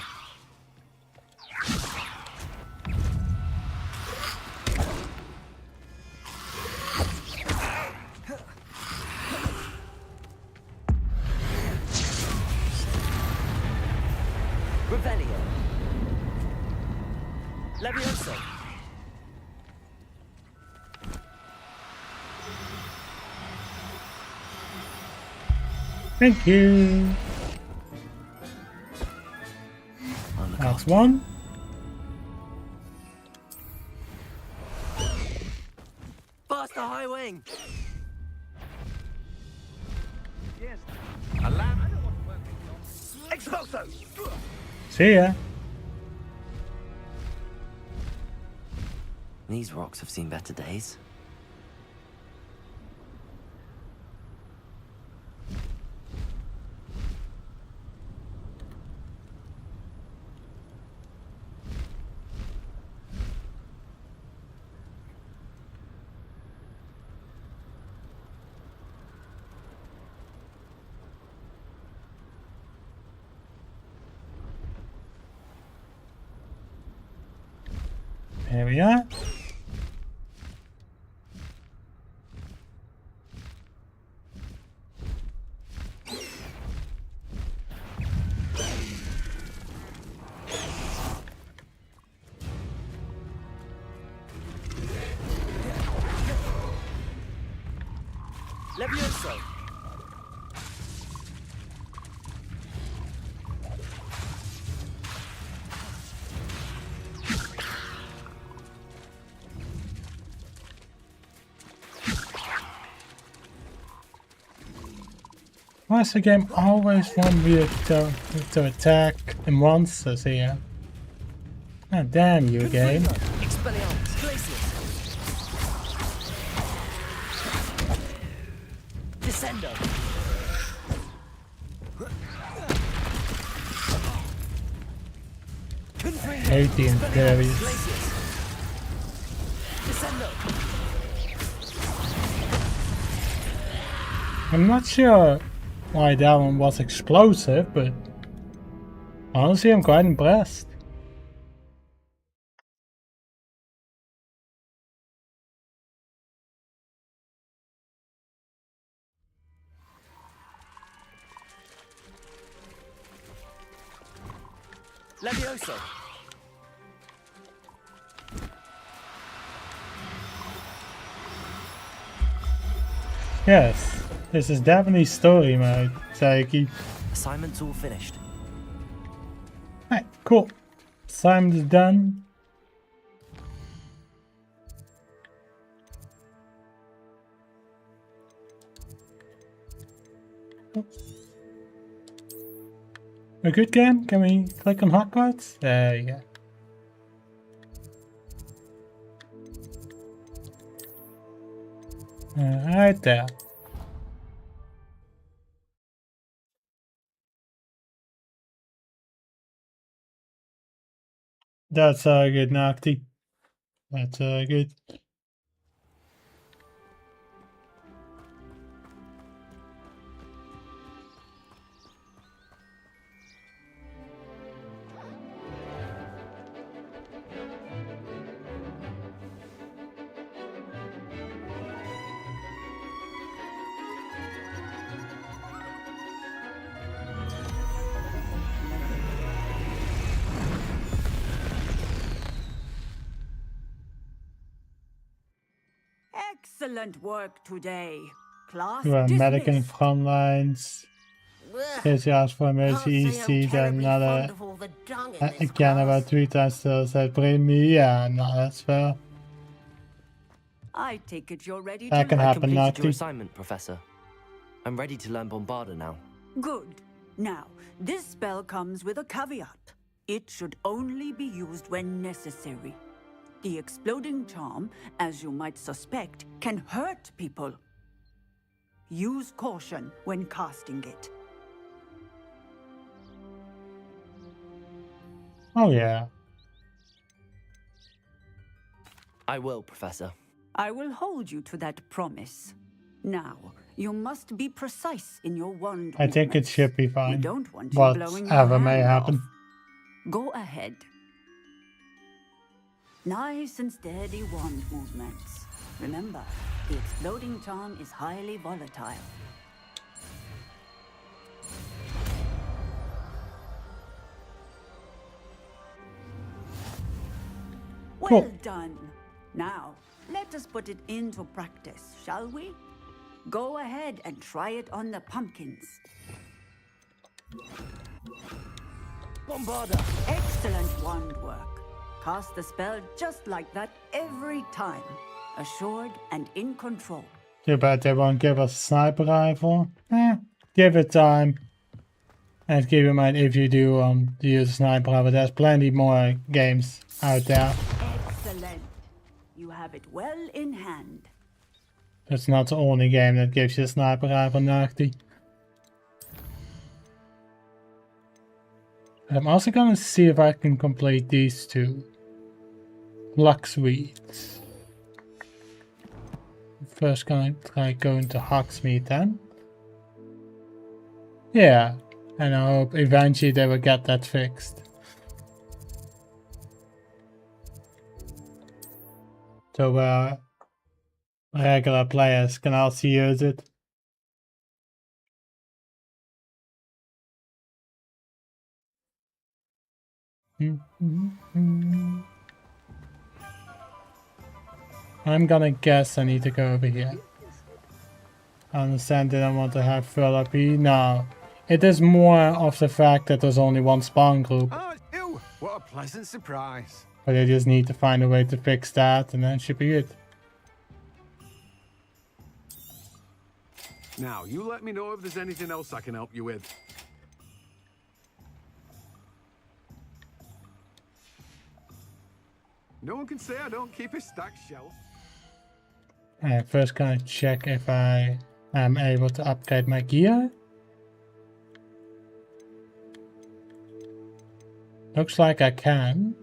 Revelio. Levioso. Thank you. That's one. Faster, high wing. Yes. A lamb. I don't want to work with you. Expulso. See ya. These rocks have seen better days. Here we are. Levioso. Why is the game always want me to attack the monsters here? Ah, damn you, game. Expelliarmus. Glacius. Descendo. Hate the Imperials. Descendo. I'm not sure why that one was explosive, but honestly I'm quite impressed. Levioso. Yes, this is definitely story mode, Saiki. Assignment's all finished. Alright, cool. Assignment is done. A good game? Can we click on Hogwarts? There you go. Right there. That's good, Nocti. That's good. Excellent work today. Class We are medic in dismissed. front lines. Here's you ask for emergency EC, then another again about 3 times still said bring me. Yeah, no, that's fair. I take it you're ready That to can learn. happen, Completed your Nocti. assignment, Professor. I'm ready to learn Bombarda now. Good. Now, this spell comes with a caveat. It should only be used when necessary. The exploding charm, as you might suspect, can hurt people. Use caution when casting it. Oh yeah. I will, Professor. I will hold you to that promise. Now, you must be precise in your wand I think it should be fine. We don't want you blowing your Whatever may hand happen. off. Go ahead. Nice and steady wand movements. Remember, the exploding charm is highly volatile. Cool. Well done. Now, let us put it into practice, shall we? Go ahead and try it on the pumpkins. Bombarda! Excellent wand work. Cast the spell just like that every time. Assured and in control. Too bad they won't give us a sniper rifle. Give it time. And keep in mind, if you do use a sniper rifle, there's plenty more games out there. Excellent. You have it well in hand. It's not the only game that gives you a sniper rifle, Nocti. I'm also gonna see if I can complete these two. Luck Suites. First gonna try going to Hogsmeade then. Yeah, and I hope eventually they will get that fixed. So regular players can also use it. I'm gonna guess I need to go over here. I understand that I want to have full RP. No, it is more of the fact that there's only one spawn group. Oh, it's you! What a pleasant surprise. But I just need to find a way to fix that and then it should be good. Now, you let me know if there's anything else I can help you with. No one can say I don't keep a stacked shelf. First gonna check if I am able to upgrade my gear. Looks like I can.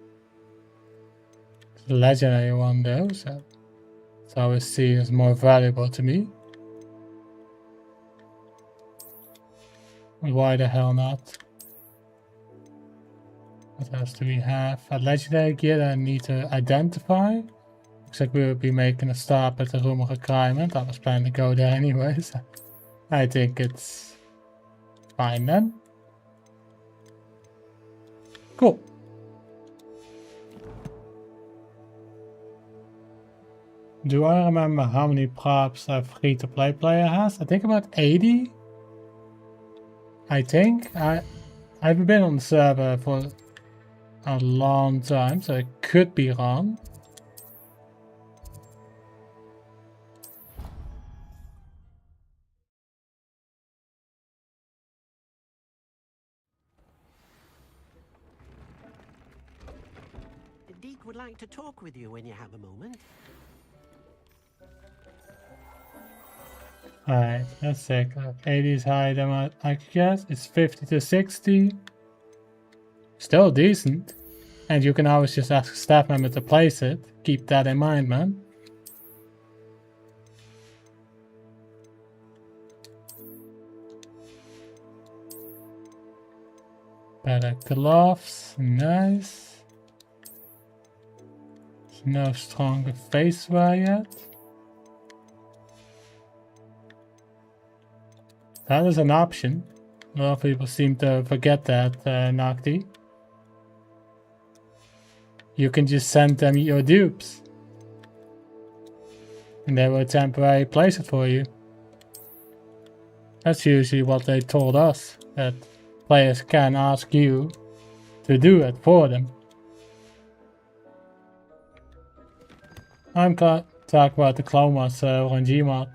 It's a legendary one though, so it's always seen as more valuable to me. Why the hell not? What else do we have? A legendary gear that I need to identify. Looks like we will be making a stop at the room of requirement. I was planning to go there anyways. I think it's fine then. Cool. Do I remember how many props a free-to-play player has? I think about 80. I think. I've been on the server for a long time, so I could be wrong. Deke would like to talk with you when you have a moment. Alright, let's check. 80 is higher than what I guess. It's 50 to 60. Still decent. And you can always just ask a staff member to place it. Keep that in mind, man. Better gloves. Nice. There's no stronger face wear yet. That is an option. A lot of people seem to forget that, Nocti. You can just send them your dupes. And they will temporarily place it for you. That's usually what they told us. That players can ask you to do it for them. I'm talking about the Clone Wars on Gmod.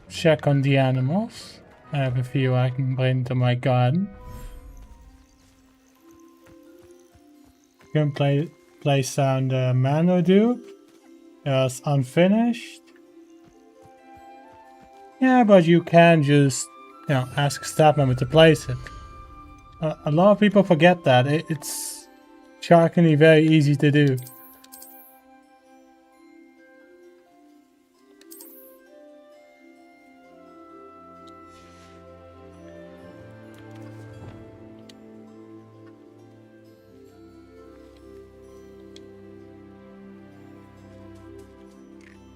Check on the animals. I have a few I can bring to my garden. You can place down the Mano dupe. It's unfinished. Yeah, but you can just, ask a staff member to place it. A lot of people forget that. It's shockingly very easy to do.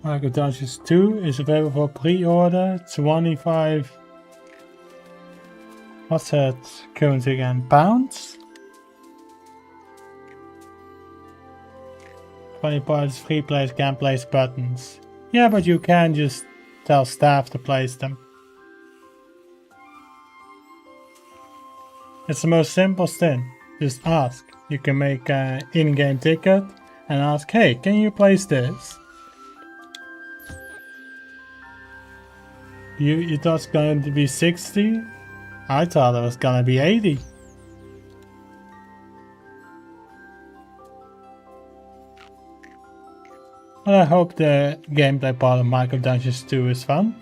Hogwarts Dungeons 2 is available for pre-order. 25. What's that currency again? Pounds? 20 parts, free players can place buttons. Yeah, but you can just tell staff to place them. It's the most simplest thing. Just ask. You can make an in-game ticket and ask, hey, can you place this? You thought it's going to be 60? I thought it was going to be 80. Well, I hope the gameplay part of Hogwarts Dungeons 2 is fun.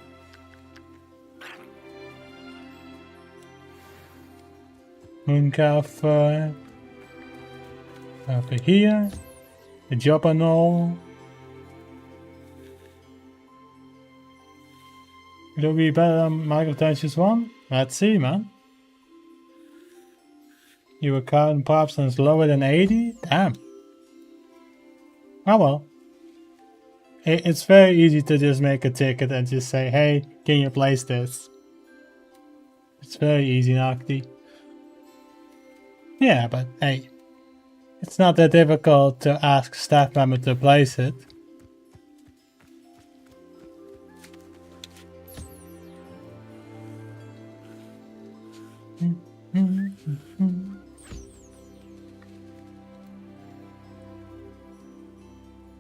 Mooncalf over here. The Jobberknoll. Will it be better than Hogwarts Dungeons 1? Let's see, man. You were counting props and it's lower than 80? Damn. Oh well. It's very easy to just make a ticket and just say, hey, can you place this? It's very easy, Nocti. Yeah, but hey, it's not that difficult to ask staff member to place it.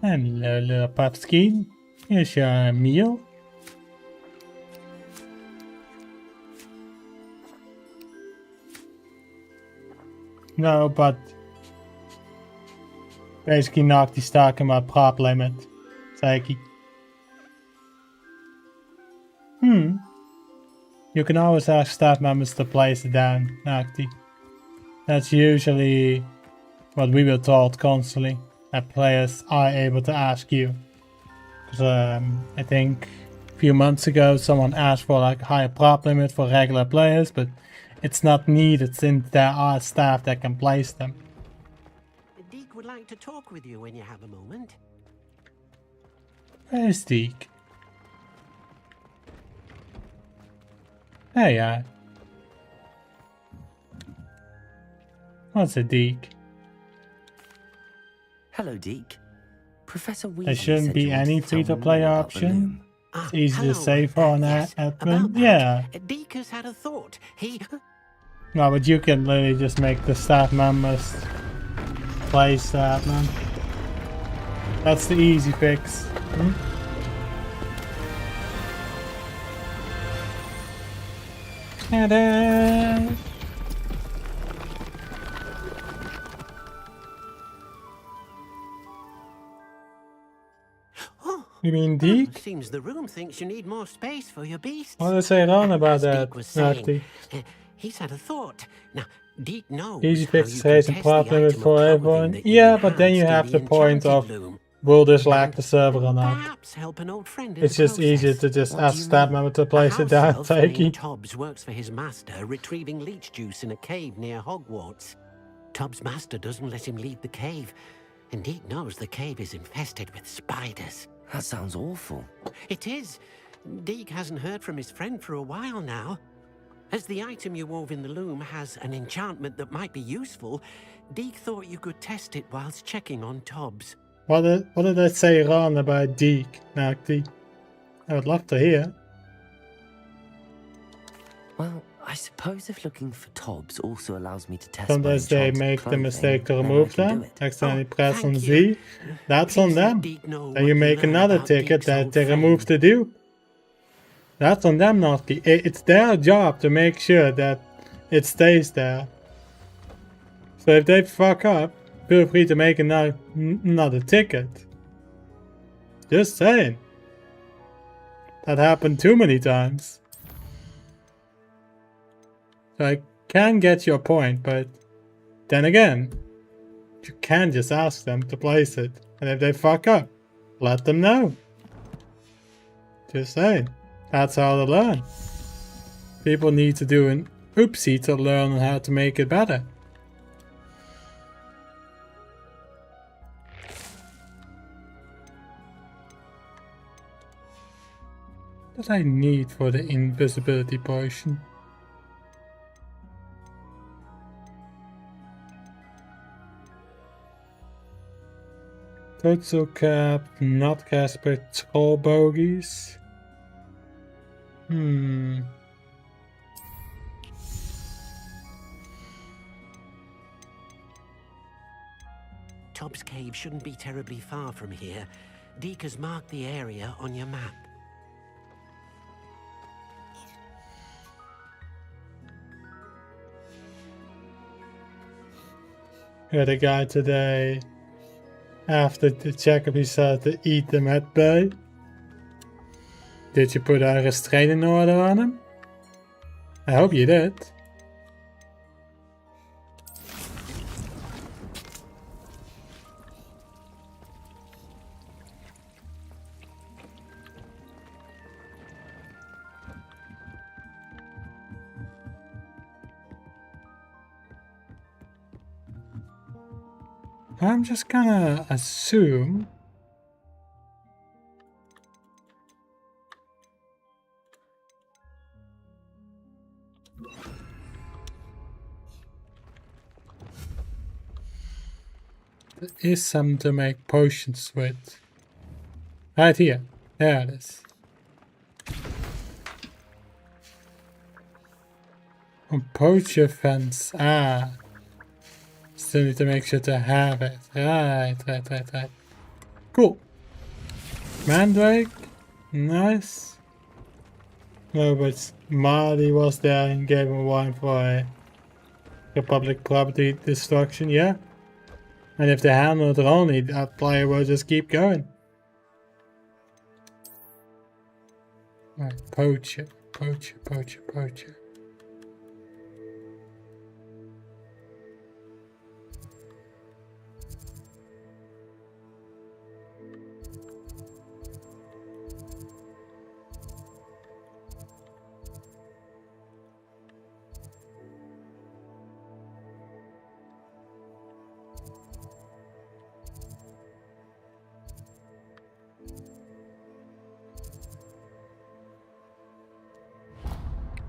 And little Papskin, here's your meal. No, but basically Nocti's talking about prop limit. Zei ik. You can always ask staff members to place it down, Nocti. That's usually what we were taught constantly, that players are able to ask you. Because I think a few months ago someone asked for like a higher prop limit for regular players, but it's not needed since there are staff that can place them. Deke would like to talk with you when you have a moment. Where's Deke? There you are. What's a Deke? Hello, Deke. Professor Weasley There shouldn't said be you wanted any to tell me free-to-play more about the option. loom. It's easy hello. to say for an Yes, admin. about that. Yeah. Deke has had a thought. He... No, but you can literally just make the staff members place that, man. That's the easy fix. Hmm? Ta-da! You mean Deke? Seems the room thinks you need more space for your beasts. What did I say wrong about As that, Deke was saying, Nocti? he's had a thought. Now, Deke knows Easy how fix you is can raising test prop the limit item of for clothing everyone. that you Yeah, but then you enhanced have in the point enchanted of, loom. will this lag the server or not? Perhaps help an old friend in It's the just easier process. to just What do ask you staff mean? member to A place it house down, elf named Takey. Tubbs works for his master, retrieving leech juice in a cave near Hogwarts. Tubbs' master doesn't let him leave the cave, and Deke knows the cave is infested with spiders. That sounds awful. It is. Deke hasn't heard from his friend for a while now. As the item you wove in the loom has an enchantment that might be useful, Deke thought you could test it whilst checking on Tubbs. What did I say wrong about Deke, Nocti? I would love to hear. Well, I suppose if looking for Tobbs also allows me to test Sometimes my they enchanted make the clothing, mistake to then I remove can do them. it. Accidentally press on thank Z. you. That's on Please let them. Deke know Then what you you make learn another about ticket Deke's that old they friend. remove the dupe. That's on them, Nocti. It's their job to make sure that it stays there. So if they fuck up, feel free to make another ticket. Just saying. That happened too many times. So I can get your point, but then again, you can just ask them to place it. And if they fuck up, let them know. Just saying. That's how to learn. People need to do an oopsie to learn how to make it better. What I need for the invisibility potion? Total cap, not Casper, troll bogies. Tubbs Cave shouldn't be terribly far from here. Deke has marked the area on your map. Had a guy today, after the checkup, he said to eat the med bay. Did you put a restraining order on him? I hope you did. I'm just gonna assume there is some to make potions with. Right here. There it is. On poacher fence. Ah. Still need to make sure to have it. Right. Cool. Mandrake. Nice. No, but Marty was there and gave him wine for a public property destruction, yeah? And if they handle it wrongly, that player will just keep going. Right, poacher. Poacher.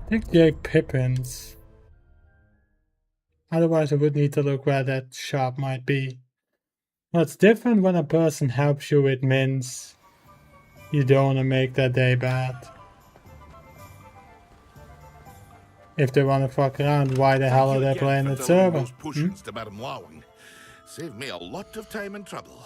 I think the Pippins. Otherwise I would need to look where that shop might be. Well, it's different when a person helps you with mints. You don't want to make that day bad. If they want to fuck around, why the hell are they playing that server? Those potions to Madame Lawing. Saved me a lot of time and trouble.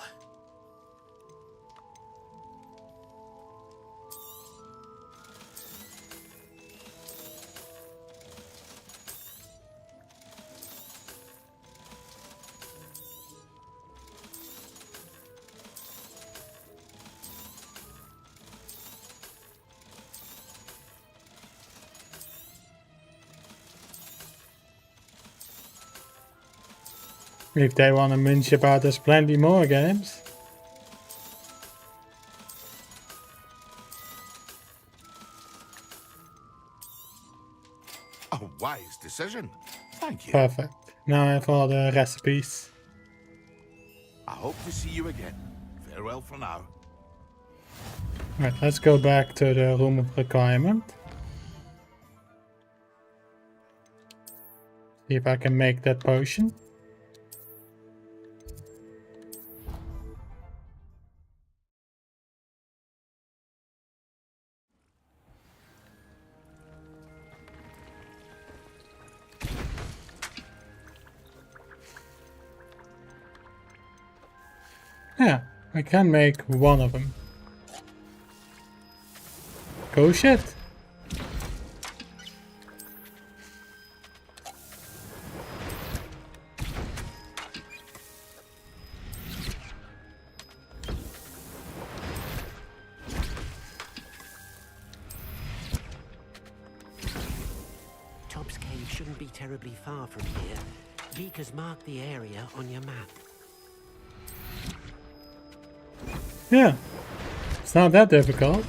If they want to mince about, there's plenty more games. A wise decision. Thank you. Perfect. Now I have all the recipes. I hope to see you again. Farewell for now. Right, let's go back to the room of requirement. See if I can make that potion. Yeah, I can make one of them. Go shit. Top's Cave shouldn't be terribly far from here. Geek has marked the area on your map. Yeah, it's not that difficult.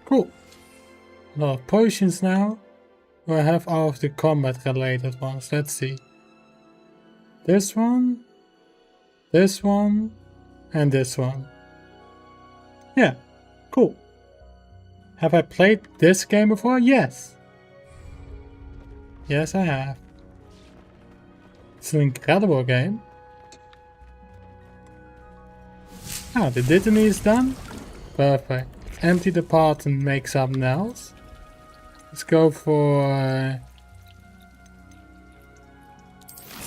Cool. A lot of potions now. I have all of the combat related ones. Let's see. This one, and this one. Yeah, cool. Have I played this game before? Yes. Yes, I have. It's an incredible game. Ah, the dittany is done. Perfect. Empty the pot and make something else. Let's go for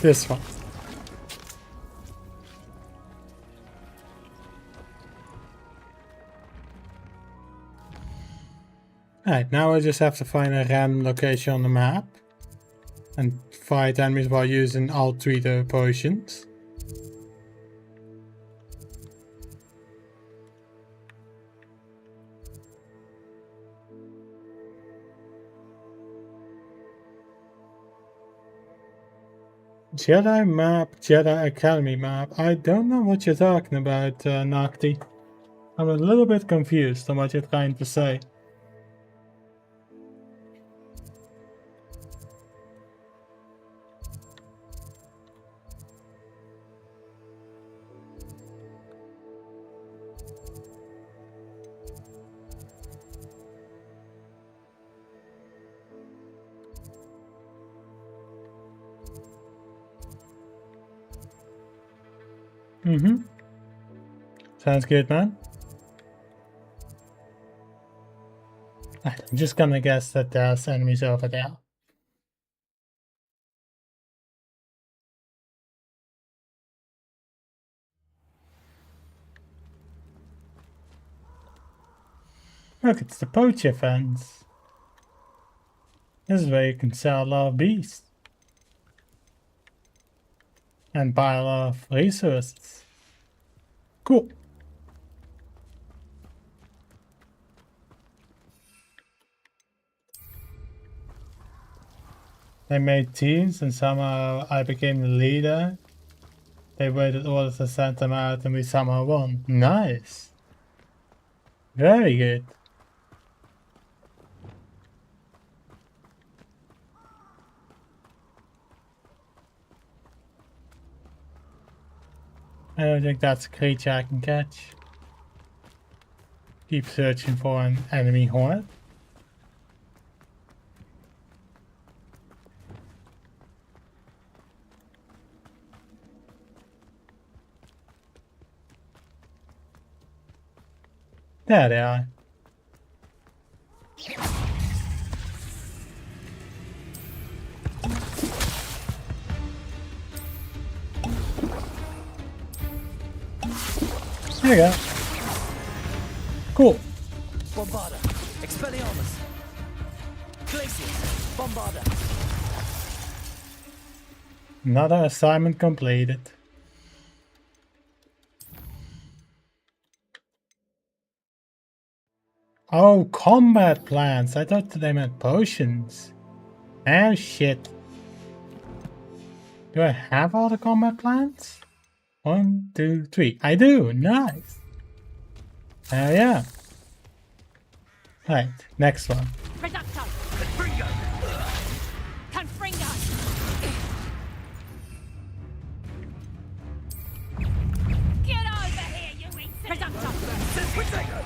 this one. Alright, now I just have to find a random location on the map and fight enemies while using all three the potions. Jedi map, Jedi Academy map. I don't know what you're talking about, Nocti. I'm a little bit confused on what you're trying to say. Sounds good, man. I'm just gonna guess that there's enemies over there. Look, it's the poacher fence. This is where you can sell a lot of beasts. And buy a lot of resources. Cool. They made teams and somehow I became the leader. They waited orders to send them out and we somehow won. Nice. Very good. I don't think that's a creature I can catch. Keep searching for an enemy horde. There they are. There you go. Cool. Bombarda. Expelliarmus. Glacius. Bombarda. Another assignment completed. Oh, combat plants. I thought they meant potions. Oh shit. Do I have all the combat plants? 1, 2, 3. I do. Nice. Oh yeah. Right, next one. Reducto. Confringo. Confringo. Get over here, you insolent. Reducto. Confringo.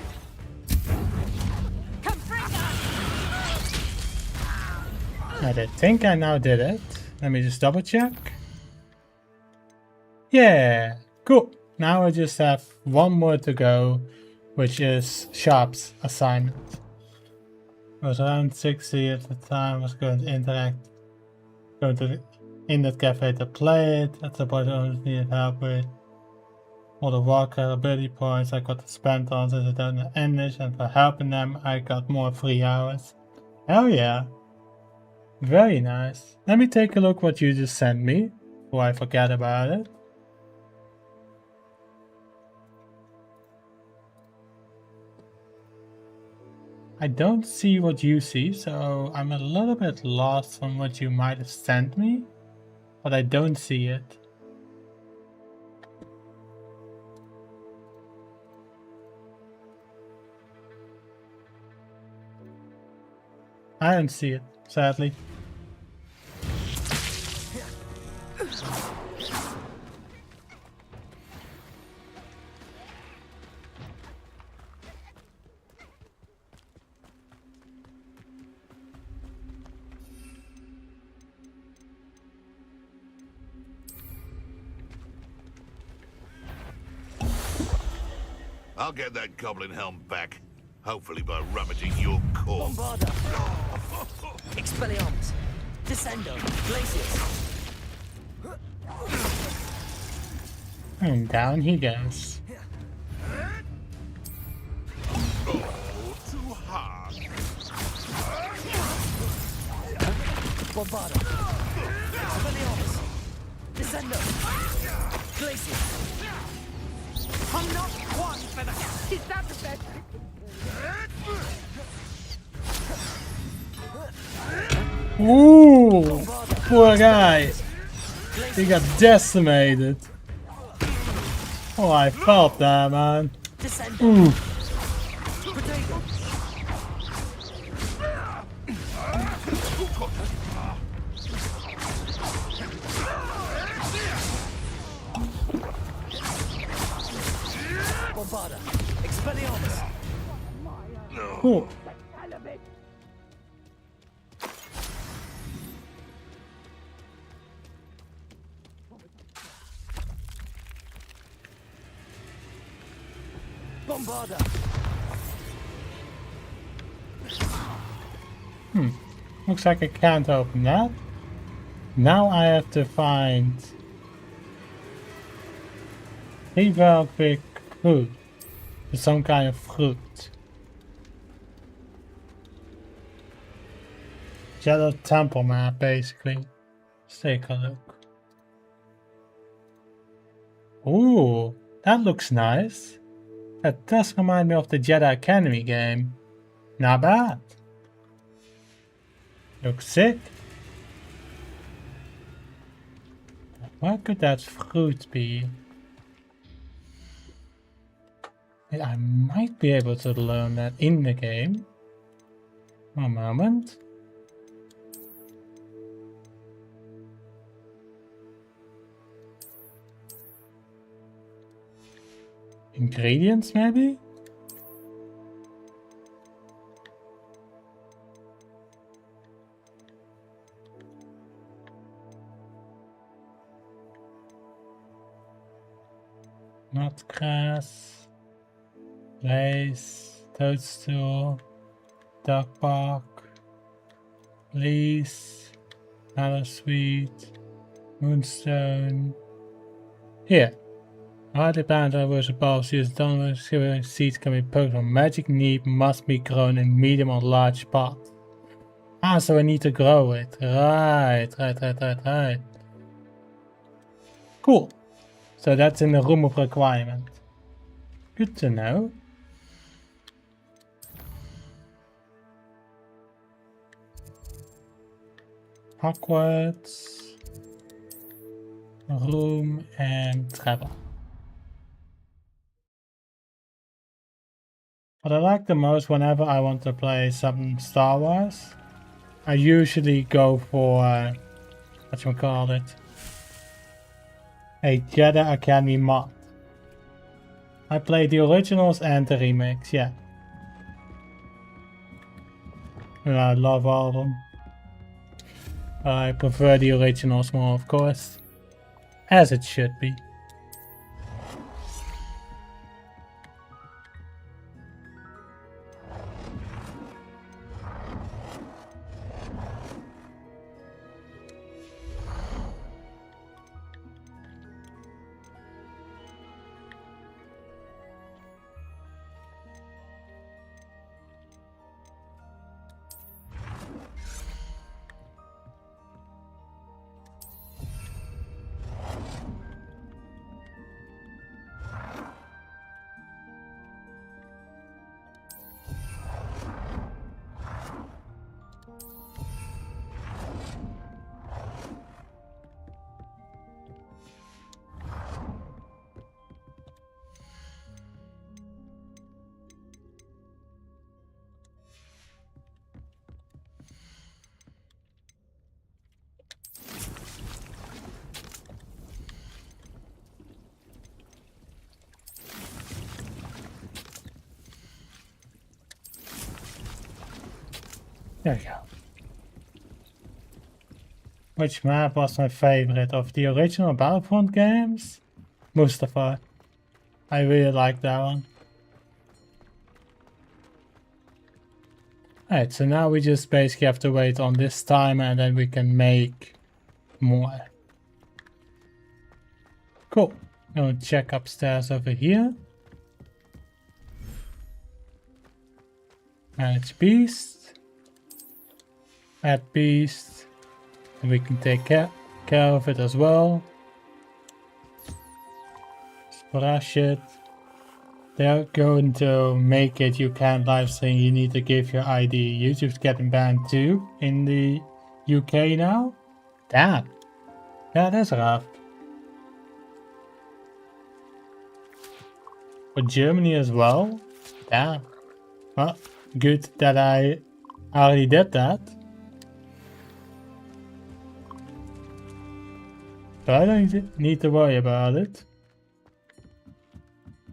I think I now did it. Let me just double check. Yeah, cool. Now I just have one more to go, which is Sharp's assignment. I was around 60 at the time, was going to interact, going to the Internet Cafe to play it. At the point I only needed help with all the walker ability points I got to spend on since I don't know English, and for helping them I got more free hours. Hell yeah. Very nice. Let me take a look what you just sent me, before I forget about it. I don't see what you see, so I'm a little bit lost on what you might have sent me, but I don't see it. I don't see it, sadly. I'll get that goblin helm back. Hopefully by rummaging your corpse. Bombarda. Expelliarmus. Descendo. Glacius. And down he goes. Oh, too hard. Bombarda. Expelliarmus. Descendo. Glacius. I'm not one for the... Is that the best? Ooh, poor guy. He got decimated. Oh, I felt that, man. Ooh. Bombarda. Expelliarmus. Cool. Bombarda. Looks like I can't open that. Now I have to find 3 wild big fruit. Some kind of fruit. Jedi temple map, basically. Let's take a look. Ooh, that looks nice. That does remind me of the Jedi Academy game. Not bad. Looks sick. Where could that fruit be? I might be able to learn that in the game. One moment. Ingredients, maybe? Nut grass, lace, toadstool, duck bark, leaves, mallow sweet, moonstone. Here. Hardly plant was above seeds done seeds can be poked on. Magic need must be grown in medium or large pots. Ah, so I need to grow it. Right. Cool. So that's in the room of requirement. Good to know. Hogwarts, room and travel. What I like the most whenever I want to play some Star Wars, I usually go for, whatchamacallit, a Jedi Academy mod. I played the originals and the remakes, yeah. And I love all of them. I prefer the originals more, of course. As it should be. There we go. Which map was my favorite of the original Battlefront games? Mustafa. I really like that one. Alright, so now we just basically have to wait on this timer and then we can make more. Cool. I'm gonna check upstairs over here. Manage beast. Add beast. And we can take care of it as well. Splash it. They're going to make it you can't live stream, you need to give your ID. YouTube's getting banned too in the UK now. Damn. Yeah, that's rough. For Germany as well? Damn. Well, good that I already did that. So I don't need to worry about it.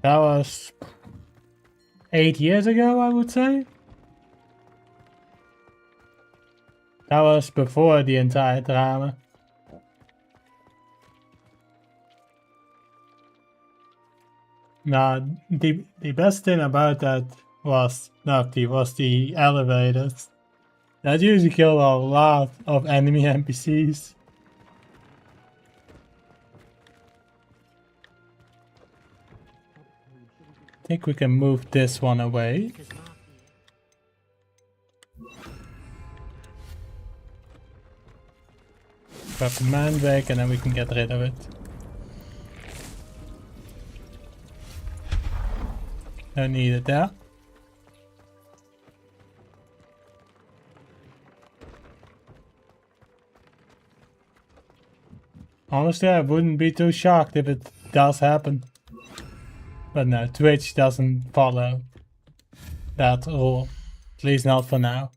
That was 8 years ago, I would say. That was before the entire drama. Nah, the best thing about that was the elevators. That usually killed a lot of enemy NPCs. I think we can move this one away. Grab the mandrake and then we can get rid of it. Don't need it there. Honestly, I wouldn't be too shocked if it does happen. But no, Twitch doesn't follow that rule. At least not for now.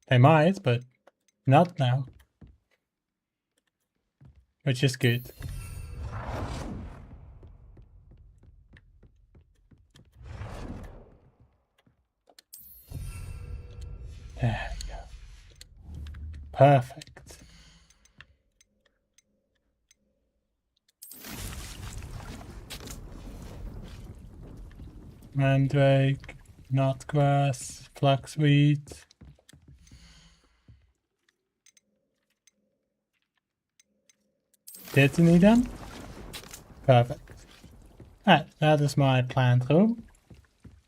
They might, but not now. Which is good. There we go. Perfect. Mandrake, knotgrass, flaxweed. Did you need them? Perfect. Alright, that is my plant room.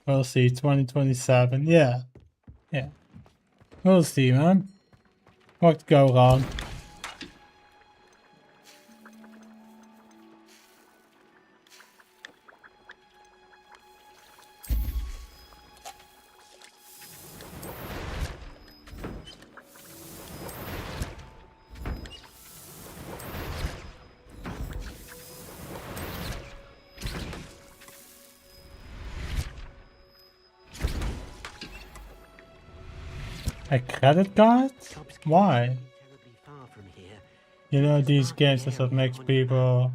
We'll see, 2027. Yeah. Yeah. We'll see, man. What could go wrong? A credit card? Why? You know these games that makes people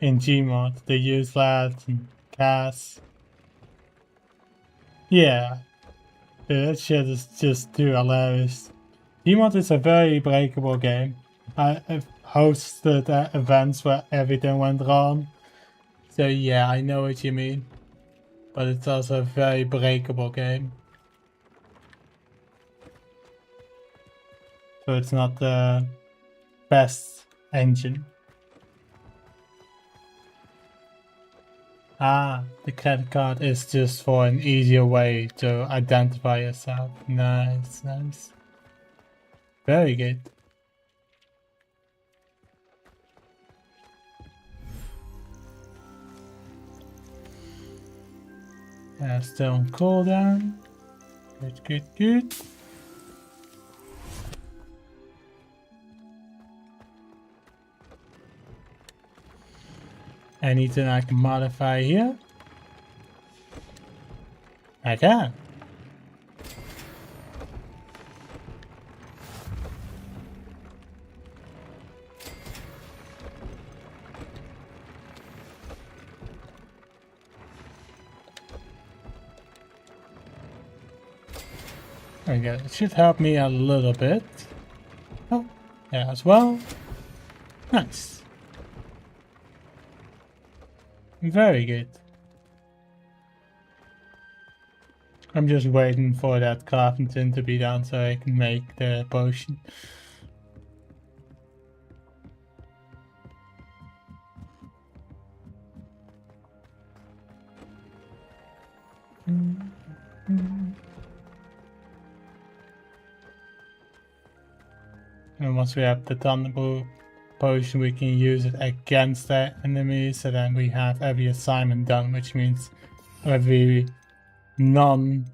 in Gmod, they use that and CAS. Yeah. Dude, that shit is just too hilarious. Gmod is a very breakable game. I've hosted events where everything went wrong. So yeah, I know what you mean. But it's also a very breakable game. So it's not the best engine. Ah, the credit card is just for an easier way to identify yourself. Nice, nice. Very good. Still on cooldown. Good, good, good. Anything I can modify here? I can. There we go. It should help me a little bit. Oh, yeah, as well. Nice. Very good. I'm just waiting for that crafting to be done so I can make the potion. And once we have the Thunderbolt potion, we can use it against the enemies, so then we have every assignment done, which means every non-allowed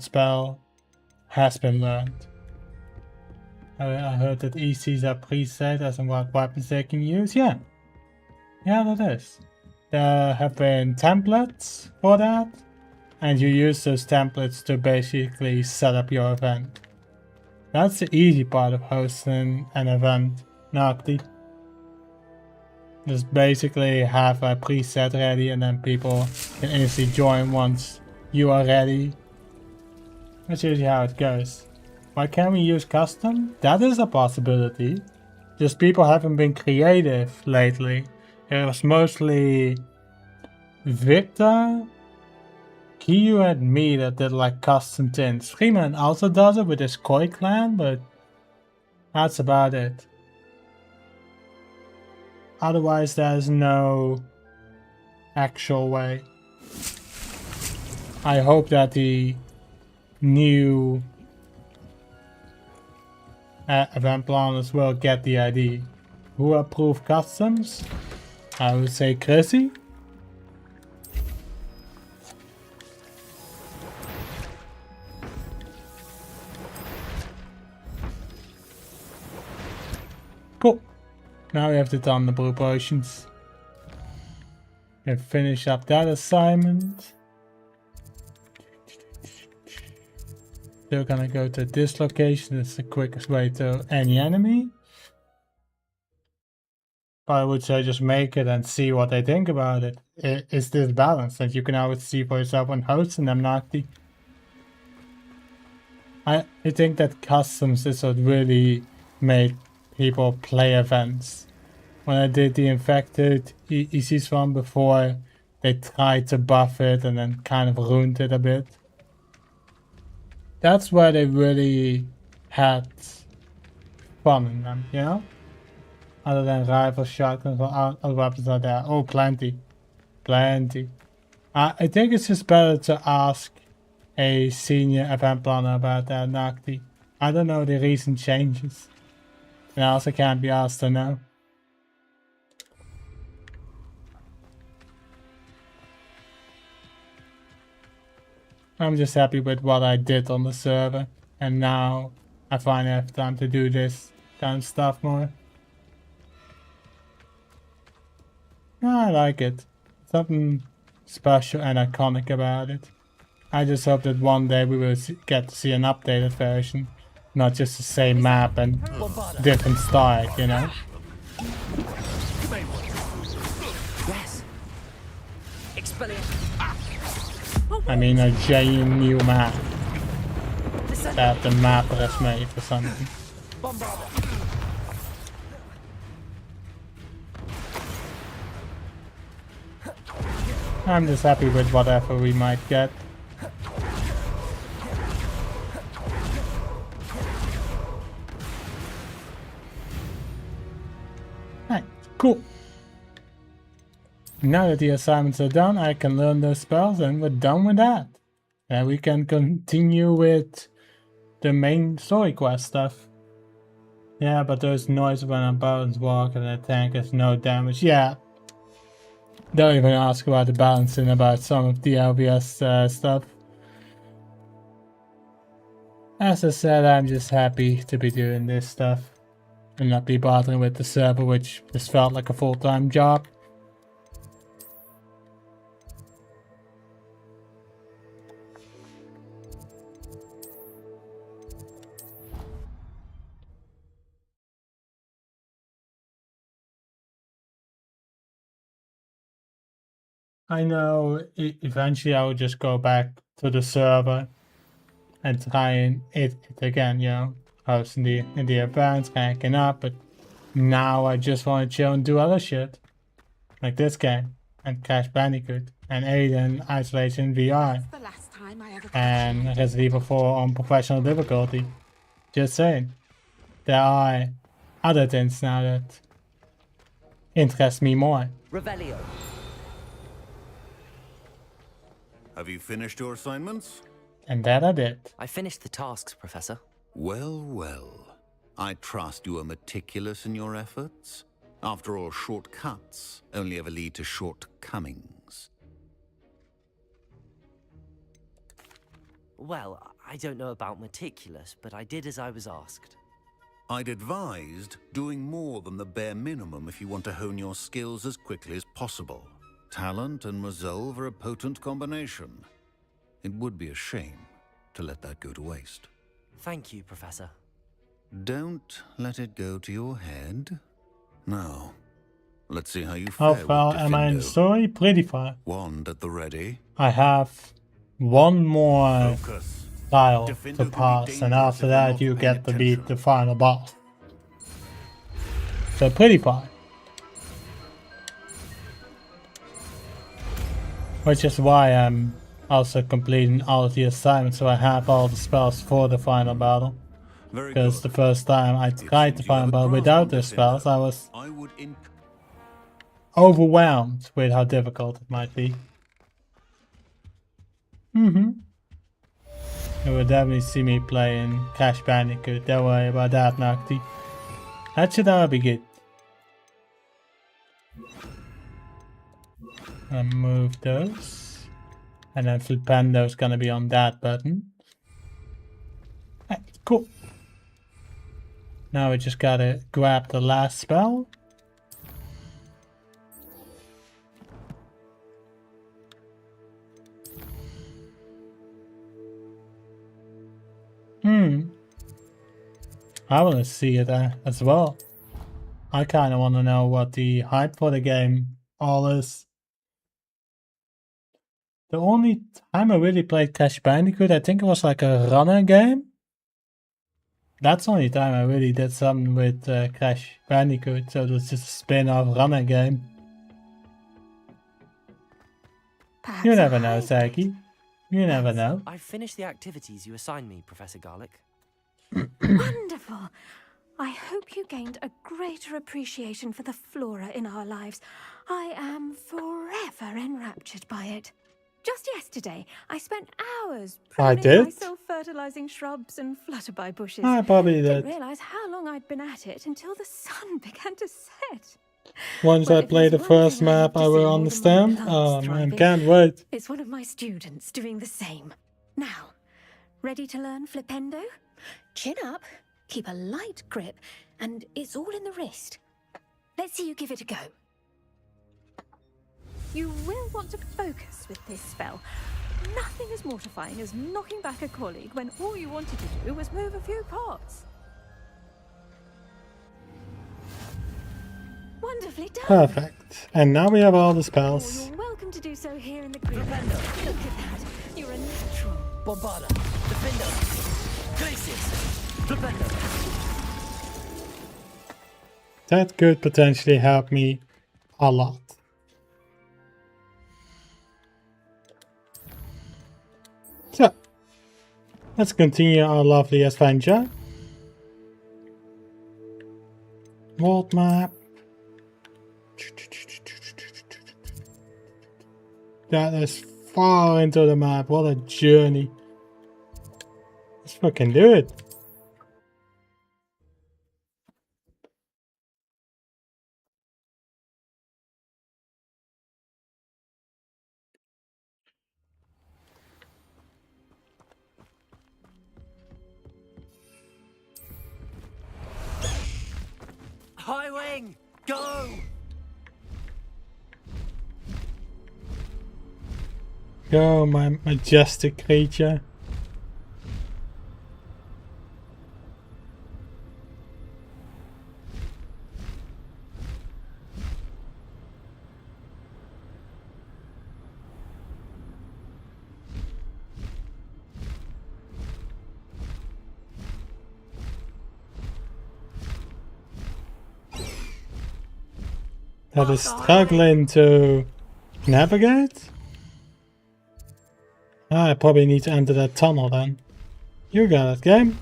spell has been learned. I heard that ECs are preset as in what weapons they can use. Yeah, that is. There have been templates for that, and you use those templates to basically set up your event. That's the easy part of hosting an event in Arctic. Just basically have a preset ready and then people can instantly join once you are ready. That's usually how it goes. Why can't we use custom? That is a possibility. Just people haven't been creative lately. It was mostly Victor, Kiyu and me that did like custom tints. Freeman also does it with his Koi clan, but that's about it. Otherwise there's no actual way. I hope that the new event planners will get the idea. Who approved customs? I would say Chrissy. Cool. Now we have to done the brew potions. And finish up that assignment. They're gonna go to this location. It's the quickest way to any enemy. But I would say just make it and see what they think about it. Is this balanced? And you can always see for yourself when hosting them, Nocti. I think that customs is what really made people play events. When I did the Infected EC's one before, they tried to buff it and then kind of ruined it a bit. That's where they really had fun in them, you know? Other than rifles, shotguns, or other weapons are there. Oh, plenty. Plenty. I think it's just better to ask a senior event planner about that, Nocti. I don't know the recent changes. And I also can't be asked to know. I'm just happy with what I did on the server. And now I finally have time to do this kind of stuff more. I like it. Something special and iconic about it. I just hope that one day we will get to see an updated version. Not just the same map and different style, you know? Yes. I mean a genuine new map. That the mapper has made or something. I'm just happy with whatever we might get. Right, cool. Now that the assignments are done, I can learn those spells and we're done with that. And we can continue with the main story quest stuff. Yeah, but there's noise when a balance walk and the tank has no damage. Yeah. Don't even ask about the balancing about some of the LBS stuff. As I said, I'm just happy to be doing this stuff and not be bothering with the server, which just felt like a full-time job. I know eventually I will just go back to the server and try and it again, you know, hosting the events, ranking up, but now I just want to chill and do other shit. Like this game, and Crash Bandicoot, and Alien Isolation VR, and Resident Evil 4 on professional difficulty. Just saying. There are other things now that interest me more. Revelio. Have you finished your assignments? And that I did. I finished the tasks, Professor. Well, well. I trust you are meticulous in your efforts. After all, shortcuts only ever lead to shortcomings. Well, I don't know about meticulous, but I did as I was asked. I'd advised doing more than the bare minimum if you want to hone your skills as quickly as possible. Talent and resolve are a potent combination. It would be a shame to let that go to waste. Thank you, Professor. Don't let it go to your head. Now, let's see how you How fare far with am I in the Diffindo. story? Pretty far. Wand at the ready. I have one more tile Diffindo to can be pass, and dangerous after if that not you paying get to beat attention. the final boss. So pretty far. Which is why I'm also completing all of the assignments, so I have all the spells for the final battle. Because the first time I tried the final battle without the spells, I was overwhelmed with how difficult it might be. You will definitely see me playing Crash Bandicoot. Don't worry about that, Nocti. That should all be good. I'll move those. And then Flipando's gonna be on that button. Right, cool. Now we just gotta grab the last spell. I want to see it as well. I kind of want to know what the hype for the game all is. The only time I really played Crash Bandicoot, I think it was like a runner game. That's the only time I really did something with Crash Bandicoot, so it was just a spin-off runner game. Perhaps You never know, Saki. You never know. I've finished the activities you assigned me, Professor Garlic. Wonderful. I hope you gained a greater appreciation for the flora in our lives. I am forever enraptured by it. Just yesterday, I spent hours pruning my self-fertilizing shrubs and flutterby bushes. I probably did. Didn't realize how long I'd been at it until the sun began to set. Once I play the first map, I will understand. Oh man, can't wait. It's one of my students doing the same. Now, ready to learn Flipendo? Chin up, keep a light grip, and it's all in the wrist. Let's see you give it a go. You will want to focus with this spell. Nothing as mortifying as knocking back a colleague when all you wanted to do was move a few pots. Wonderfully done. Perfect. And now we have all the spells. Oh, you're welcome to do so here in the group. Look at that. You're a natural. Bombarda. Defender. Glacius. Defender. That could potentially help me a lot. So, let's continue our lovely adventure. World map. That is far into the map. What a journey. Let's fucking do it. High wing, go! Go, my majestic creature. That is struggling to navigate? I probably need to enter that tunnel then. You got it, game.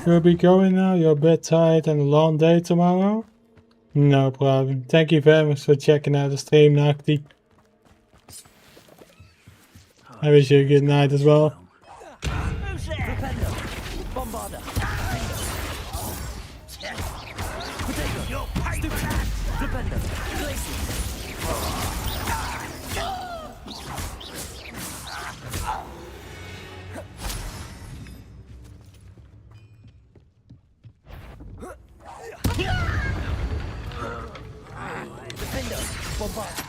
You'll be going now, you're a bit tired and a long day tomorrow? No problem. Thank you very much for checking out the stream, Nocti. I wish you a good night as well. Bombarda. Defender. Bombarda.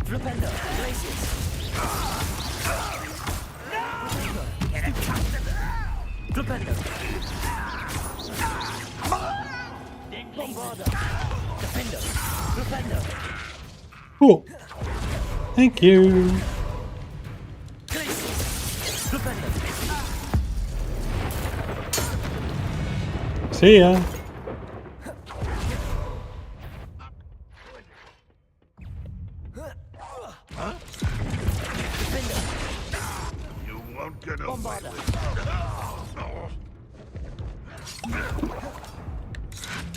Flipendo. Glacius. Flipendo. Bombarda. Defender. Flipendo. Cool. Thank you. Glacius. Flipendo. See ya. You won't get away Bombarder. with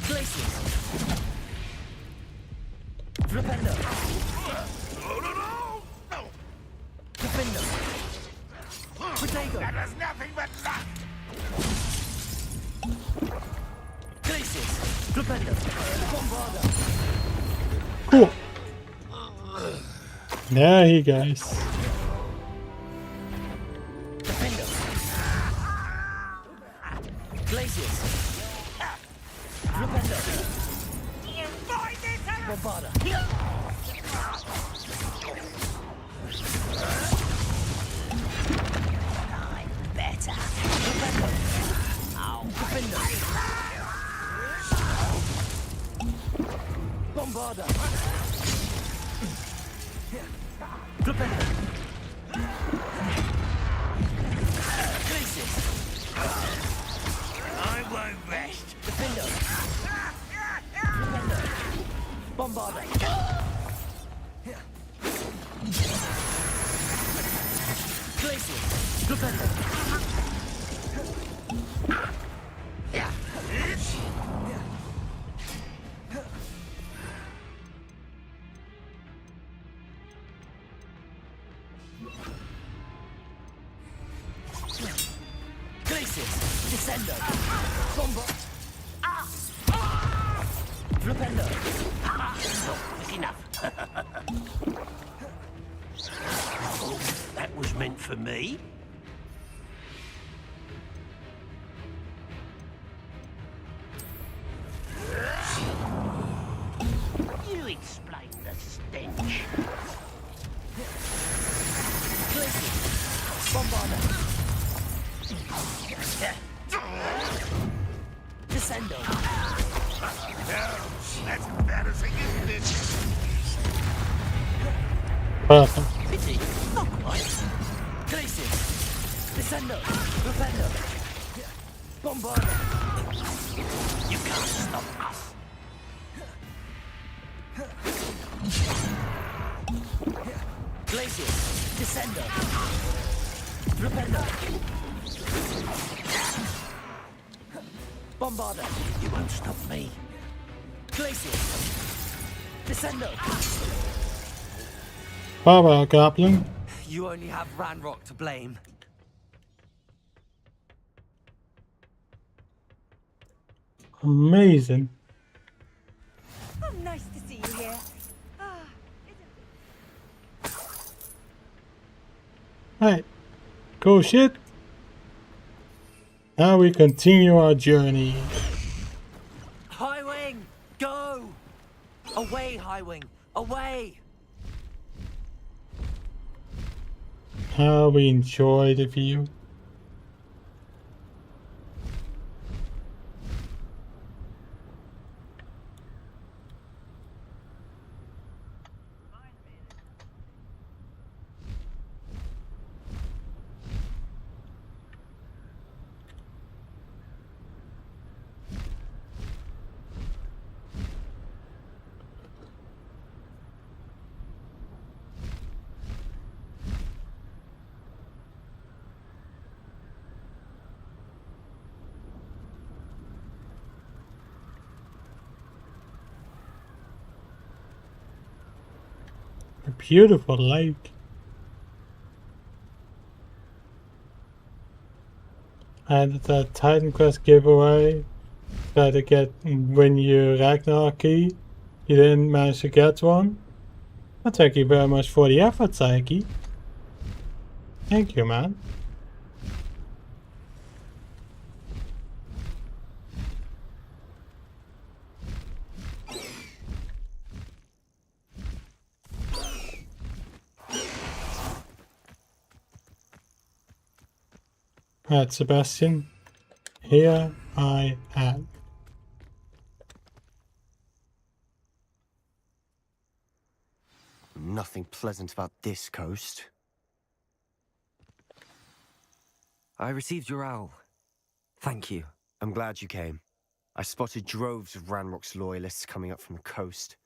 Glaciers. Flipendo. Defender. Protego. That was nothing but luck. Glaciers. Flipendo. Bombarder. Cool. There he goes. Defender. Glaciers. Flipendo. Bombarder. Better. Defender. Ow. Defender. Bombarder. Defender. Glaciers. I won't rest. Defender. Defender. Bombarder. Glaciers. Defender. Glaciers. Descendo. Bomba. Flipendo. Enough. Oh, that was meant for me. You explain the stench. Glaciers. Bombarder. Descendo. That's embarrassing, isn't it? Perfect. Pity. Not quite. Glaciers. Descendo. Flipendo. Bombarder. You can't stop us. Glaciers. Descendo. Flipendo. Bombarder. You won't stop me. Glaciers. Descendo. Bye-bye, Goblin. You only have Ranrock to blame. Amazing. Oh, nice to see you here. Right. Cool shit. Now we continue our journey. Highwing, go! Away, Highwing, away! How we enjoy the view. A beautiful lake. And the Titan Quest giveaway that to get when you Ragnar key. You didn't manage to get one. Well, thank you very much for the effort, Psyche. Thank you, man. Right, Sebastian. Here I am. Nothing pleasant about this coast. I received your owl. Thank you. I'm glad you came. I spotted droves of Ranrock's loyalists coming up from the coast.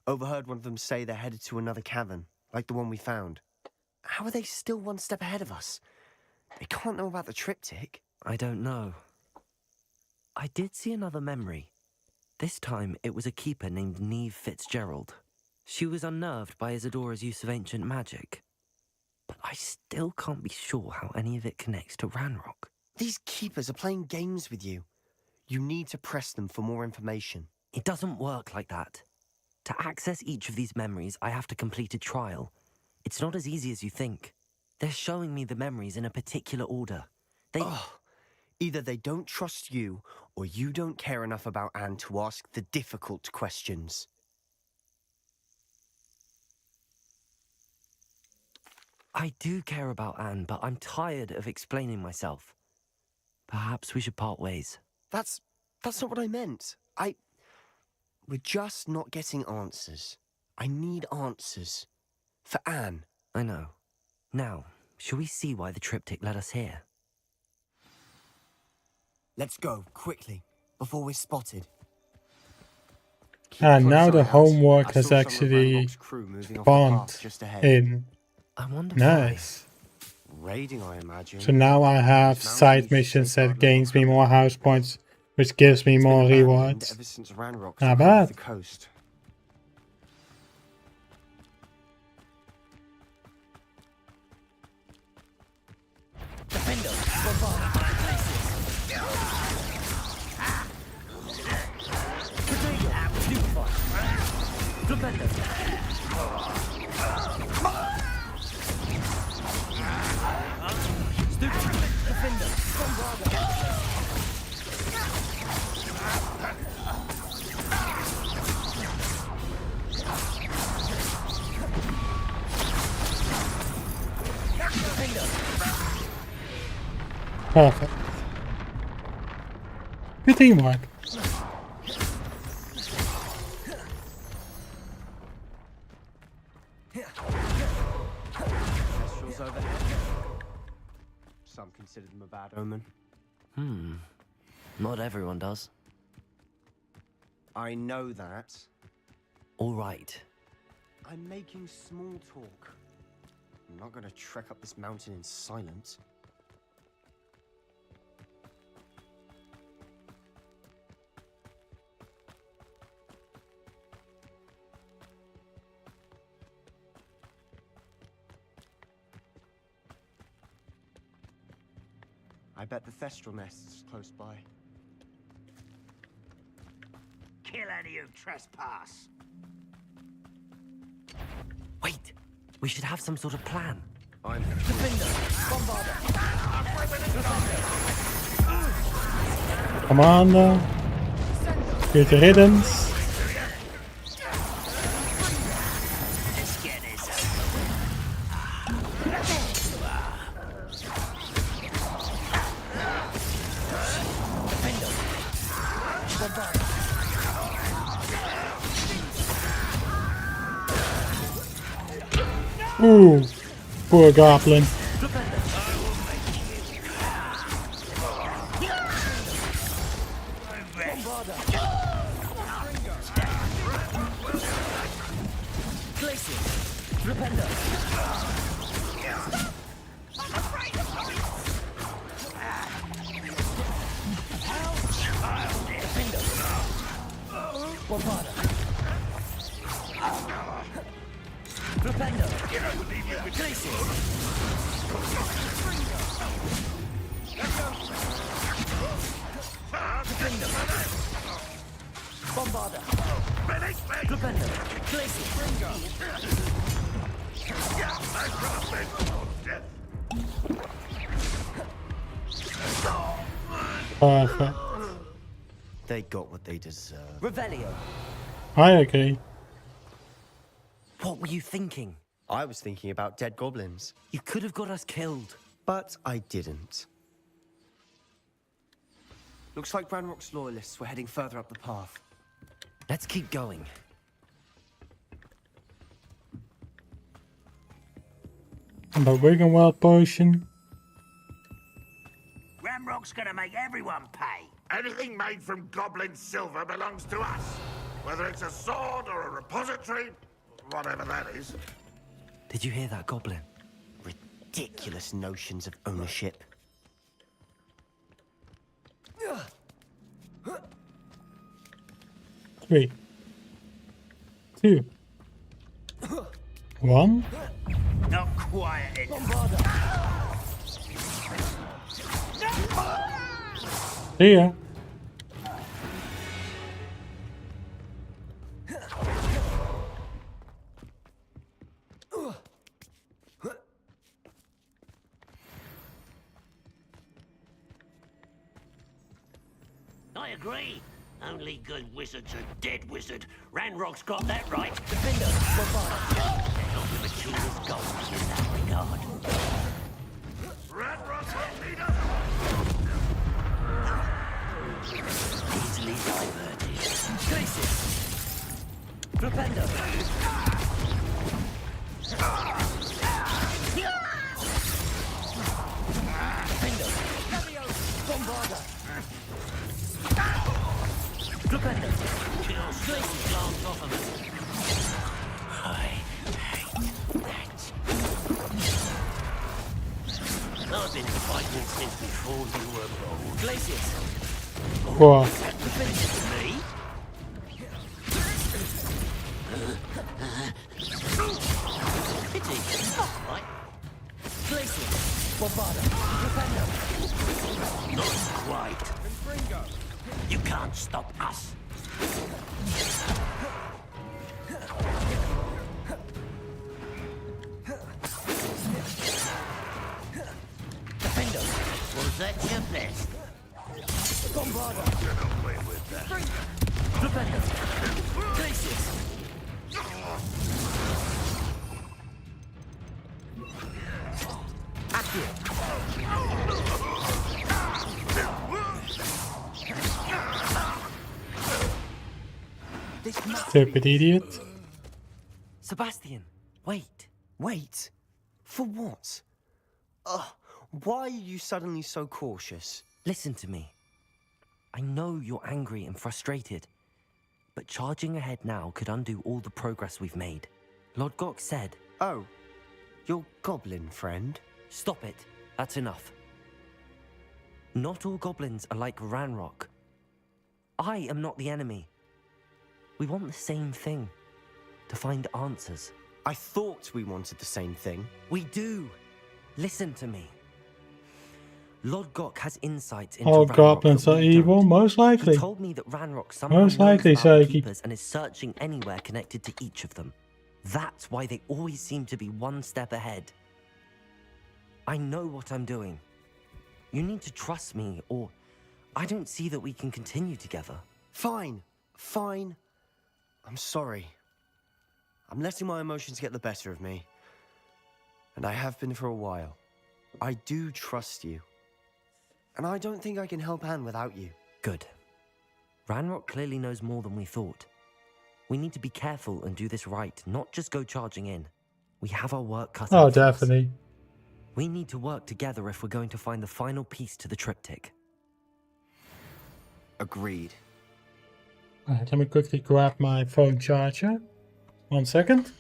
Overheard one of them say they're headed to another cavern, like the one we found. How are they still one step ahead of us? They can't know about the triptych. I don't know. I did see another memory. This time, it was a keeper named Neve Fitzgerald. She was unnerved by Isadora's use of ancient magic. But I still can't be sure how any of it connects to Ranrock. These keepers are playing games with you. You need to press them for more information. It doesn't work like that. To access each of these memories, I have to complete a trial. It's not as easy as you think. They're showing me the memories in a particular order. Either they don't trust you, or you don't care enough about Anne to ask the difficult questions. I do care about Anne, but I'm tired of explaining myself. Perhaps we should part ways. That's not what I meant. We're just not getting answers. I need answers. For Anne. I know. Now, shall we see why the triptych led us here? Let's go, quickly, before we're spotted. And now the homework has actually spawned in. I wonder nice. Raiding, I imagine. So now I have side missions that gains me more house points, which gives me more rewards. Not bad. Perfect. Good teamwork. Kestrels overhead. Some consider them a bad omen. Not everyone does. I know that. All right. I'm making small talk. I'm not going to trek up this mountain in silence. I bet the Thestral nest's close by. Kill any who trespass. Wait! We should have some sort of plan. I'm Commander. Good riddance. Ooh, poor goblin. Perfect. They got what they deserve. Revelio. I agree. What were you thinking? I was thinking about dead goblins. You could have got us killed. But I didn't. Looks like Ranrock's loyalists were heading further up the path. Let's keep going. And the Wiggenweld potion. Ranrock's gonna make everyone pay. Anything made from goblin silver belongs to us. Whether it's a sword or a repository, whatever that is. Did you hear that, Goblin? Ridiculous notions of ownership. 3, 2, 1. Not quiet enough. See ya. I agree. Only good wizards are dead wizard. Ranrock's got that right. Defender, Not the machine's gold in that regard. Ranrock will lead us. Easily diverted. Glacius. Flipendo. Defender. Bombarda. Flipendo. Kill Glacius glance off of us. I hate that. I've been fighting since before you were born. Glacius. Wow. Defender to me? Pity. Not right. Glacius. Bombarda. Flipendo. Not quite. You can't stop us. Defender. Was that your best? Bombarda. Gonna play with that. Flipendo. Glacius. Accio. Stupid idiot. Sebastian, wait. Wait? For what? Why are you suddenly so cautious? Listen to me. I know you're angry and frustrated, but charging ahead now could undo all the progress we've made. Lord Gok said... Oh, your goblin friend? Stop it. That's enough. Not all goblins are like Ranrock. I am not the enemy. We want the same thing. To find answers. I thought we wanted the same thing. We do. Listen to me. Lord Gok has insights into All Ranrock goblins that are we evil, don't. most likely. He told me that Ranrock somehow Most knows likely, about the Soki. Keepers and is searching anywhere connected to each of them. That's why they always seem to be one step ahead. I know what I'm doing. You need to trust me, or I don't see that we can continue together. Fine. Fine. I'm sorry. I'm letting my emotions get the better of me. And I have been for a while. I do trust you. And I don't think I can help Anne without you. Good. Ranrock clearly knows more than we thought. We need to be careful and do this right, not just go charging in. We have our work cut out Oh, for us. definitely. We need to work together if we're going to find the final piece to the triptych. Agreed. Alright, let me quickly grab my phone charger. 1 second.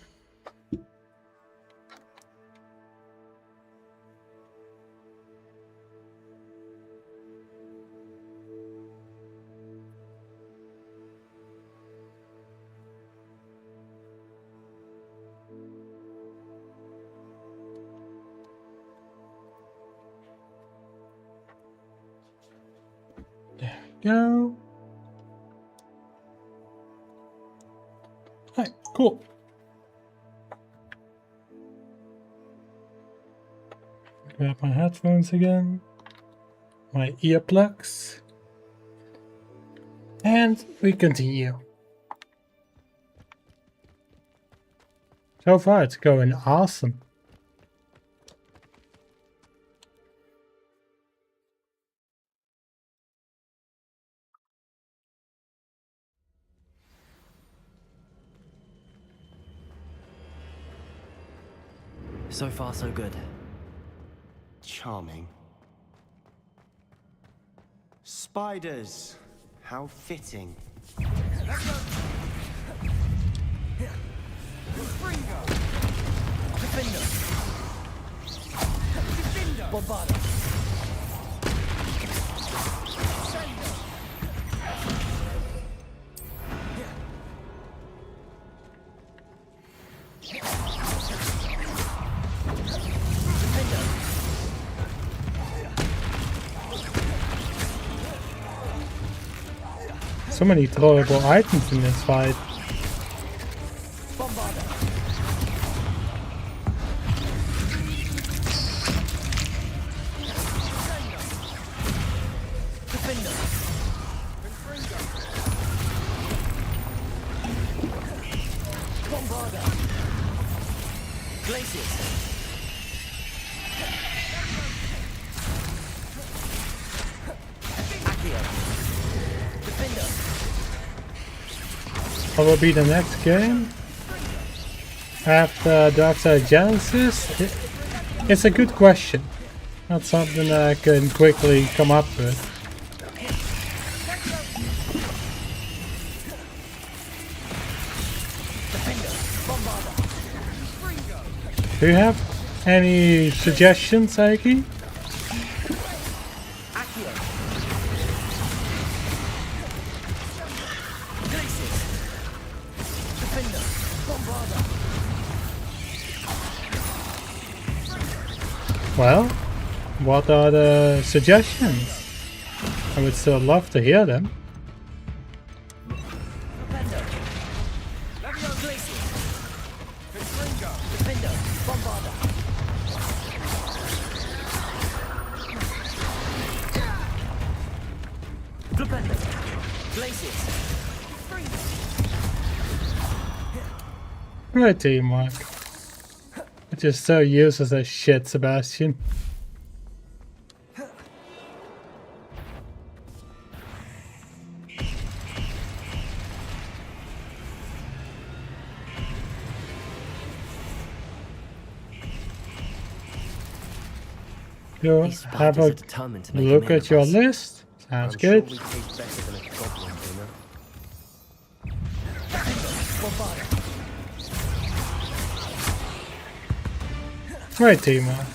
There we go. Alright, cool. Grab my headphones again. My earplugs. And we continue. So far it's going awesome. So far, so good. Charming. Spiders. How fitting. Bombarda. So many throwable items in this fight. What will be the next game? After Darkside Genesis? It's a good question. Not something that I can quickly come up with. Do you have any suggestions, Saiki? Well, what are the suggestions? I would still love to hear them. Great teamwork. It's just so useless as shit, Sebastian. You have a look at your list. Sounds good. Great teamwork.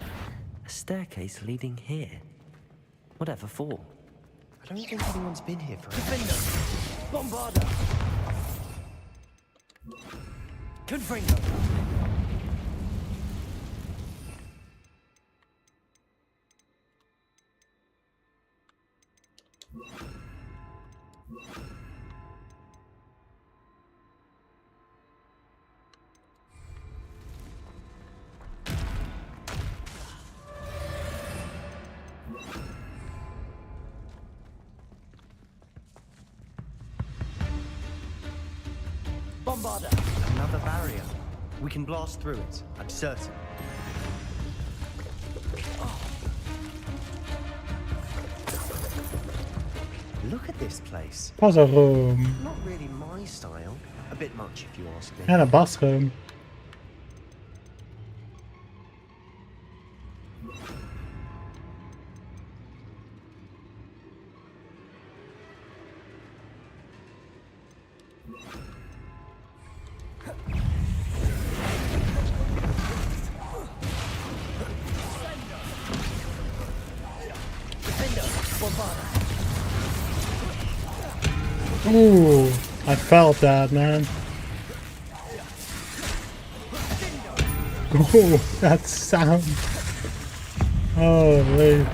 A staircase leading here. Whatever for? I don't think anyone's been here for Bombarda. Confringo. Bombarda. Another barrier. We can blast through it, I'm certain. Look at this place. Puzzle room. Not really my style. A bit much if you ask me. And a bus room. Ooh, I felt that, man. Oh, that sound. Holy.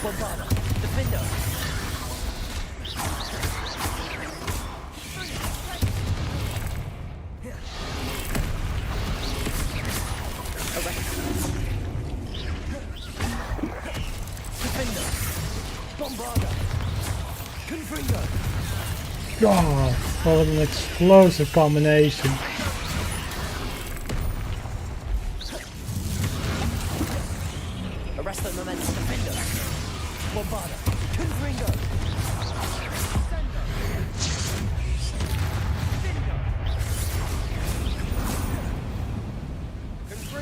Bombarda. Defender. Defender. Bombarda. Confringo. God, what an explosive combination. Arresto momentum. Defender. Bombarda. Confringo.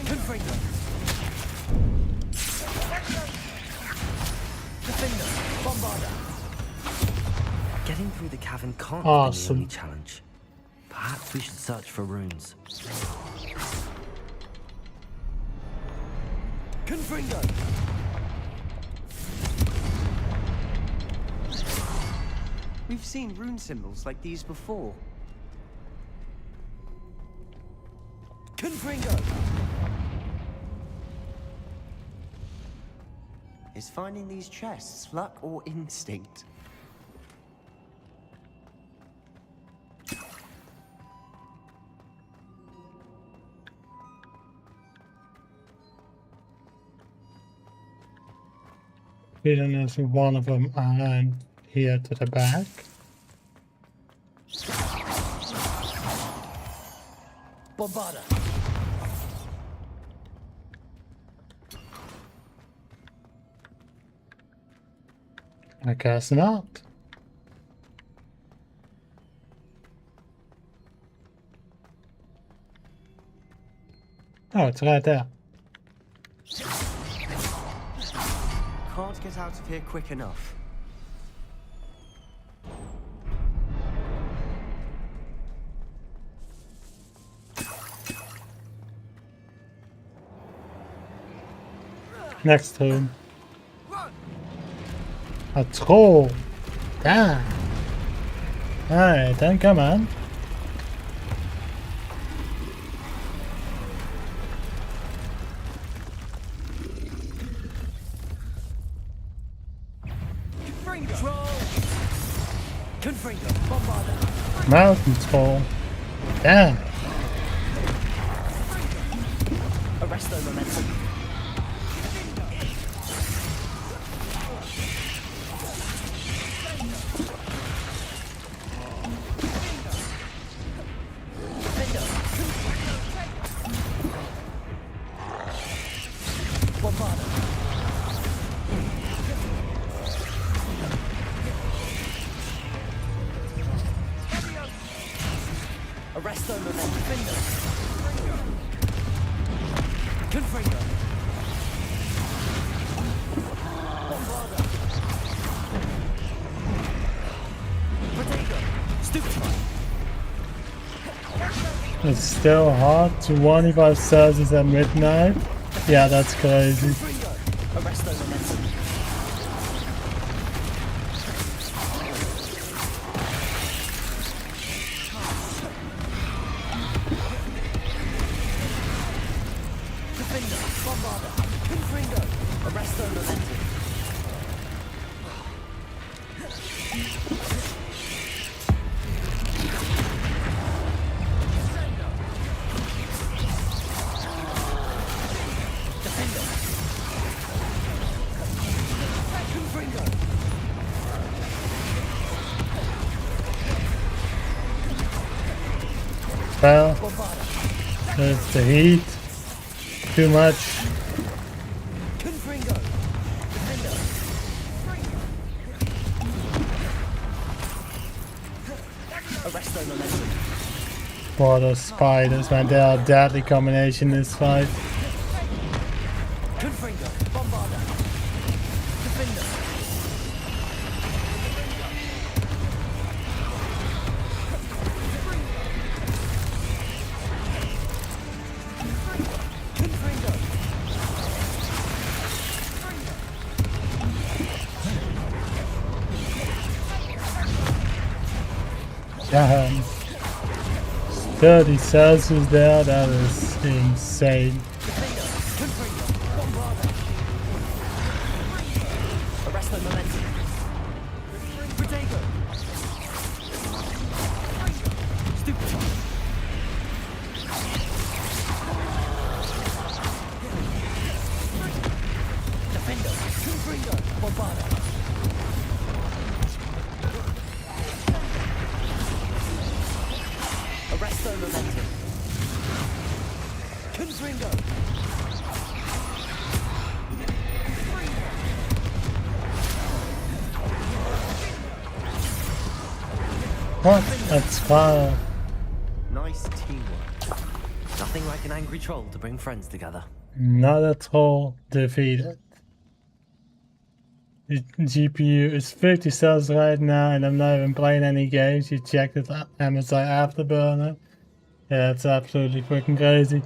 Confringo. Defender. Bombarda. Getting through the cavern can't Awesome. be the only challenge. Perhaps we should search for runes. Confringo. We've seen rune symbols like these before. Confringo. Is finding these chests luck or instinct? Feeling there's one of them around here to the back. Bombarda. I guess not. Oh, it's right there. Can't get out of here quick enough. Next room. A troll. Damn. Alright, then come on. Confringo. Bombarda. Mountain troll. Damn. Arresto momentum. Bombarda. Arresto momentum. Defender. Confringo. Bombarda. Protego. Stupefy. It's still hot. 25 Celsius at midnight. Yeah, that's crazy. Arresto momentum. Defender. Bombarda. Confringo. Arresto momentum. Well, there's the heat. Too much. Confringo. Defender. Arresto momentum. Water spiders, man, they are a deadly combination in this fight. Confringo. Bombarda. Defender. Damn. 30 Celsius there, that is insane. Arrest the momentum. Protego. Stupid. Defendo. Confringo. Bombarda. Arrest the momentum. Confringo. What? That's fire. Nice teamwork. Nothing like an angry troll to bring friends together. Not at all defeated. The GPU is 50 cells right now and I'm not even playing any games. You checked it out, MSI Afterburner. Yeah, it's absolutely freaking crazy.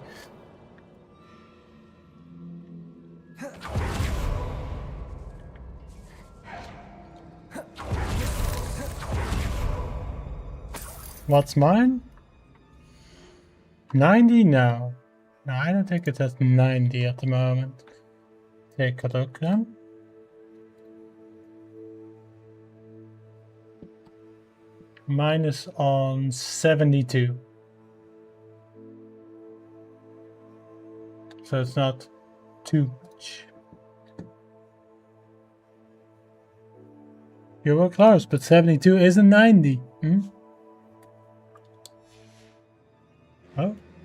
What's mine? 90 now. No, I don't think it has 90 at the moment. Take a look then. Mine is on 72. So it's not too much. You were close, but 72 isn't 90. Hmm?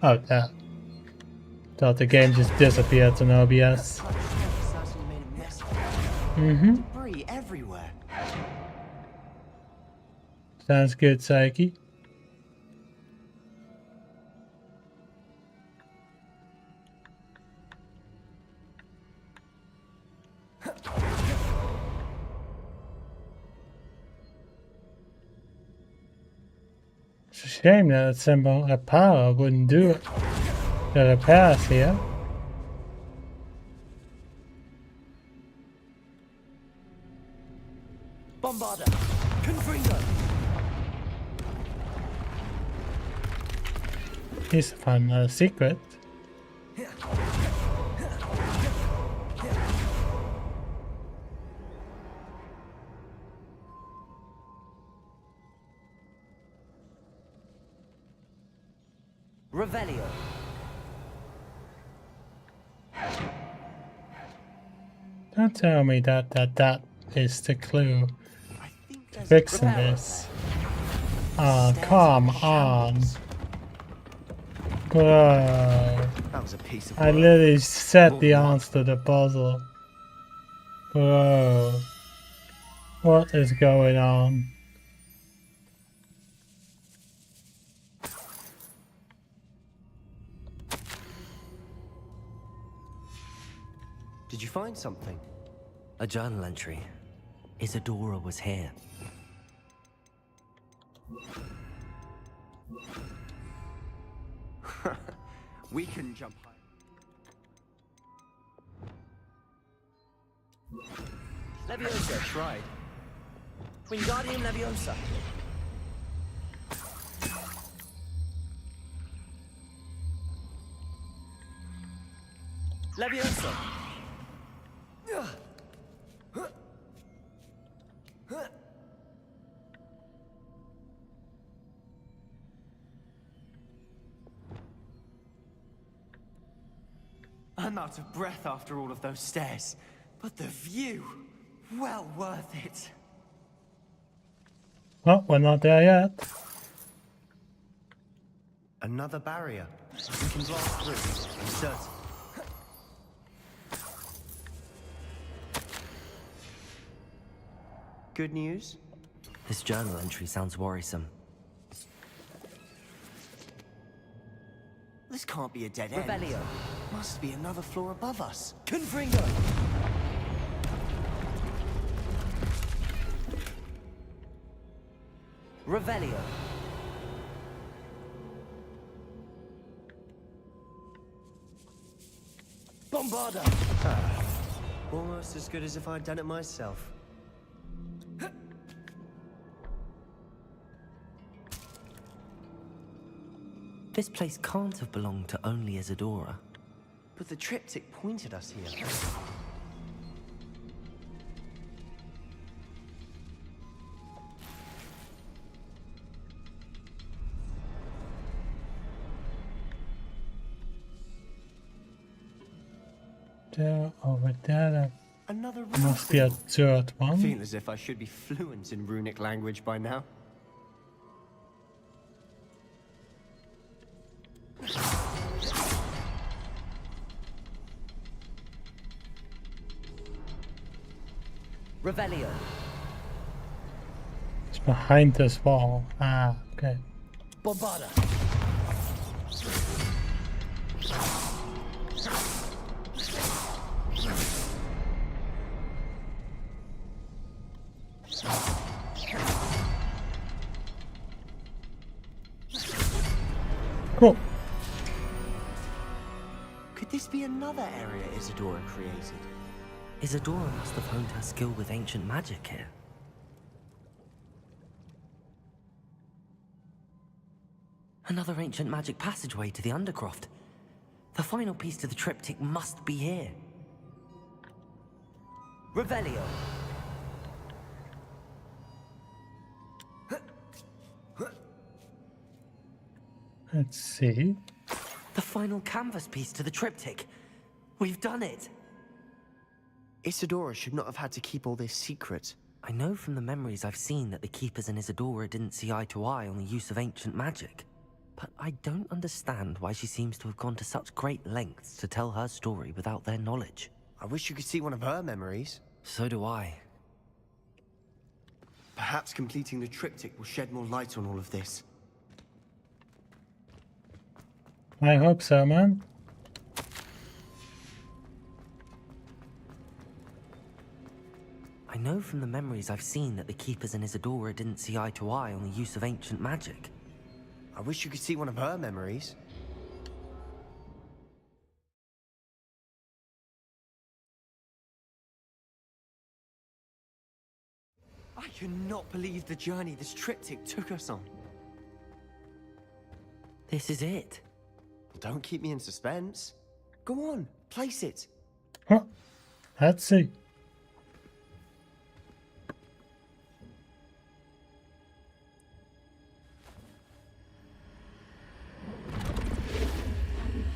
Oh, yeah. Thought the game just disappeared to OBS. Mm-hmm. Debris everywhere. Sounds good, Psyche. It's a shame that a simple repair wouldn't do it. The repairs here. Bombarda. Confringo. Here's a fun secret. Revelio. Don't tell me that is the clue. Fixing this. Ah, come on. Bro. That was a piece of I work. literally said the answer to the puzzle. Bro. What is going on? Did you find something? A journal entry. Isadora was here. We can jump high. Leviosa, tried. Wingardium Leviosa. Leviosa. I'm out of breath after all of those stairs, but the view, well worth it. Oh, we're not there yet. Another barrier. We can blast through, I'm certain. Good news? This journal entry sounds worrisome. This can't be a dead end. Revelio. Must be another floor above us. Confringo. Revelio. Bombarda. Almost as good as if I'd done it myself. This place can't have belonged to only Isadora. But the triptych pointed us here. there, over there. Another There must be a third I one. feel as if I should be fluent in runic language by now. Revelio. It's behind this wall. Ah, okay. Bombarda. Cool. Could this be another area Isadora created? Isadora must have honed her skill with ancient magic here. Another ancient magic passageway to the Undercroft. The final piece to the triptych must be here. Revelio. Let's see. The final canvas piece to the triptych. We've done it. Isadora should not have had to keep all this secret. I know from the memories I've seen that the Keepers and Isadora didn't see eye to eye on the use of ancient magic. But I don't understand why she seems to have gone to such great lengths to tell her story without their knowledge. I wish you could see one of her memories. So do I. Perhaps completing the triptych will shed more light on all of this. I hope so, man. I know from the memories I've seen that the Keepers and Isadora didn't see eye to eye on the use of ancient magic. I wish you could see one of her memories. I cannot believe the journey this triptych took us on. This is it. Don't keep me in suspense. Go on, place it. Huh. Let's see.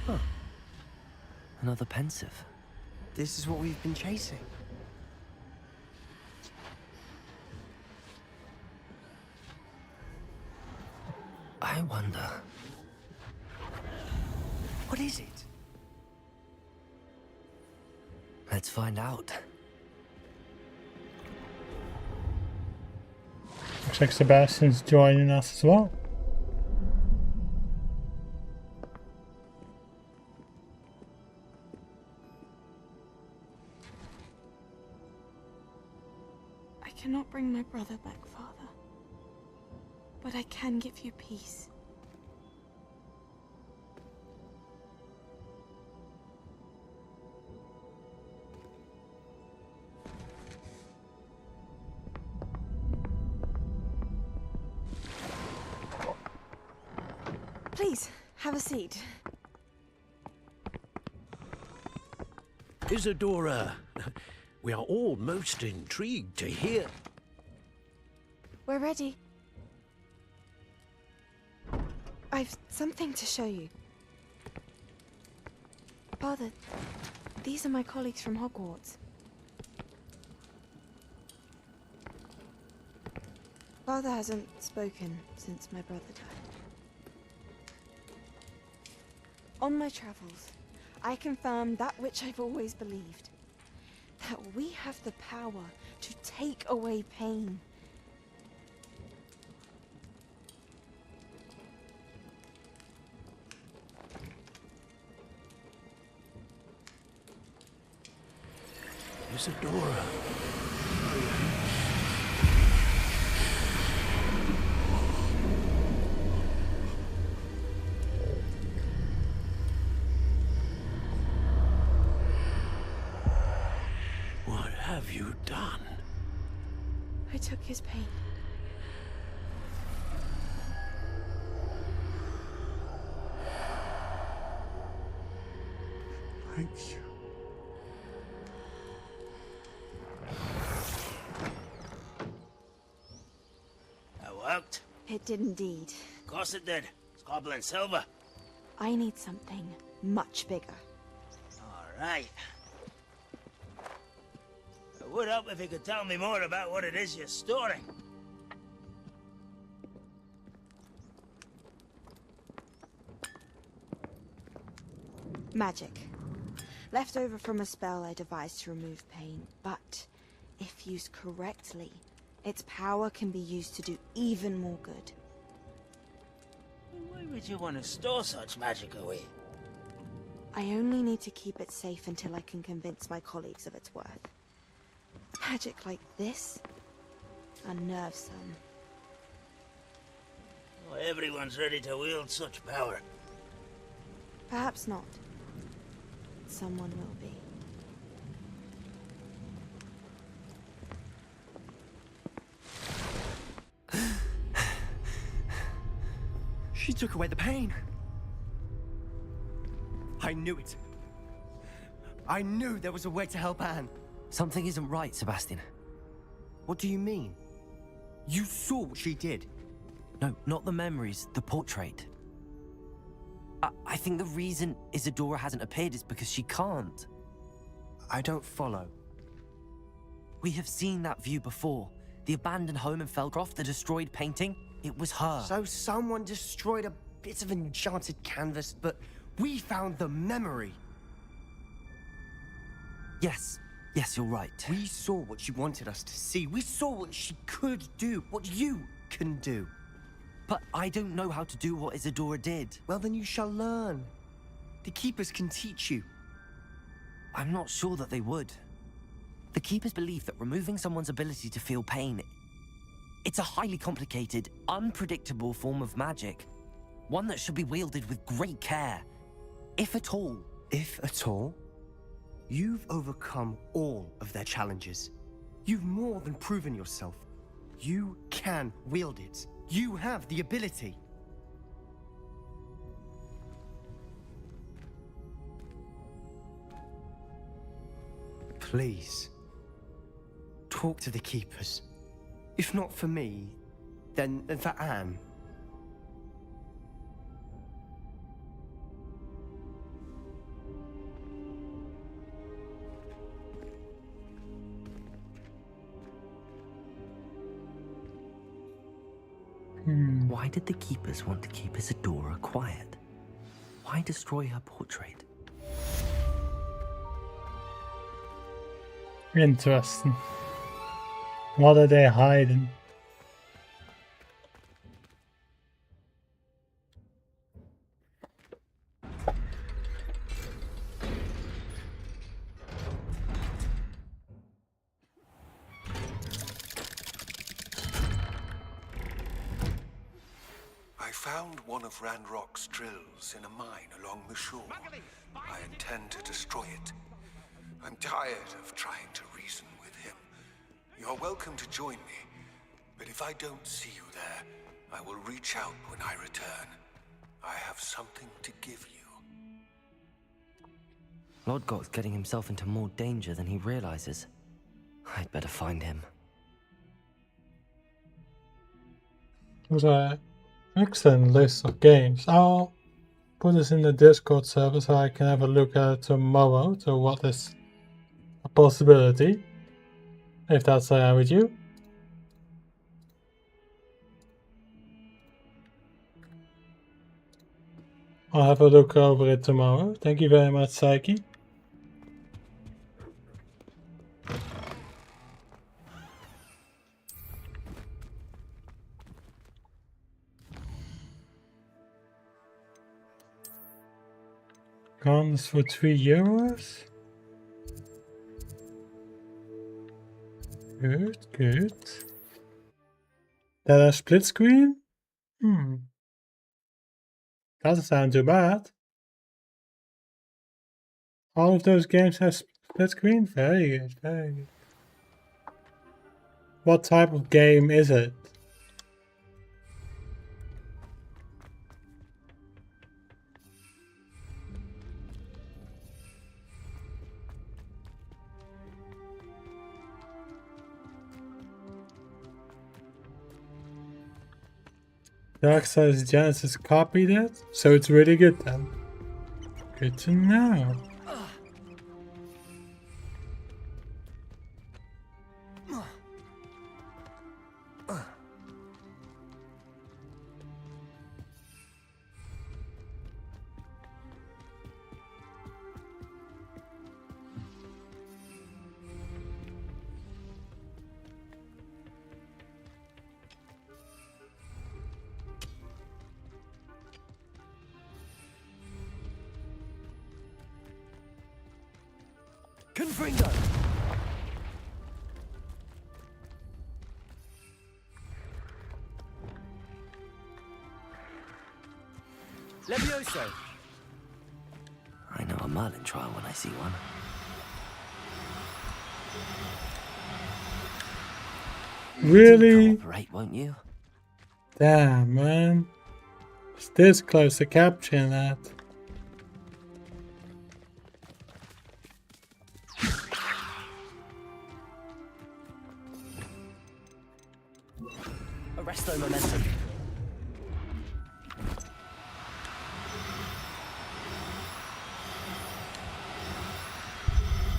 Huh. Another pensive. This is what we've been chasing. I wonder. What is it? Let's find out. Looks like Sebastian's joining us as well. I cannot bring my brother back, Father. But I can give you peace. Please, have a seat. Isadora, we are all most intrigued to hear. We're ready. I've something to show you. Father, these are my colleagues from Hogwarts. Father hasn't spoken since my brother died. On my travels, I confirmed that which I've always believed. That we have the power to take away pain. Isadora. What have you done? I took his pain. Thank you. That worked? It did indeed. Of course it did. It's goblin silver. I need something much bigger. All right. would help if you could tell me more about what it is you're storing. Magic. Left over from a spell I devised to remove pain, but if used correctly, its power can be used to do even more good. Why would you want to store such magic away? I only need to keep it safe until I can convince my colleagues of its worth. Magic like this unnerves them. Well, everyone's ready to wield such power. Perhaps not. Someone will be. She took away the pain. I knew it. I knew there was a way to help Anne. Something isn't right, Sebastian. What do you mean? You saw what she did. No, not the memories, the portrait. I think the reason Isadora hasn't appeared is because she can't. I don't follow. We have seen that view before. The abandoned home in Felcroft, the destroyed painting, it was her. So someone destroyed a bit of enchanted canvas, but we found the memory. Yes, you're right. We saw what she wanted us to see. We saw what she could do, what you can do. But I don't know how to do what Isadora did. Well, then you shall learn. The Keepers can teach you. I'm not sure that they would. The Keepers believe that removing someone's ability to feel pain, it's a highly complicated, unpredictable form of magic. One that should be wielded with great care. If at all. If at all? You've overcome all of their challenges. You've more than proven yourself. You can wield it. You have the ability. Please, talk to the Keepers. If not for me, then for Anne. Why did the Keepers want to keep Isadora quiet? Why destroy her portrait? Interesting. What are they hiding? I found one of Ranrock's drills in a mine along the shore. I intend to destroy it. I'm tired of trying to reason with him. You're welcome to join me, but if I don't see you there, I will reach out when I return. I have something to give you. Lodgok's getting himself into more danger than he realizes. I'd better find him. There's an excellent list of games. I'll put this in the Discord server so I can have a look at it tomorrow. So what is a possibility? If that's alright with you. I'll have a look over it tomorrow. Thank you very much, Psyche. Guns for €3. Good, good. Then a split screen? Doesn't sound too bad. All of those games have split screen? Very good, very good. What type of game is it? Darkseid's Genesis copied it, so it's really good then. Good to know. Confringo! Levioso! I know a Merlin trial when I see one. Really? Cooperate, won't you? Damn, man. It's this close to capturing that. Arresto momentum.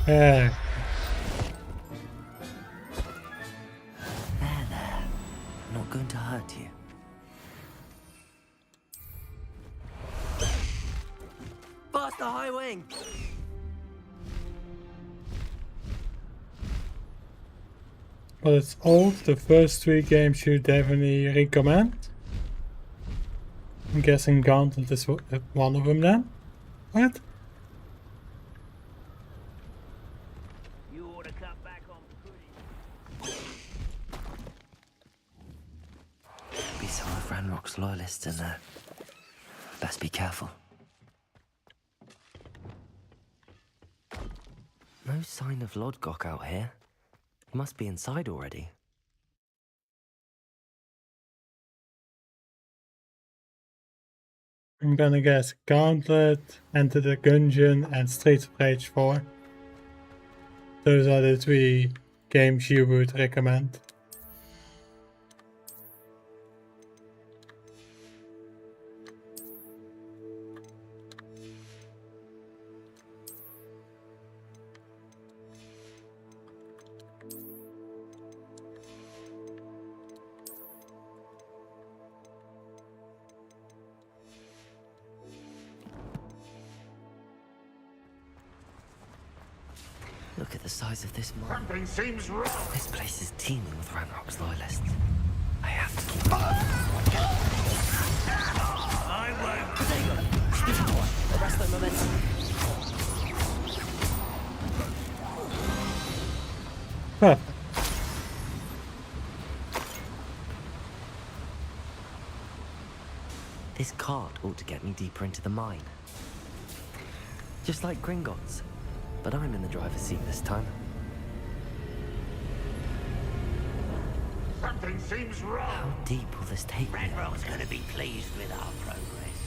Yeah. There. I'm not going to hurt you. Faster, high wing! But it's old. The first 3 games you definitely recommend. I'm guessing Gauntlet is one of them then. What? You ought to cut back on pudding. Be some of Ranrock's loyalists in there. Best be careful. No sign of Lodgok out here. He must be inside already. I'm gonna guess Gauntlet, Enter the Gungeon, and Streets of Rage 4. Those are the 3 games you would recommend. Look at the size of this mine. Something seems wrong. This place is teeming with Ranrock's loyalists. I have to keep I won't. Arresto momentum. Huh. This cart ought to get me deeper into the mine. Just like Gringotts. But I'm in the driver's seat this time. Something seems wrong. How deep will this take me? Ranrock's going to be pleased with our progress.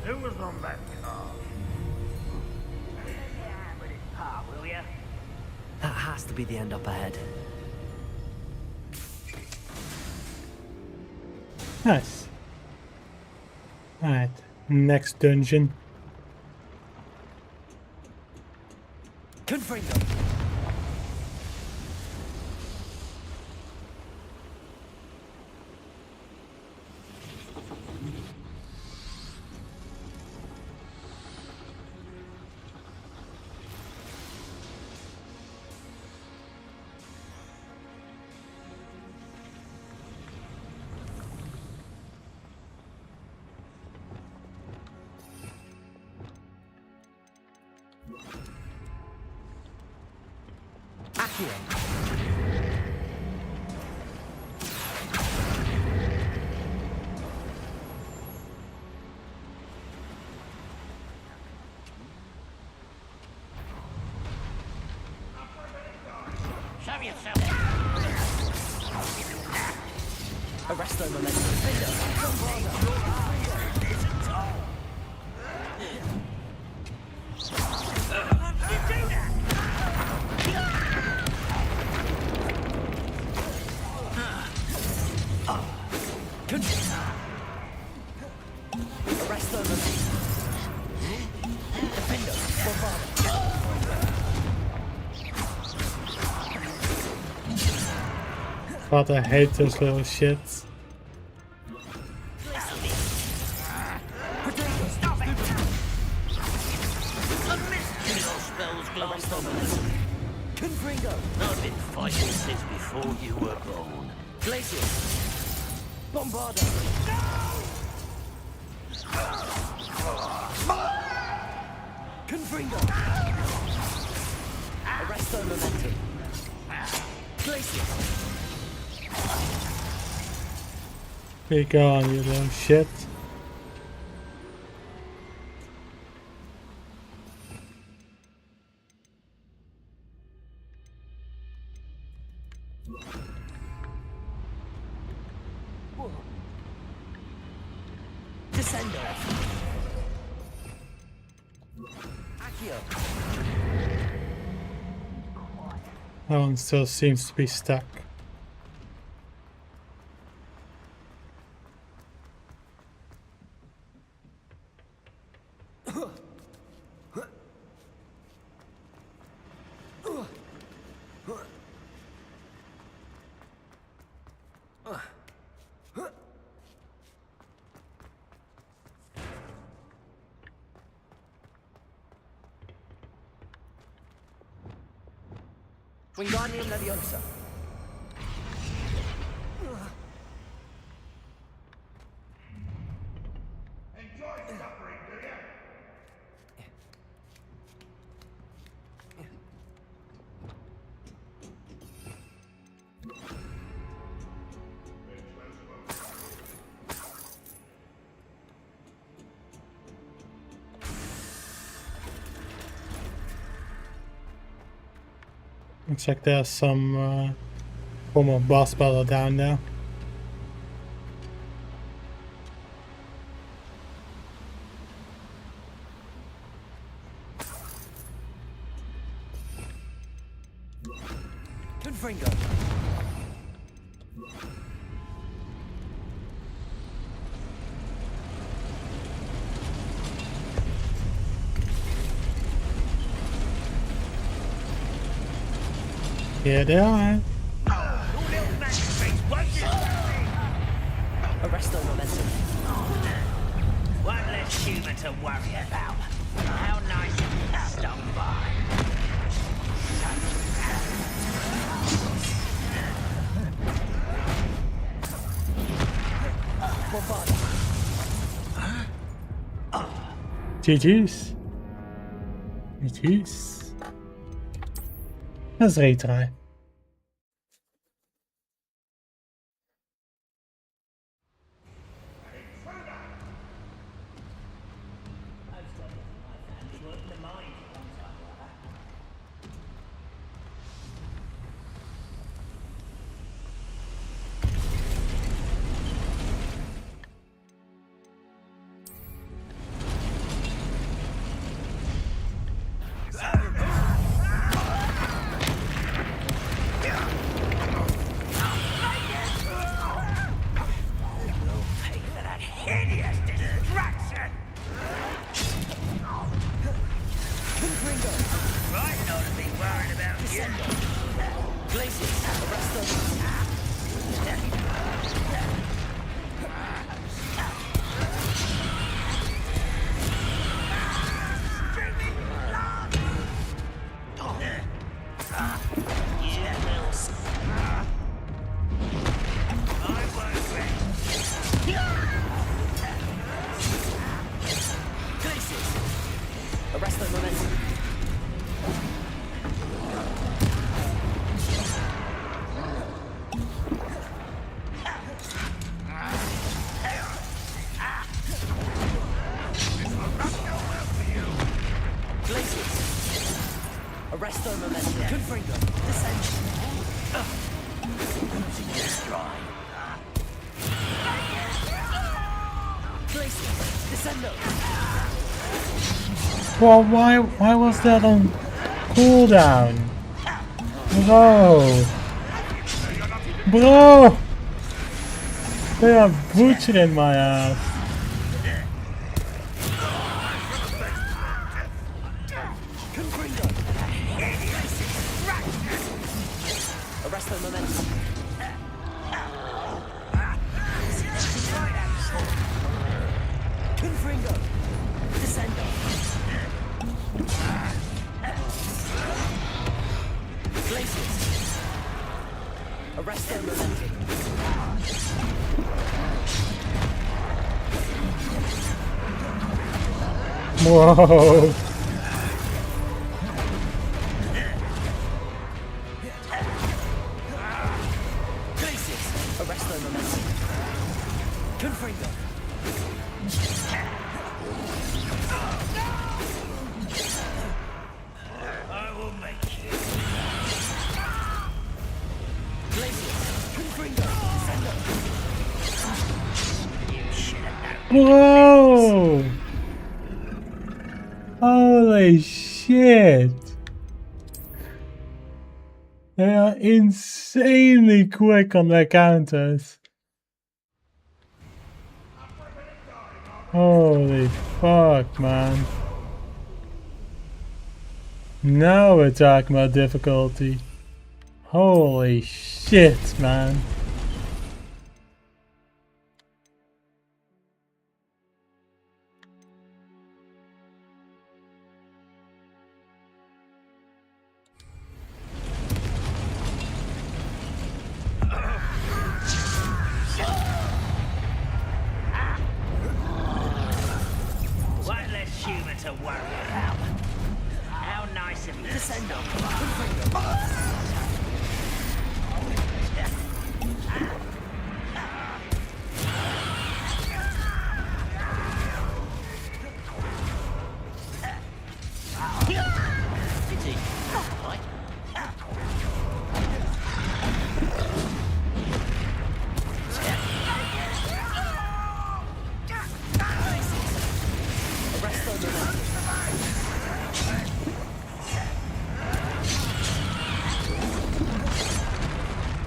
Who was on that car? With his part, will ya? That has to be the end up ahead. Nice. Alright, next dungeon. Confringo! Show yourself. Arresto momentum. God, I hate those little shits. Confringo! I've been fighting since before you were born. Glacier! Bombarda! Confringo! Arresto momentum. Glacius. Be gone, you little shit. Descendo. Accio. That one still seems to be stuck. Wingardium Leviosa. Enjoy suffering, do you? Looks like there's some form of boss battle down there. Confringo. Here they are. Arresto momentum. One less human to worry about. How nice of you to stop by. GG's. GG's. Let's retry. Arresto momentum. Confringo. Descend. Losing your stride. Glacius. Descendo. Well, why was that on cooldown? Bro! They are butchering my ass. Arresto momentum. Confringo. Descendo. Glacius. Arresto momentum. Whoa! I will make you. Whoa! Holy shit! They are insanely quick on their counters. Holy fuck, man. Now we're talking about difficulty. Holy shit, man. One less human to worry about. How nice of you to send up.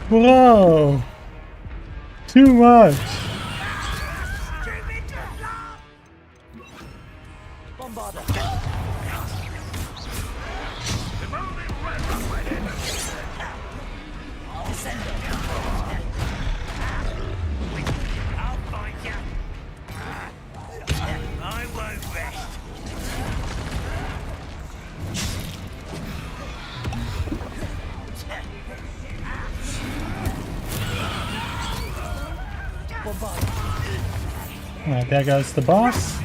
Bro! Too much! I'll find you. I won't rest. Alright, there goes the boss.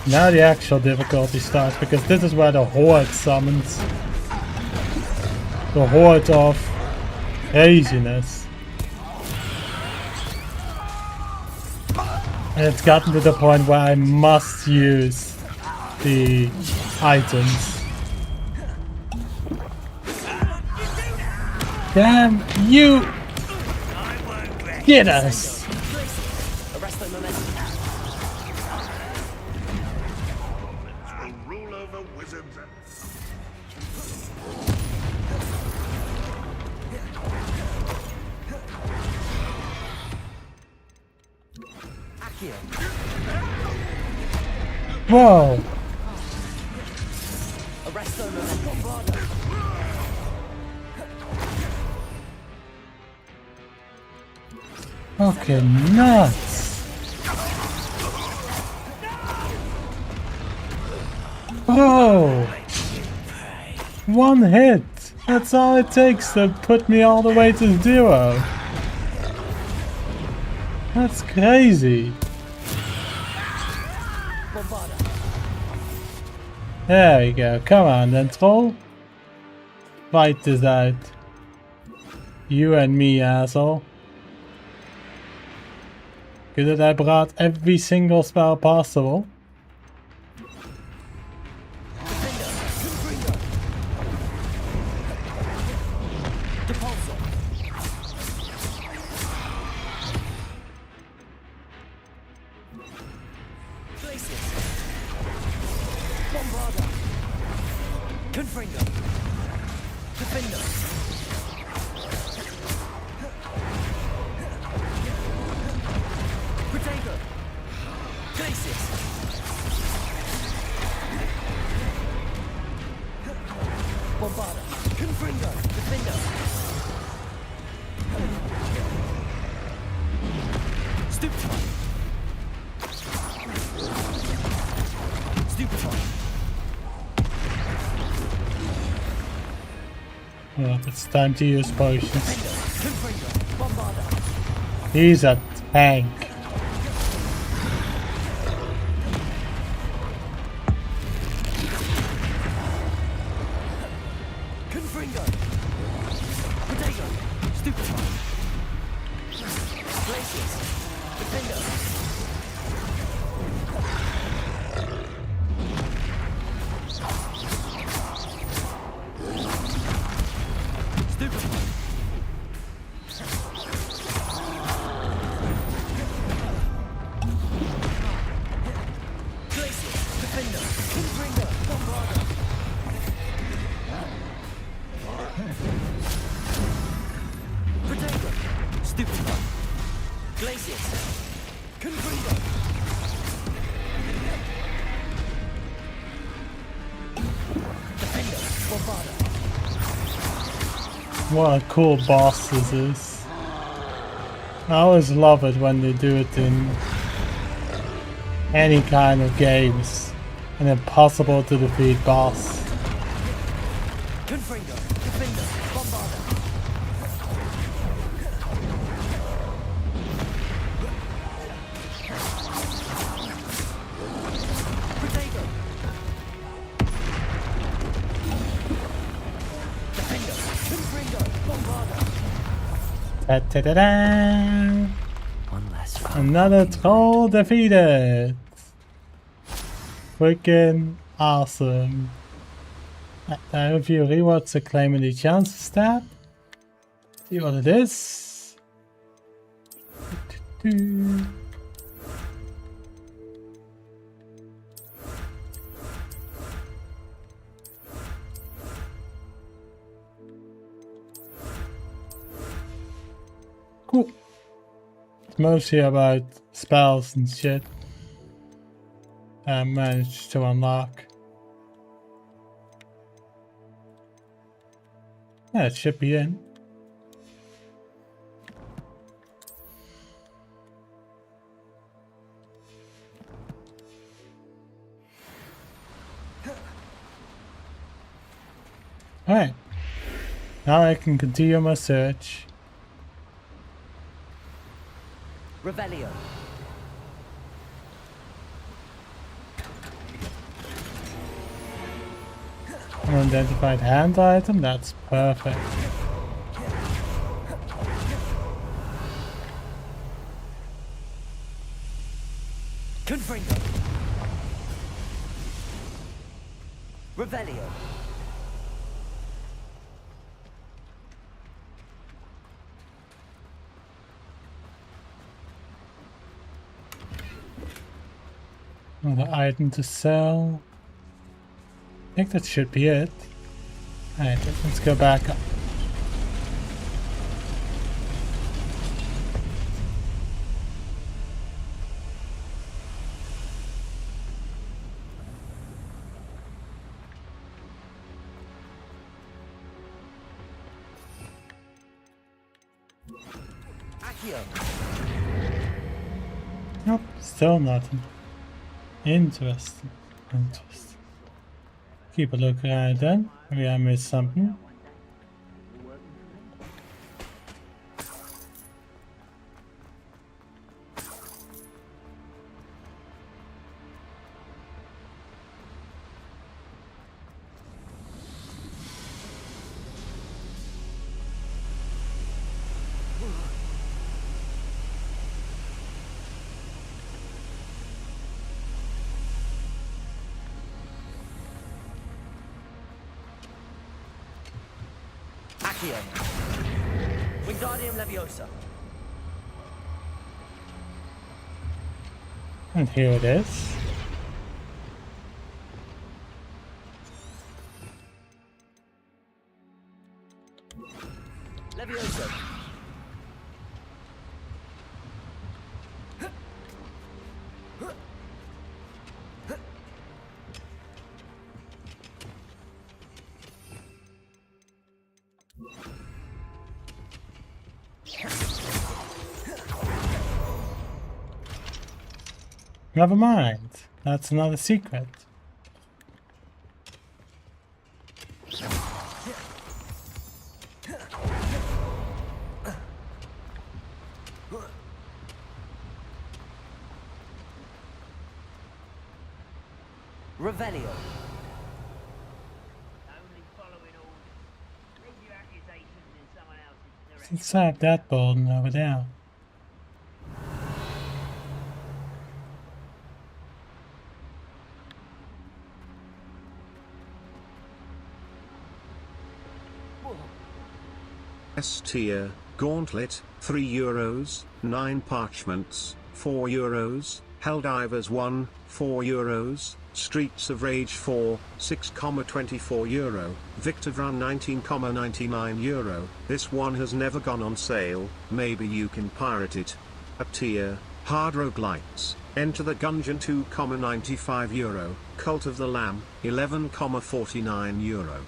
Now the actual difficulty starts, because this is where the horde summons. The horde of craziness. And it's gotten to the point where I must use the items. Damn you! Get us! Rule over wizards. Whoa! Fucking nuts! Oh! One hit! That's all it takes to put me all the way to 0. That's crazy. There we go. Come on then, troll. Fight this out. You and me, asshole. Good that I brought every single spell possible. Well, it's time to use potions. He's a tank. Stupefy. Glacier, Defender, Confringo, Bombarder. Protego, Stupefy. Glacier, Confringo. Defender, Bombarder. What a cool boss this is. I always love it when they do it in any kind of games. An impossible to defeat boss. Confringo, Defender, Bombarder. Protego. Defender, Confringo, Bombarder. Ta-ta-da-da! One less. Another troll defeated! Freaking awesome. I have you rewards to claim any chances tab. See what it is. Cool. It's mostly about spells and shit I managed to unlock. Yeah, it should be in. Alright. Now I can continue my search. Revelio. Unidentified hand item, that's perfect. Confringo. Revelio. Another item to sell. I think that should be it. Alright, let's go back up. Accio. Nope, still nothing. Interesting. Interesting. Keep a look around then. Maybe I missed something. Accio. Wingardium Leviosa. And here it is. Leviosa. Never mind. That's another secret. Revelio. What's inside that building over there? S tier, Gauntlet, €3, 9 Parchments, €4, Helldivers 1, €4, Streets of Rage 4, 6,24 euro, Victor Run 19,99 euro. This one has never gone on sale, maybe you can pirate it. A tier, Hard Roguelites, Enter the Gungeon 2,95 euro, Cult of the Lamb, 11,49 euro.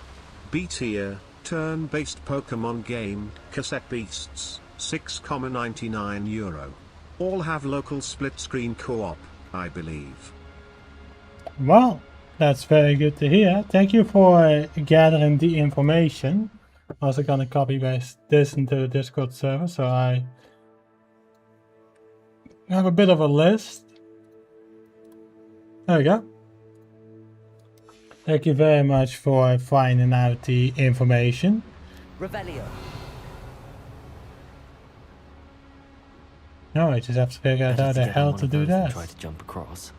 B tier, turn-based Pokemon game, Cassette Beasts, 6,99 euro. All have local split-screen co-op, I believe. Well, that's very good to hear. Thank you for gathering the information. Also gonna copy paste this into the Discord server, so I have a bit of a list. There we go. Thank you very much for finding out the information. Revelio. No, I just have to figure out how the hell to do that. Try to jump across.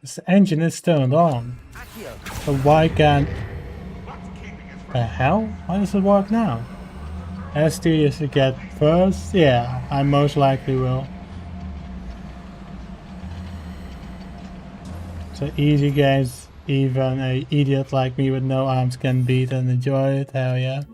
This engine is turned on. So why can't... The hell? Why does it work now? ST is to get first? Yeah, I most likely will. So easy games, even a idiot like me with no arms can beat and enjoy it, hell yeah.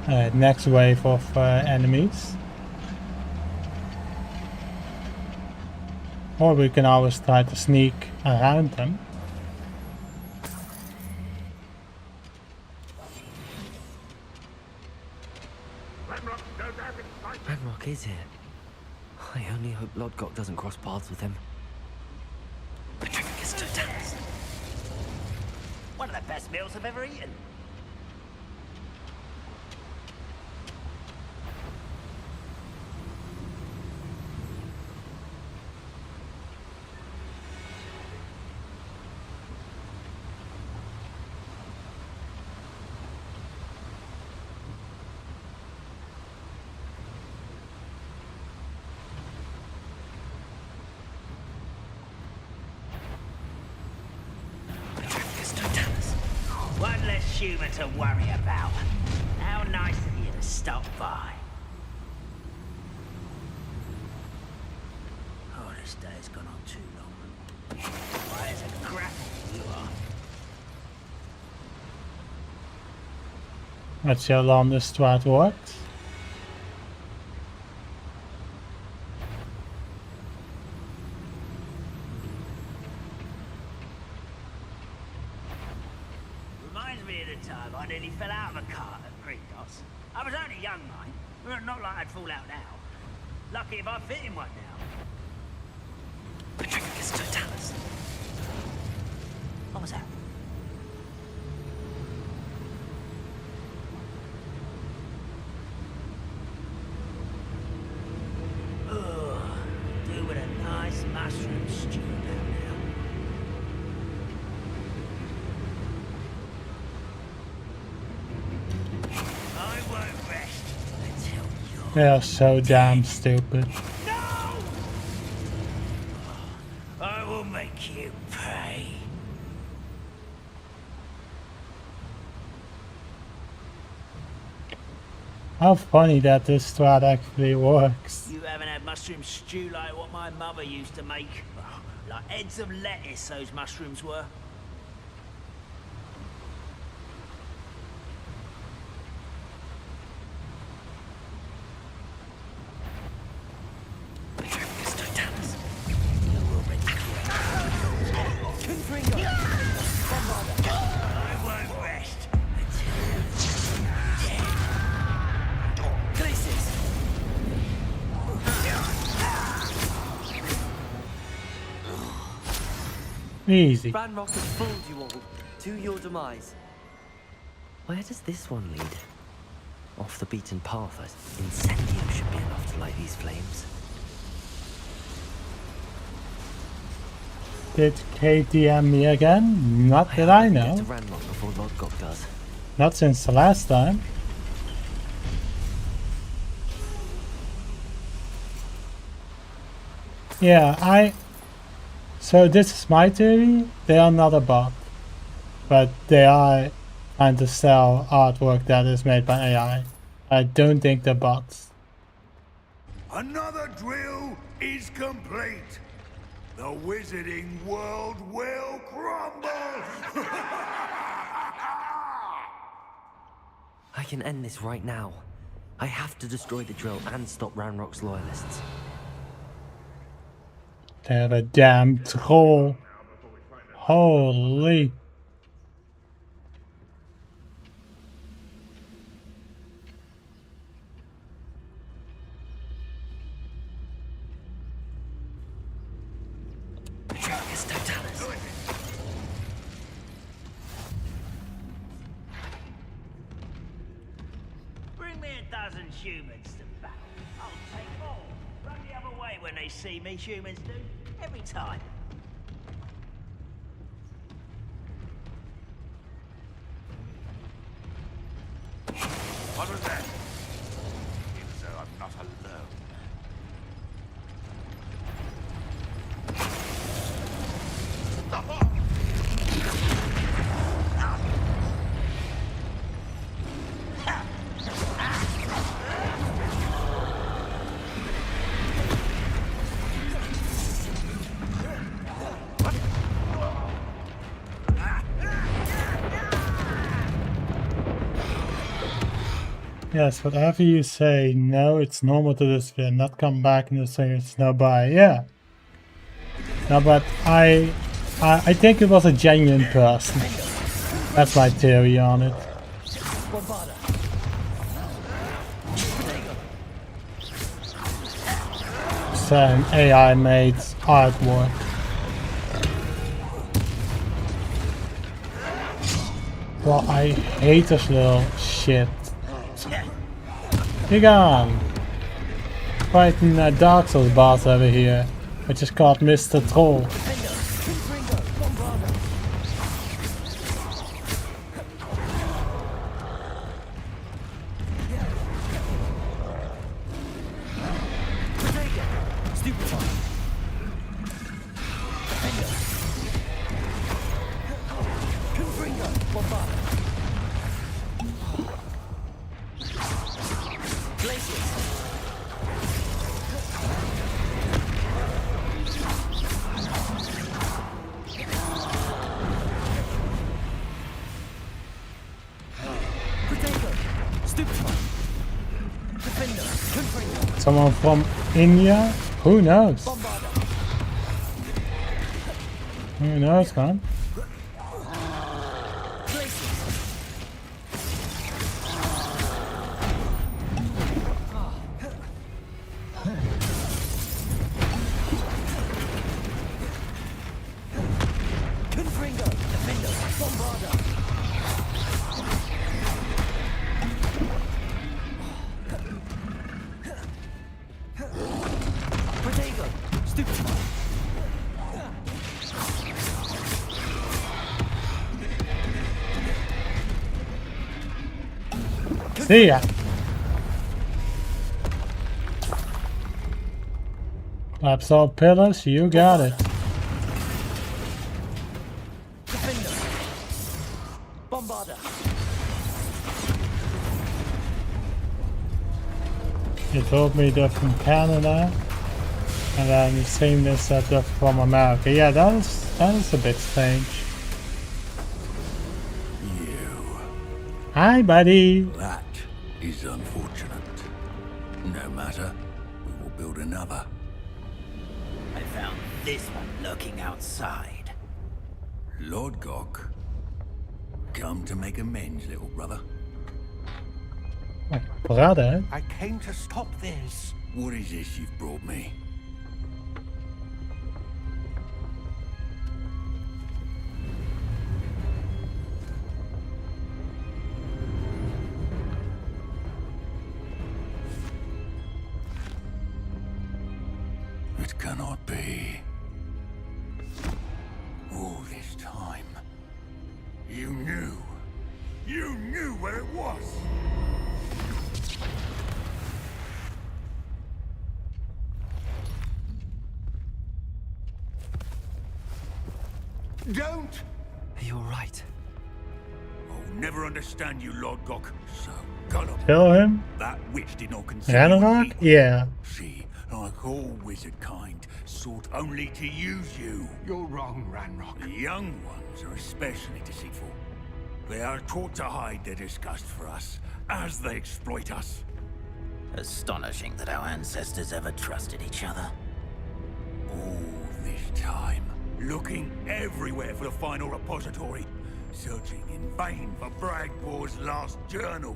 Alright, next wave of enemies. Or we can always try to sneak around them. Ranrock is here. I only hope Lodgok doesn't cross paths with him. One of the best meals I've ever eaten. One less human to worry about. How nice of you to stop by. Oh, this day's gone on too long. Why, there's a grapple you are. Let's see how long this strat works. Reminds me of the time I nearly fell out of a cart at Kringos. I was only young, mind. Well, not like I'd fall out now. Lucky if I fit in one now. Patricus Totalis. What was that? Oh, do with a nice mushroom stew down now. I won't rest until you're... They are so damn stupid. I will make you pay. How funny that this strat actually works. You haven't had mushroom stew like what my mother used to make. Oh, like heads of lettuce, those mushrooms were. I won't rest Easy. Ranrock has fooled you all to your demise. Where does this one lead? Off the beaten path, Incendio should be enough to light these flames. Did KTM me again? Not that I know. Get to Ranrock before Lodgok does. Not since the last time. Yeah, so this is my theory. They are not a bot, but they are trying to sell artwork that is made by AI. I don't think they're bots. Another drill is complete. The wizarding world will crumble. I can end this right now. I have to destroy the drill and stop Ranrock's loyalists. They're a damn troll. Holy. Bring me a dozen humans to battle. I'll take all. Run the other way when they see me, humans do. Every time. What was that? Seems though I'm not alone. Yes, whatever you say, no, it's normal to disappear, not come back and say it's no buy. Yeah. No, but I think it was a genuine person. That's my theory on it. It's an AI made artwork. Well, I hate this little shit. Be gone! Fighting a Dark Souls boss over here, which is called Mr. Troll. Someone from India? Who knows? Who knows, man? See ya. Absorb pillars, you got it. You told me they're from Canada, and then you seen this that they're from America. Yeah, that is a bit strange. Hi, buddy. That is unfortunate. No matter, we will build another. I found this one lurking outside. Lord Gok, come to make amends, little brother. Oh, brother? I came to stop this. What is this you've brought me? It cannot be. All this time, you knew. You knew where it was! Don't! You're right. I'll never understand you, Lord Gok. So gullible. Kill him? That witch did not consider you Ranrock? Yeah. She, like all wizard kind, sought only to use you. You're wrong, Ranrock. The young ones are especially deceitful. They are taught to hide their disgust for us, as they exploit us. Astonishing that our ancestors ever trusted each other. All this time, looking everywhere for the final repository, searching in vain for Bragbor's last journal.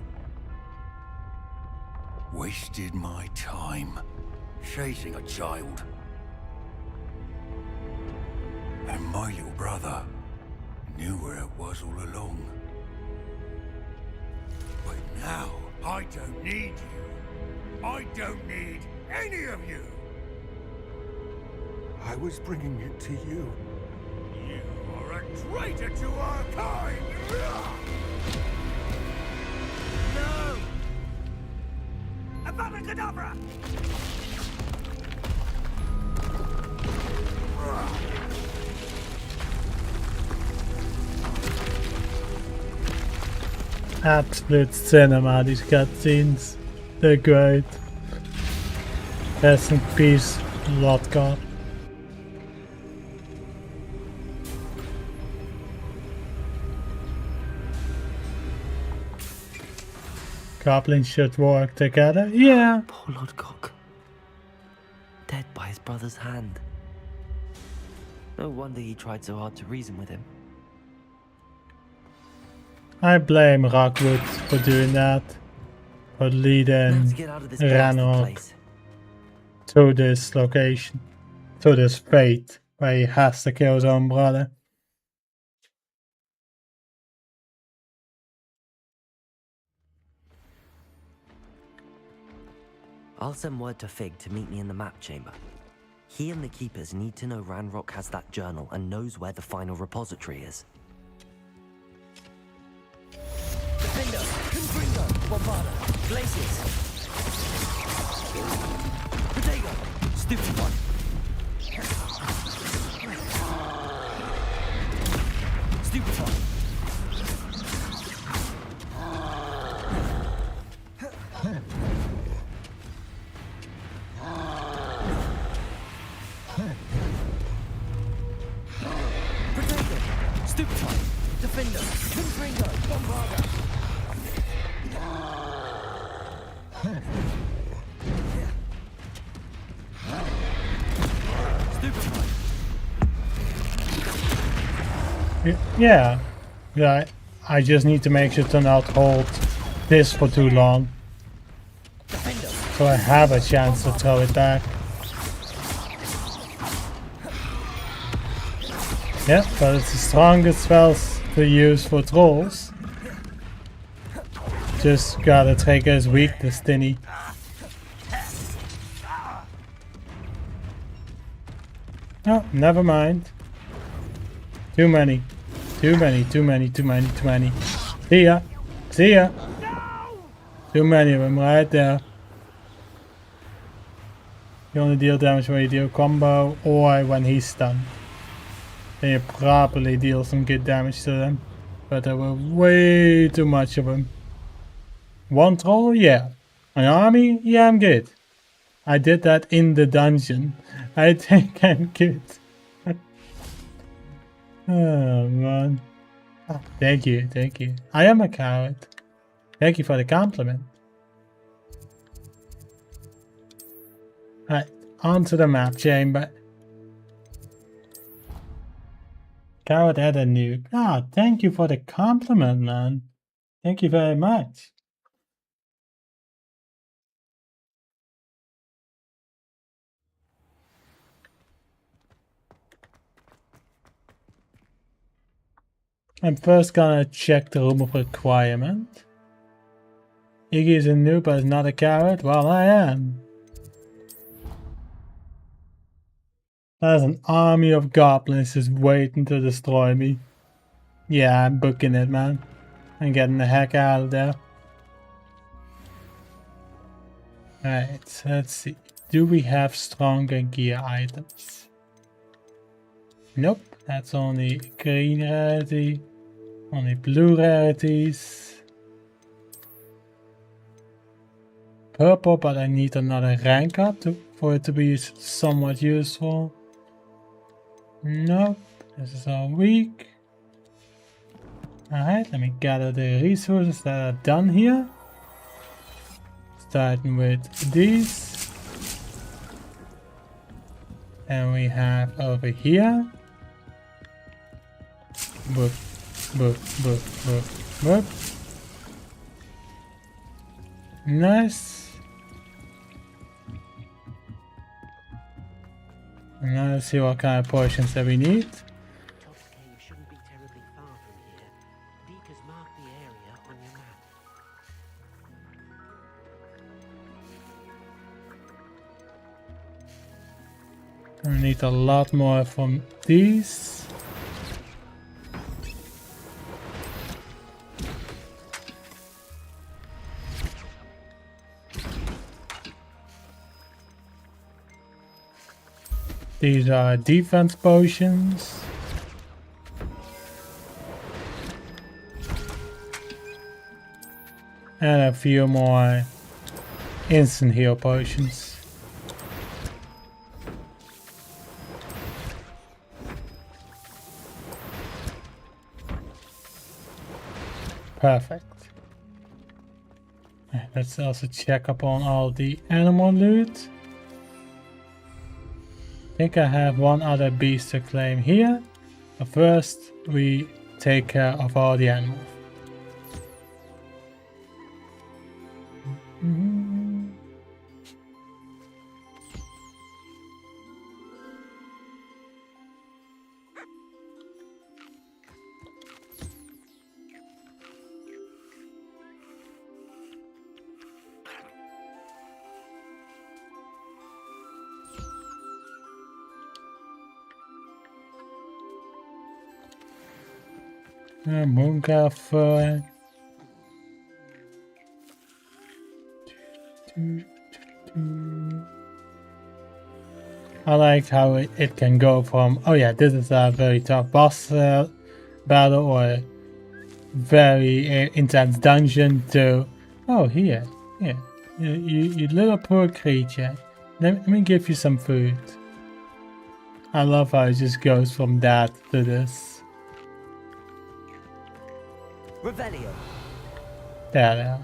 Wasted my time, chasing a child. And my little brother knew where it was all along. But now, I don't need you. I don't need any of you. I was bringing it to you. You are a traitor to our kind! No! Avada-kedavra! Absolute cinema, these cutscenes. They're great. Rest in peace, Lord God. Goblins should work together. Yeah. Poor Lord Cock. Dead by his brother's hand. No wonder he tried so hard to reason with him. I blame Rockwood for doing that. For leading Ranrock to this location. To this fate where he has to kill his own brother. I'll send word to Fig to meet me in the map chamber. He and the Keepers need to know Ranrock has that journal and knows where the final repository is. Defender, Confringo, Bombarda, Glaciers. Protego, Stupefy. Stupefy. Protego, Stupefy. Defender, Confringo, Bombarda. Yeah. I just need to make sure to not hold this for too long. So I have a chance to throw it back. Yeah, but it's the strongest spells to use for trolls. Just gotta take his weakness, Tinny. Oh, never mind. Too many. Too many. See ya. See ya. Too many of them right there. You only deal damage when you deal combo or when he's stunned. Then you properly deal some good damage to them. But there were way too much of them. One troll? Yeah. An army? Yeah, I'm good. I did that in the dungeon. I think I'm good. Oh man. Oh, thank you. I am a coward. Thank you for the compliment. Right, on to the map chamber. Coward had a nuke. Ah, thank you for the compliment, man. Thank you very much. I'm first gonna check the room of requirement. Iggy is a noob but is not a coward? Well, I am. There's an army of goblins just waiting to destroy me. Yeah, I'm booking it, man. and getting the heck out of there. Right, let's see. Do we have stronger gear items? Nope, that's only green rarity, only blue rarities. Purple, but I need another rank up for it to be somewhat useful. Nope, this is all weak. Alright, let me gather the resources that are done here. Starting with these. And we have over here. Boop, boop, boop, boop, boop. Nice. And now let's see what kind of potions that we need. Shouldn't be terribly far from here. Deke has marked the area on your map. We need a lot more from these. These are defense potions. And a few more instant heal potions. Perfect. Let's also check up on all the animal loot. I think I have one other beast to claim here. But first, we take care of all the animals. Mooncalf fur. I like how it can go from, oh yeah, this is a very tough boss battle or very intense dungeon to, oh here, you little poor creature, let me give you some food. I love how it just goes from that to this. Revelio. There they are.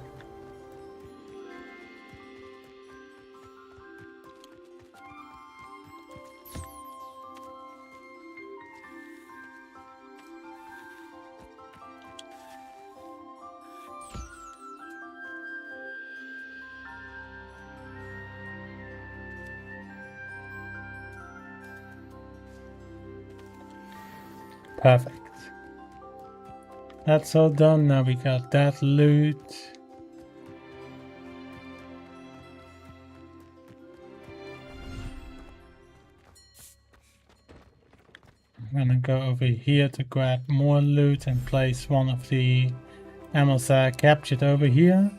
Perfect. That's all done. Now we got that loot. I'm gonna go over here to grab more loot and place one of the animals I captured over here.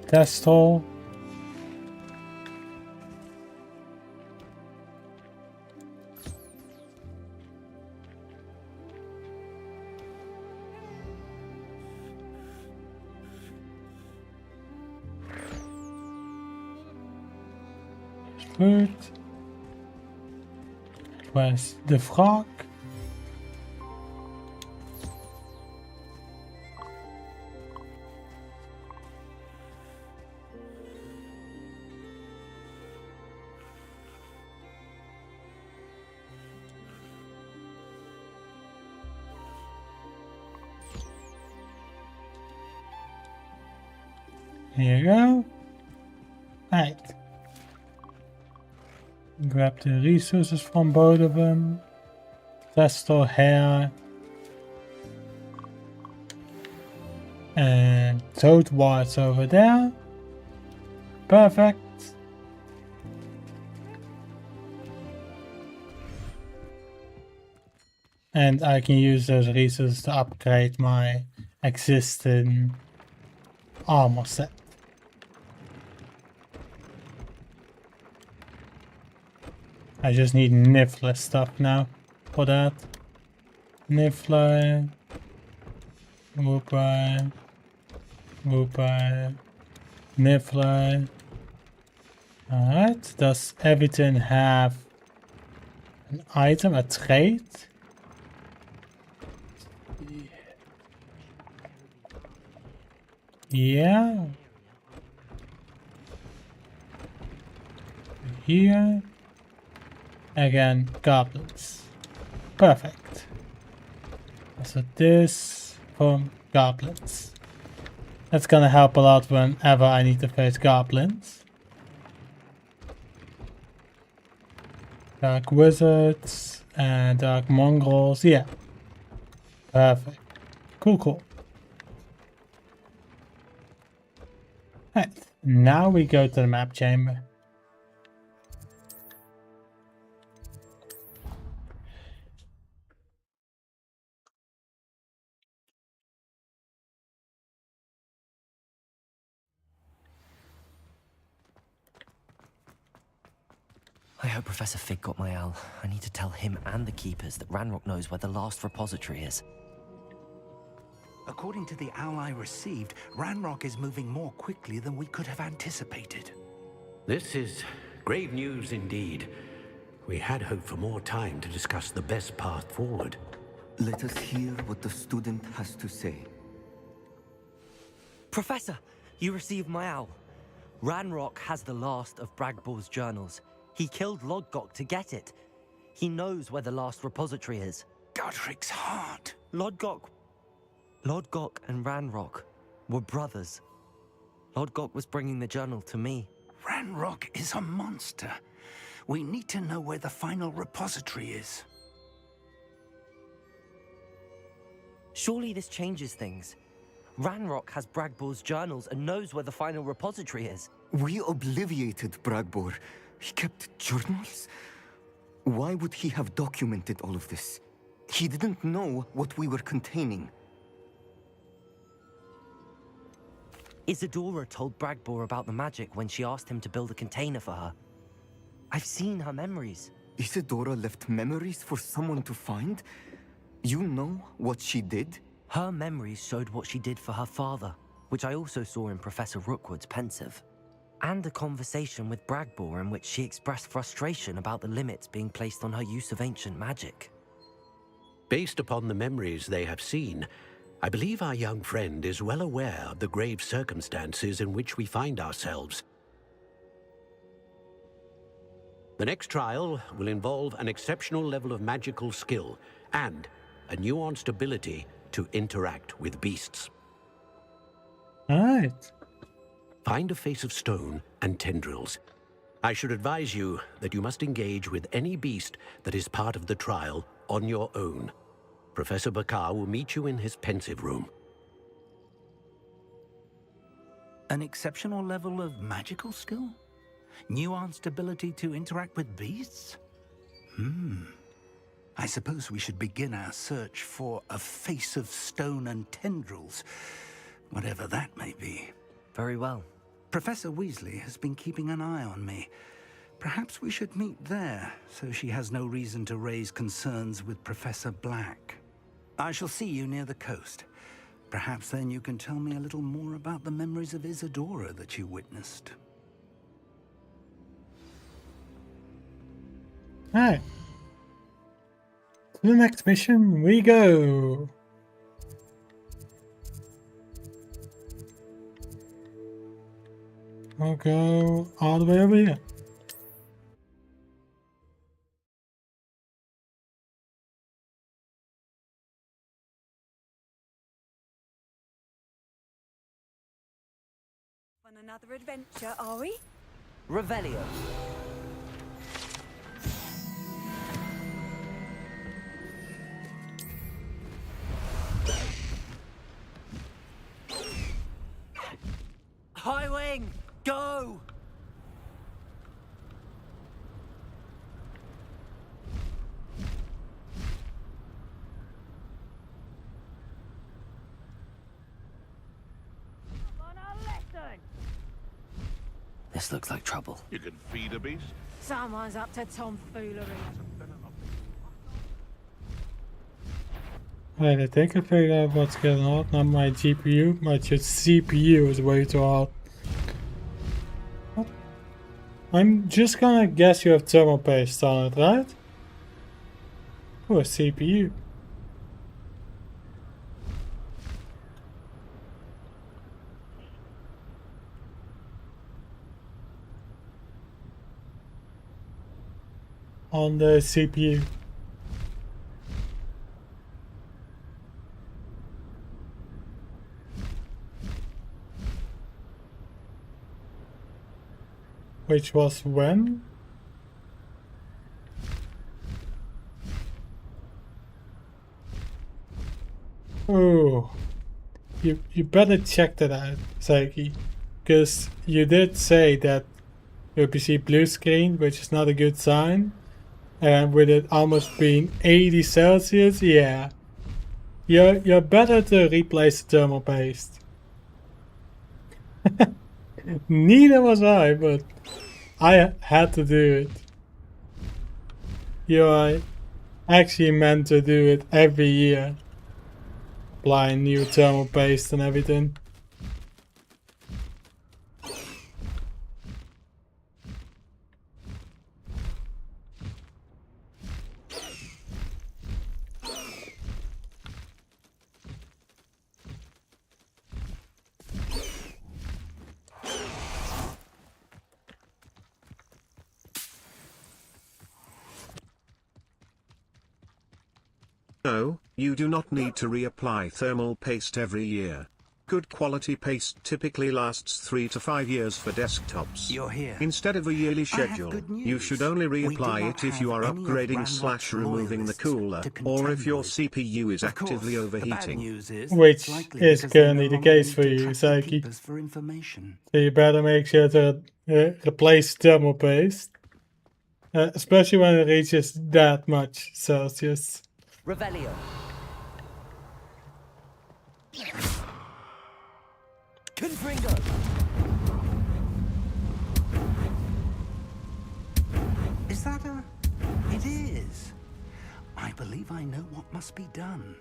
Test hole. Food. Where's the frog? Here you go. Right. Grab the resources from both of them. Testor hair. And toad warts over there. Perfect. And I can use those resources to upgrade my existing armor set. I just need Niffler stuff now for that. Niffler, Whooper, Whooper, Niffler. Alright, does everything have an item, a trait? Yeah. Here. Again, goblins. Perfect. So this from goblins. That's gonna help a lot whenever I need to face goblins. Dark wizards and dark mongrels. Yeah. Perfect. Cool, cool. Right. Now we go to the map chamber. I hope Professor Fig got my owl. I need to tell him and the keepers that Ranrock knows where the last repository is. According to the owl I received, Ranrock is moving more quickly than we could have anticipated. This is grave news indeed. We had hoped for more time to discuss the best path forward. Let us hear what the student has to say. Professor, you received my owl. Ranrock has the last of Bragbor's journals. He killed Lodgok to get it. He knows where the last repository is. Godric's heart. Lodgok and Ranrock were brothers. Lodgok was bringing the journal to me. Ranrock is a monster. We need to know where the final repository is. Surely this changes things. Ranrock has Bragbor's journals and knows where the final repository is. We obliviated Bragbor. He kept journals? Why would he have documented all of this? He didn't know what we were containing. Isadora told Bragbor about the magic when she asked him to build a container for her. I've seen her memories. Isadora left memories for someone to find? You know what she did? Her memories showed what she did for her father, which I also saw in Professor Rookwood's pensive. And a conversation with Bragbor in which she expressed frustration about the limits being placed on her use of ancient magic. Based upon the memories they have seen, I believe our young friend is well aware of the grave circumstances in which we find ourselves. The next trial will involve an exceptional level of magical skill and a nuanced ability to interact with beasts. All right. Find a face of stone and tendrils. I should advise you that you must engage with any beast that is part of the trial on your own. Professor Bakar will meet you in his pensive room. An exceptional level of magical skill? Nuanced ability to interact with beasts? I suppose we should begin our search for a face of stone and tendrils, whatever that may be. Very well. Professor Weasley has been keeping an eye on me. Perhaps we should meet there, so she has no reason to raise concerns with Professor Black. I shall see you near the coast. Perhaps then you can tell me a little more about the memories of Isadora that you witnessed. Alright. To the next mission we go. I'll go all the way over here. On another adventure, are we? Revelio. High Wing, go! This looks like trouble. You can feed a beast. Someone's up to tomfoolery. Right, I think I figured out what's going on. Not my GPU, my just CPU is way too hot. What? I'm just gonna guess you have thermal paste on it, right? Oh, a CPU. On the CPU. Which was when? Oh, you better check that out, Saiki, because you did say that your PC blue screen, which is not a good sign, and with it almost being 80 Celsius, yeah, you're better to replace the thermal paste. Neither was I, but I had to do it. You're actually meant to do it every year. Applying new thermal paste and everything. No, you do not need to reapply thermal paste every year. Good quality paste typically lasts 3 to 5 years for desktops. You're here. Instead of a yearly schedule, you should only reapply it if you are upgrading / removing the cooler, or if your CPU is actively overheating. Which is currently the case for you, Saiki. So you better make sure to replace thermal paste. Especially when it reaches that much Celsius. Revelio. Confringo. Is that a... It is. I believe I know what must be done.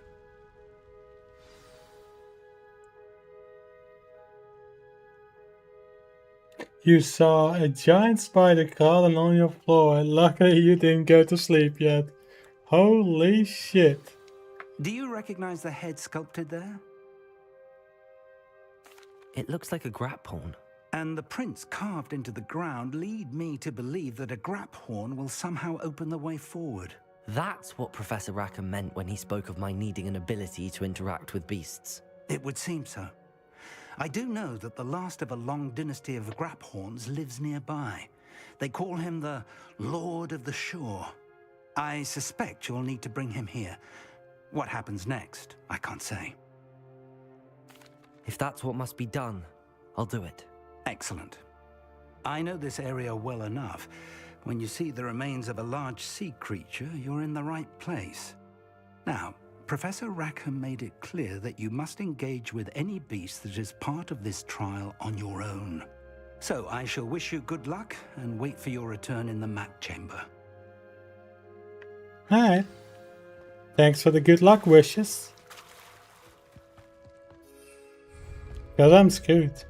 You saw a giant spider crawling on your floor. Luckily you didn't go to sleep yet. Holy shit. Do you recognize the head sculpted there? It looks like a grap horn. And the prints carved into the ground lead me to believe that a grap horn will somehow open the way forward. That's what Professor Rackham meant when he spoke of my needing an ability to interact with beasts. It would seem so. I do know that the last of a long dynasty of grap horns lives nearby. They call him the Lord of the Shore. I suspect you'll need to bring him here. What happens next, I can't say. If that's what must be done, I'll do it. Excellent. I know this area well enough. When you see the remains of a large sea creature, you're in the right place. Now, Professor Rackham made it clear that you must engage with any beast that is part of this trial on your own. So I shall wish you good luck and wait for your return in the map chamber. Alright. Thanks for the good luck wishes. Because I'm screwed.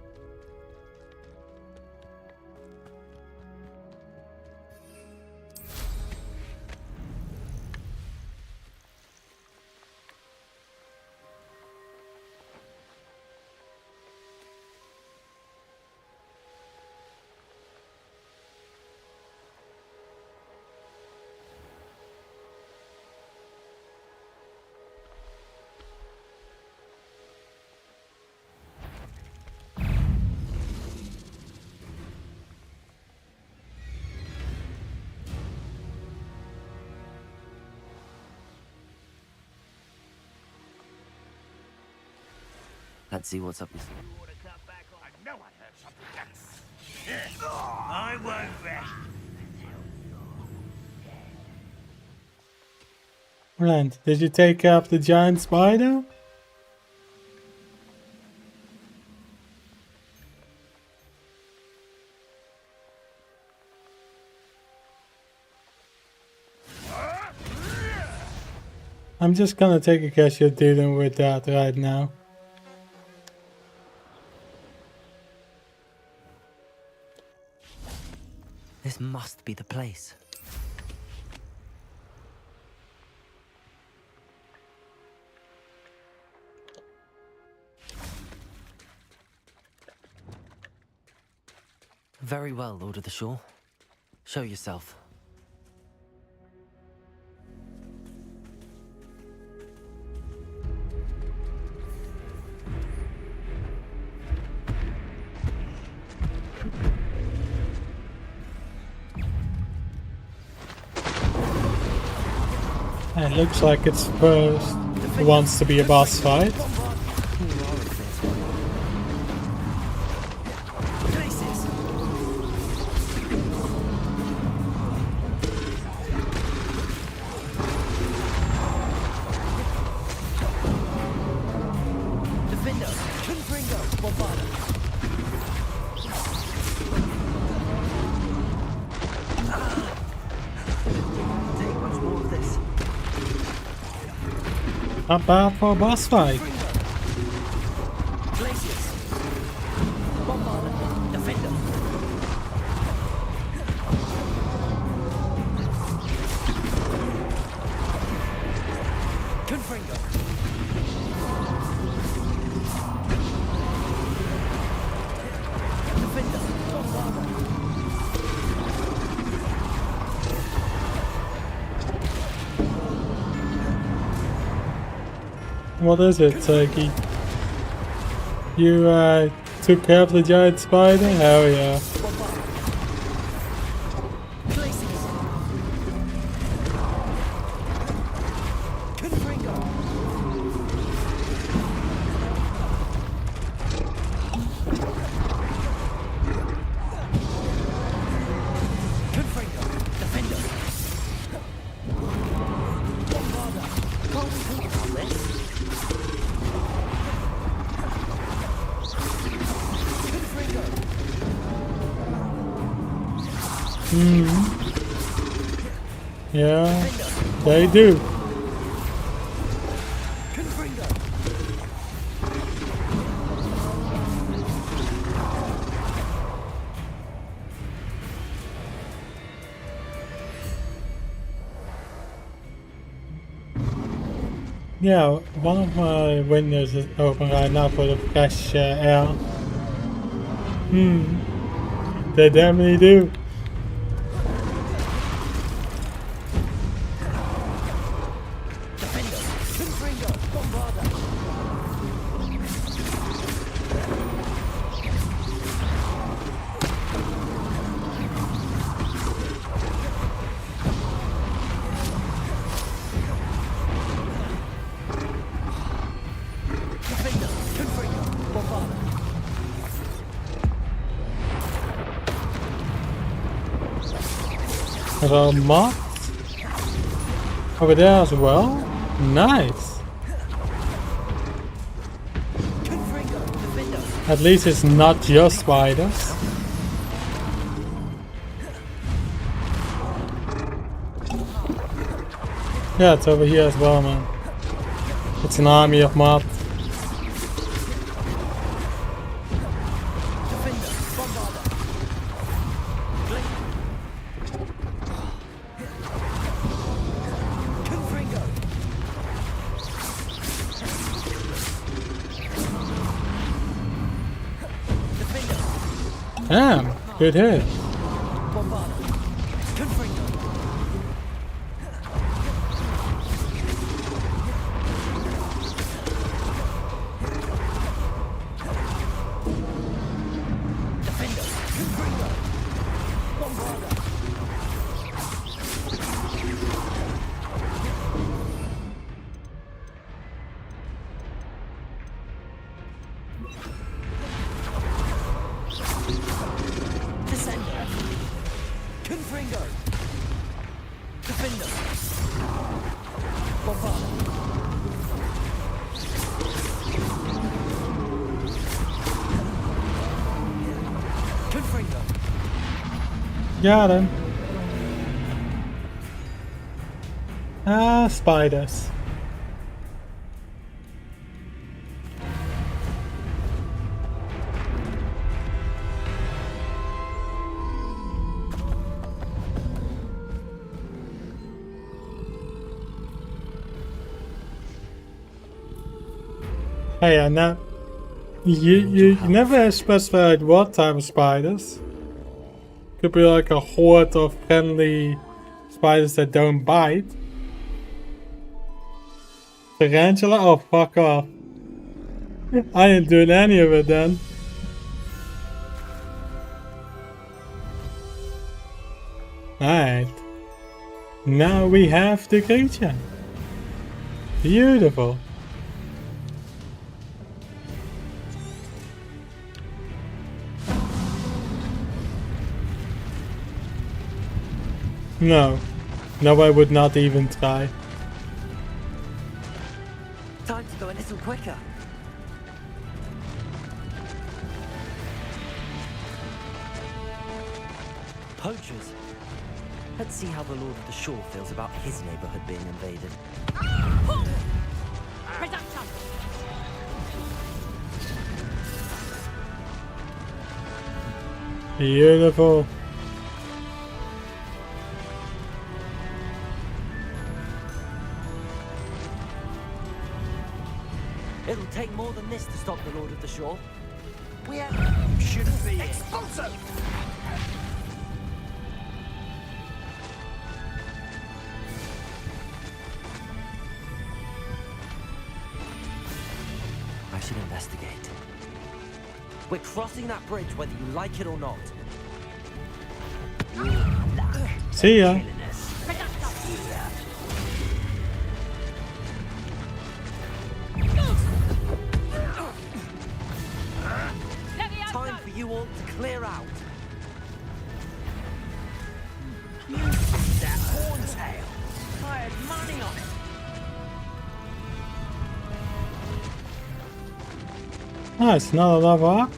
Let's see what's up this. I know I heard something. I won't rest. Right, did you take up the giant spider? I'm just gonna take a guess you're dealing with that right now. This must be the place. Very well, Lord of the Shore. Show yourself. It looks like it's first wants to be a boss fight. Not bad for a boss fight. What is it, Turkey? You took care of the giant spider? Hell yeah. Yeah, they do. Yeah, one of my windows is open right now for the fresh air. They definitely do. There's a moth over there as well. Nice. At least it's not just spiders. Yeah, it's over here as well, man. It's an army of moths. Damn, good hit. Got him. Ah, spiders. Hey, and now you never specified what type of spiders. Could be like a horde of friendly spiders that don't bite. Tarantula? Oh, fuck off. I didn't do any of it then. Alright. Now we have the creature. Beautiful. No. No, I would not even try. Time to go a little quicker. Poachers. Let's see how the Lord of the Shore feels about his neighborhood being invaded. Beautiful. It'll take more than this to stop the Lord of the Shore. We shouldn't be explosive. I should investigate. We're crossing that bridge whether you like it or not. See ya. Time for you all to clear out. You that horntail. I had money on it. Nice, another lava.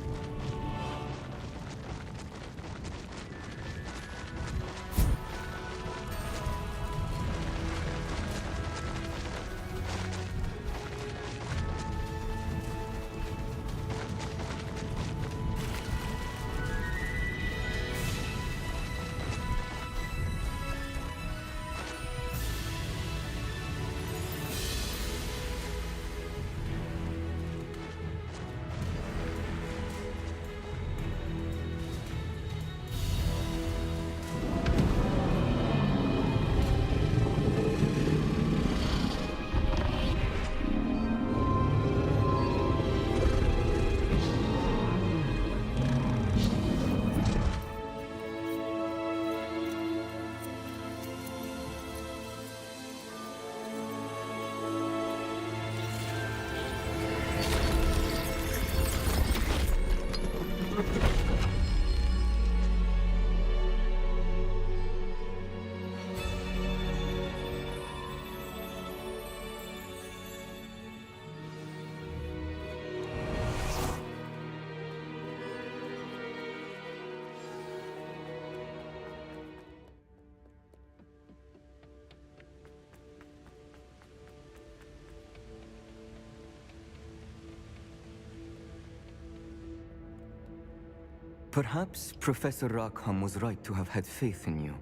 Perhaps Professor Rackham was right to have had faith in you.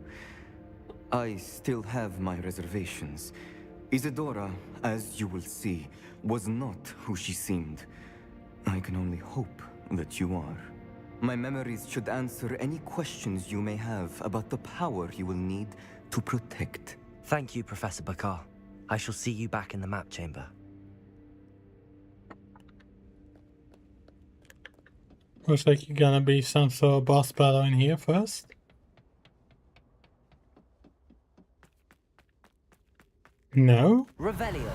I still have my reservations. Isadora, as you will see, was not who she seemed. I can only hope that you are. My memories should answer any questions you may have about the power you will need to protect. Thank you, Professor Bakar. I shall see you back in the map chamber. Looks like you're gonna be some sort of boss battle in here first. No? Revelio.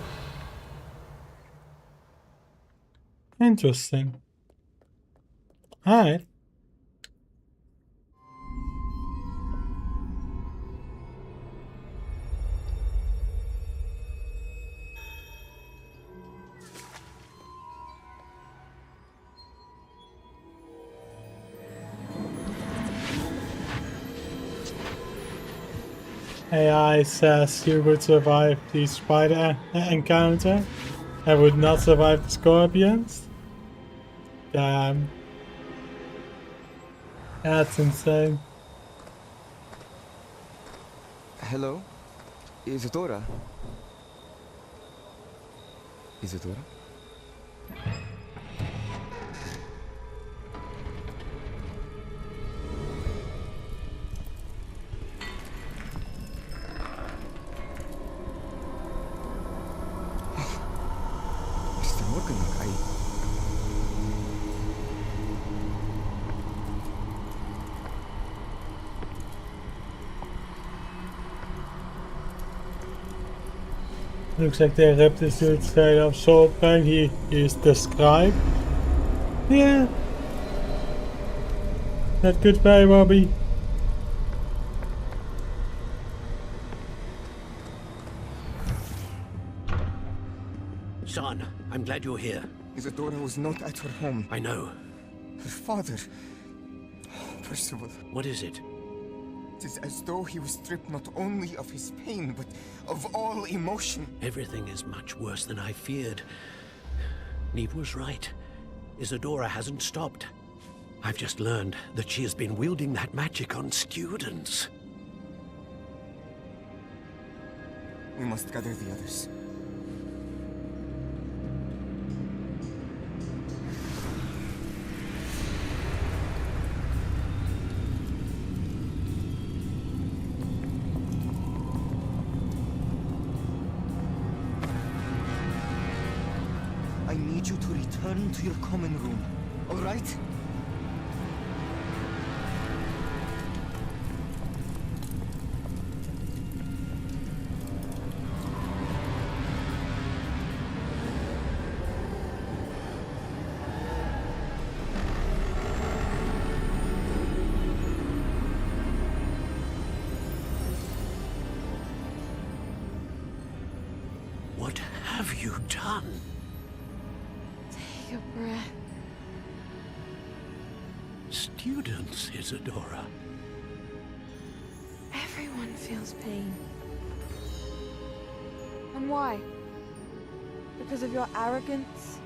Interesting. Alright. AI says you would survive the spider encounter. I would not survive the scorpions. Damn. That's insane. Hello? Isadora? Isadora? Mr. Morgan, Looks like they ripped this dude straight off sword bang. He is the scribe. Yeah. Not goodbye, Bobby. Son, I'm glad you're here. Isadora was not at her home. I know. Her father... Percival. What is it? It is as though he was stripped not only of his pain, but of all emotion. Everything is much worse than I feared. Neve was right. Isadora hasn't stopped. I've just learned that she has been wielding that magic on students. We must gather the others. I need you to return to your common room, all right? What have you done? Take a breath. Students, Isadora. Everyone feels pain. And why? Because of your arrogance?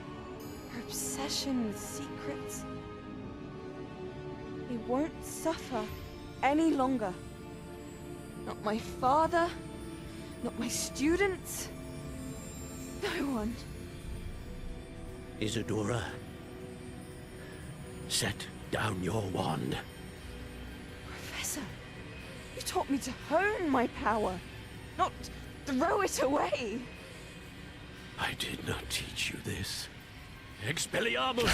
Your obsession with secrets? They won't suffer any longer. Not my father, not my students, no one. Isadora, set down your wand. Professor, you taught me to hone my power, not throw it away. I did not teach you this. Expelliarmus!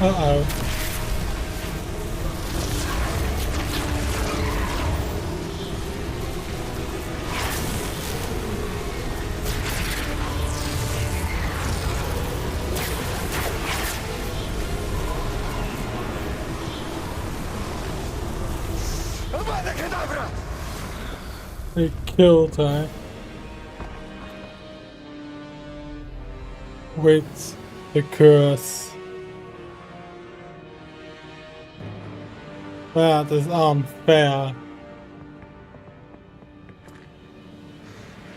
Uh-oh. They killed her with the curse. That is unfair.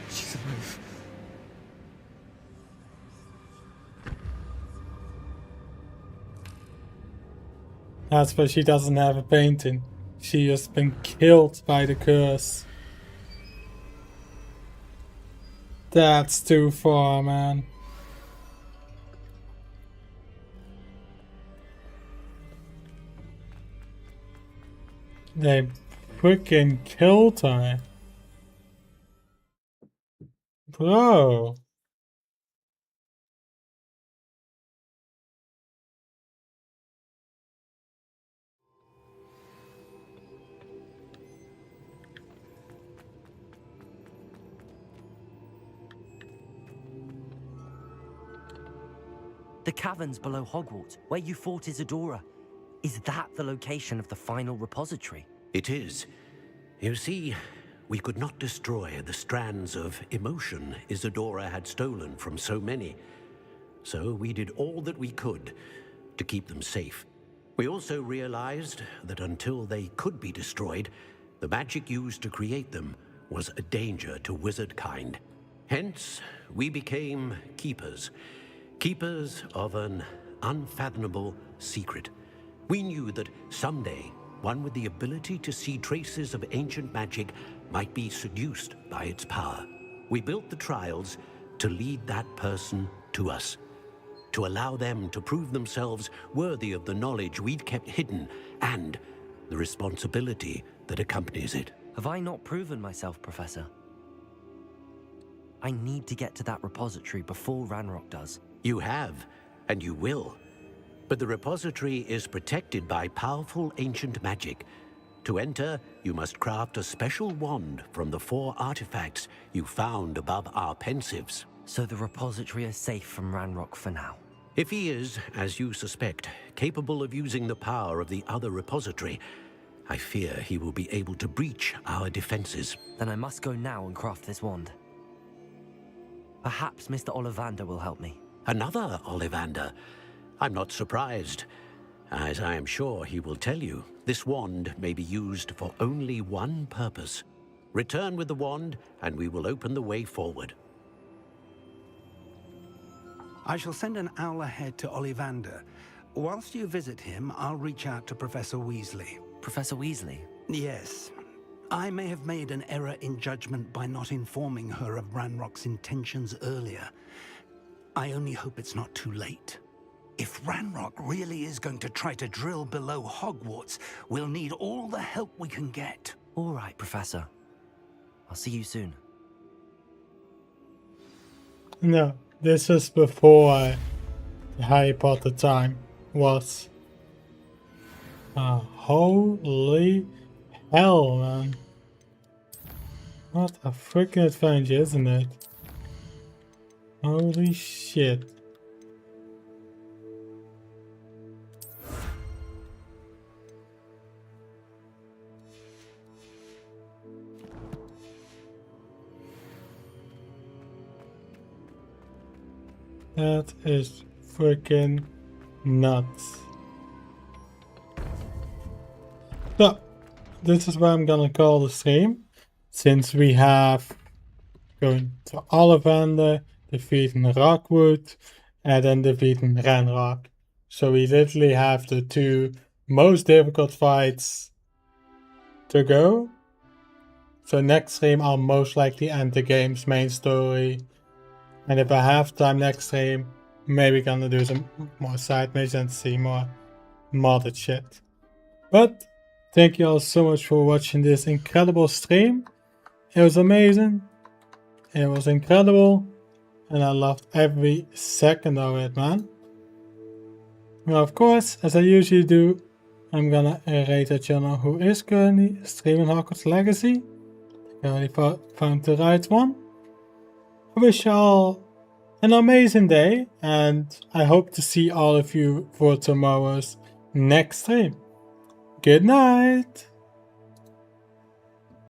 She's alive. That's why she doesn't have a painting. She has been killed by the curse. That's too far, man. They freaking killed her. Bro. The caverns below Hogwarts, where you fought Isadora. Is that the location of the final repository? It is. You see, we could not destroy the strands of emotion Isadora had stolen from so many. So we did all that we could to keep them safe. We also realized that until they could be destroyed, the magic used to create them was a danger to wizard kind. Hence, we became keepers, Keepers of an unfathomable secret. We knew that someday, one with the ability to see traces of ancient magic might be seduced by its power. We built the trials to lead that person to us, to allow them to prove themselves worthy of the knowledge we'd kept hidden and the responsibility that accompanies it. Have I not proven myself, Professor? I need to get to that repository before Ranrock does. You have, and you will. But the repository is protected by powerful ancient magic. To enter, you must craft a special wand from the 4 artifacts you found above our pensives. So the repository is safe from Ranrock for now. If he is, as you suspect, capable of using the power of the other repository, I fear he will be able to breach our defenses. Then I must go now and craft this wand. Perhaps Mr. Ollivander will help me. Another Ollivander? I'm not surprised. As I am sure he will tell you, this wand may be used for only one purpose. Return with the wand, and we will open the way forward. I shall send an owl ahead to Ollivander. Whilst you visit him, I'll reach out to Professor Weasley. Professor Weasley? Yes. I may have made an error in judgment by not informing her of Ranrock's intentions earlier. I only hope it's not too late. If Ranrock really is going to try to drill below Hogwarts, we'll need all the help we can get. All right, Professor. I'll see you soon. No, this is before the Harry Potter time was. Holy hell, man. What a freaking adventure, isn't it? Holy shit. That is freaking nuts. So, this is where I'm gonna call the stream. Since we have going to Ollivander, defeating Rockwood, and then defeating Ranrock. So we literally have the 2 most difficult fights to go. So next stream I'll most likely end the game's main story. And if I have time next stream, maybe gonna do some more side missions and see more modded shit. But thank you all so much for watching this incredible stream. It was amazing. It was incredible. And I loved every second of it, man. Now, of course, as I usually do, I'm gonna rate the channel who is currently streaming Hogwarts Legacy. I already found the right one. I wish you all an amazing day, and I hope to see all of you for tomorrow's next stream. Good night!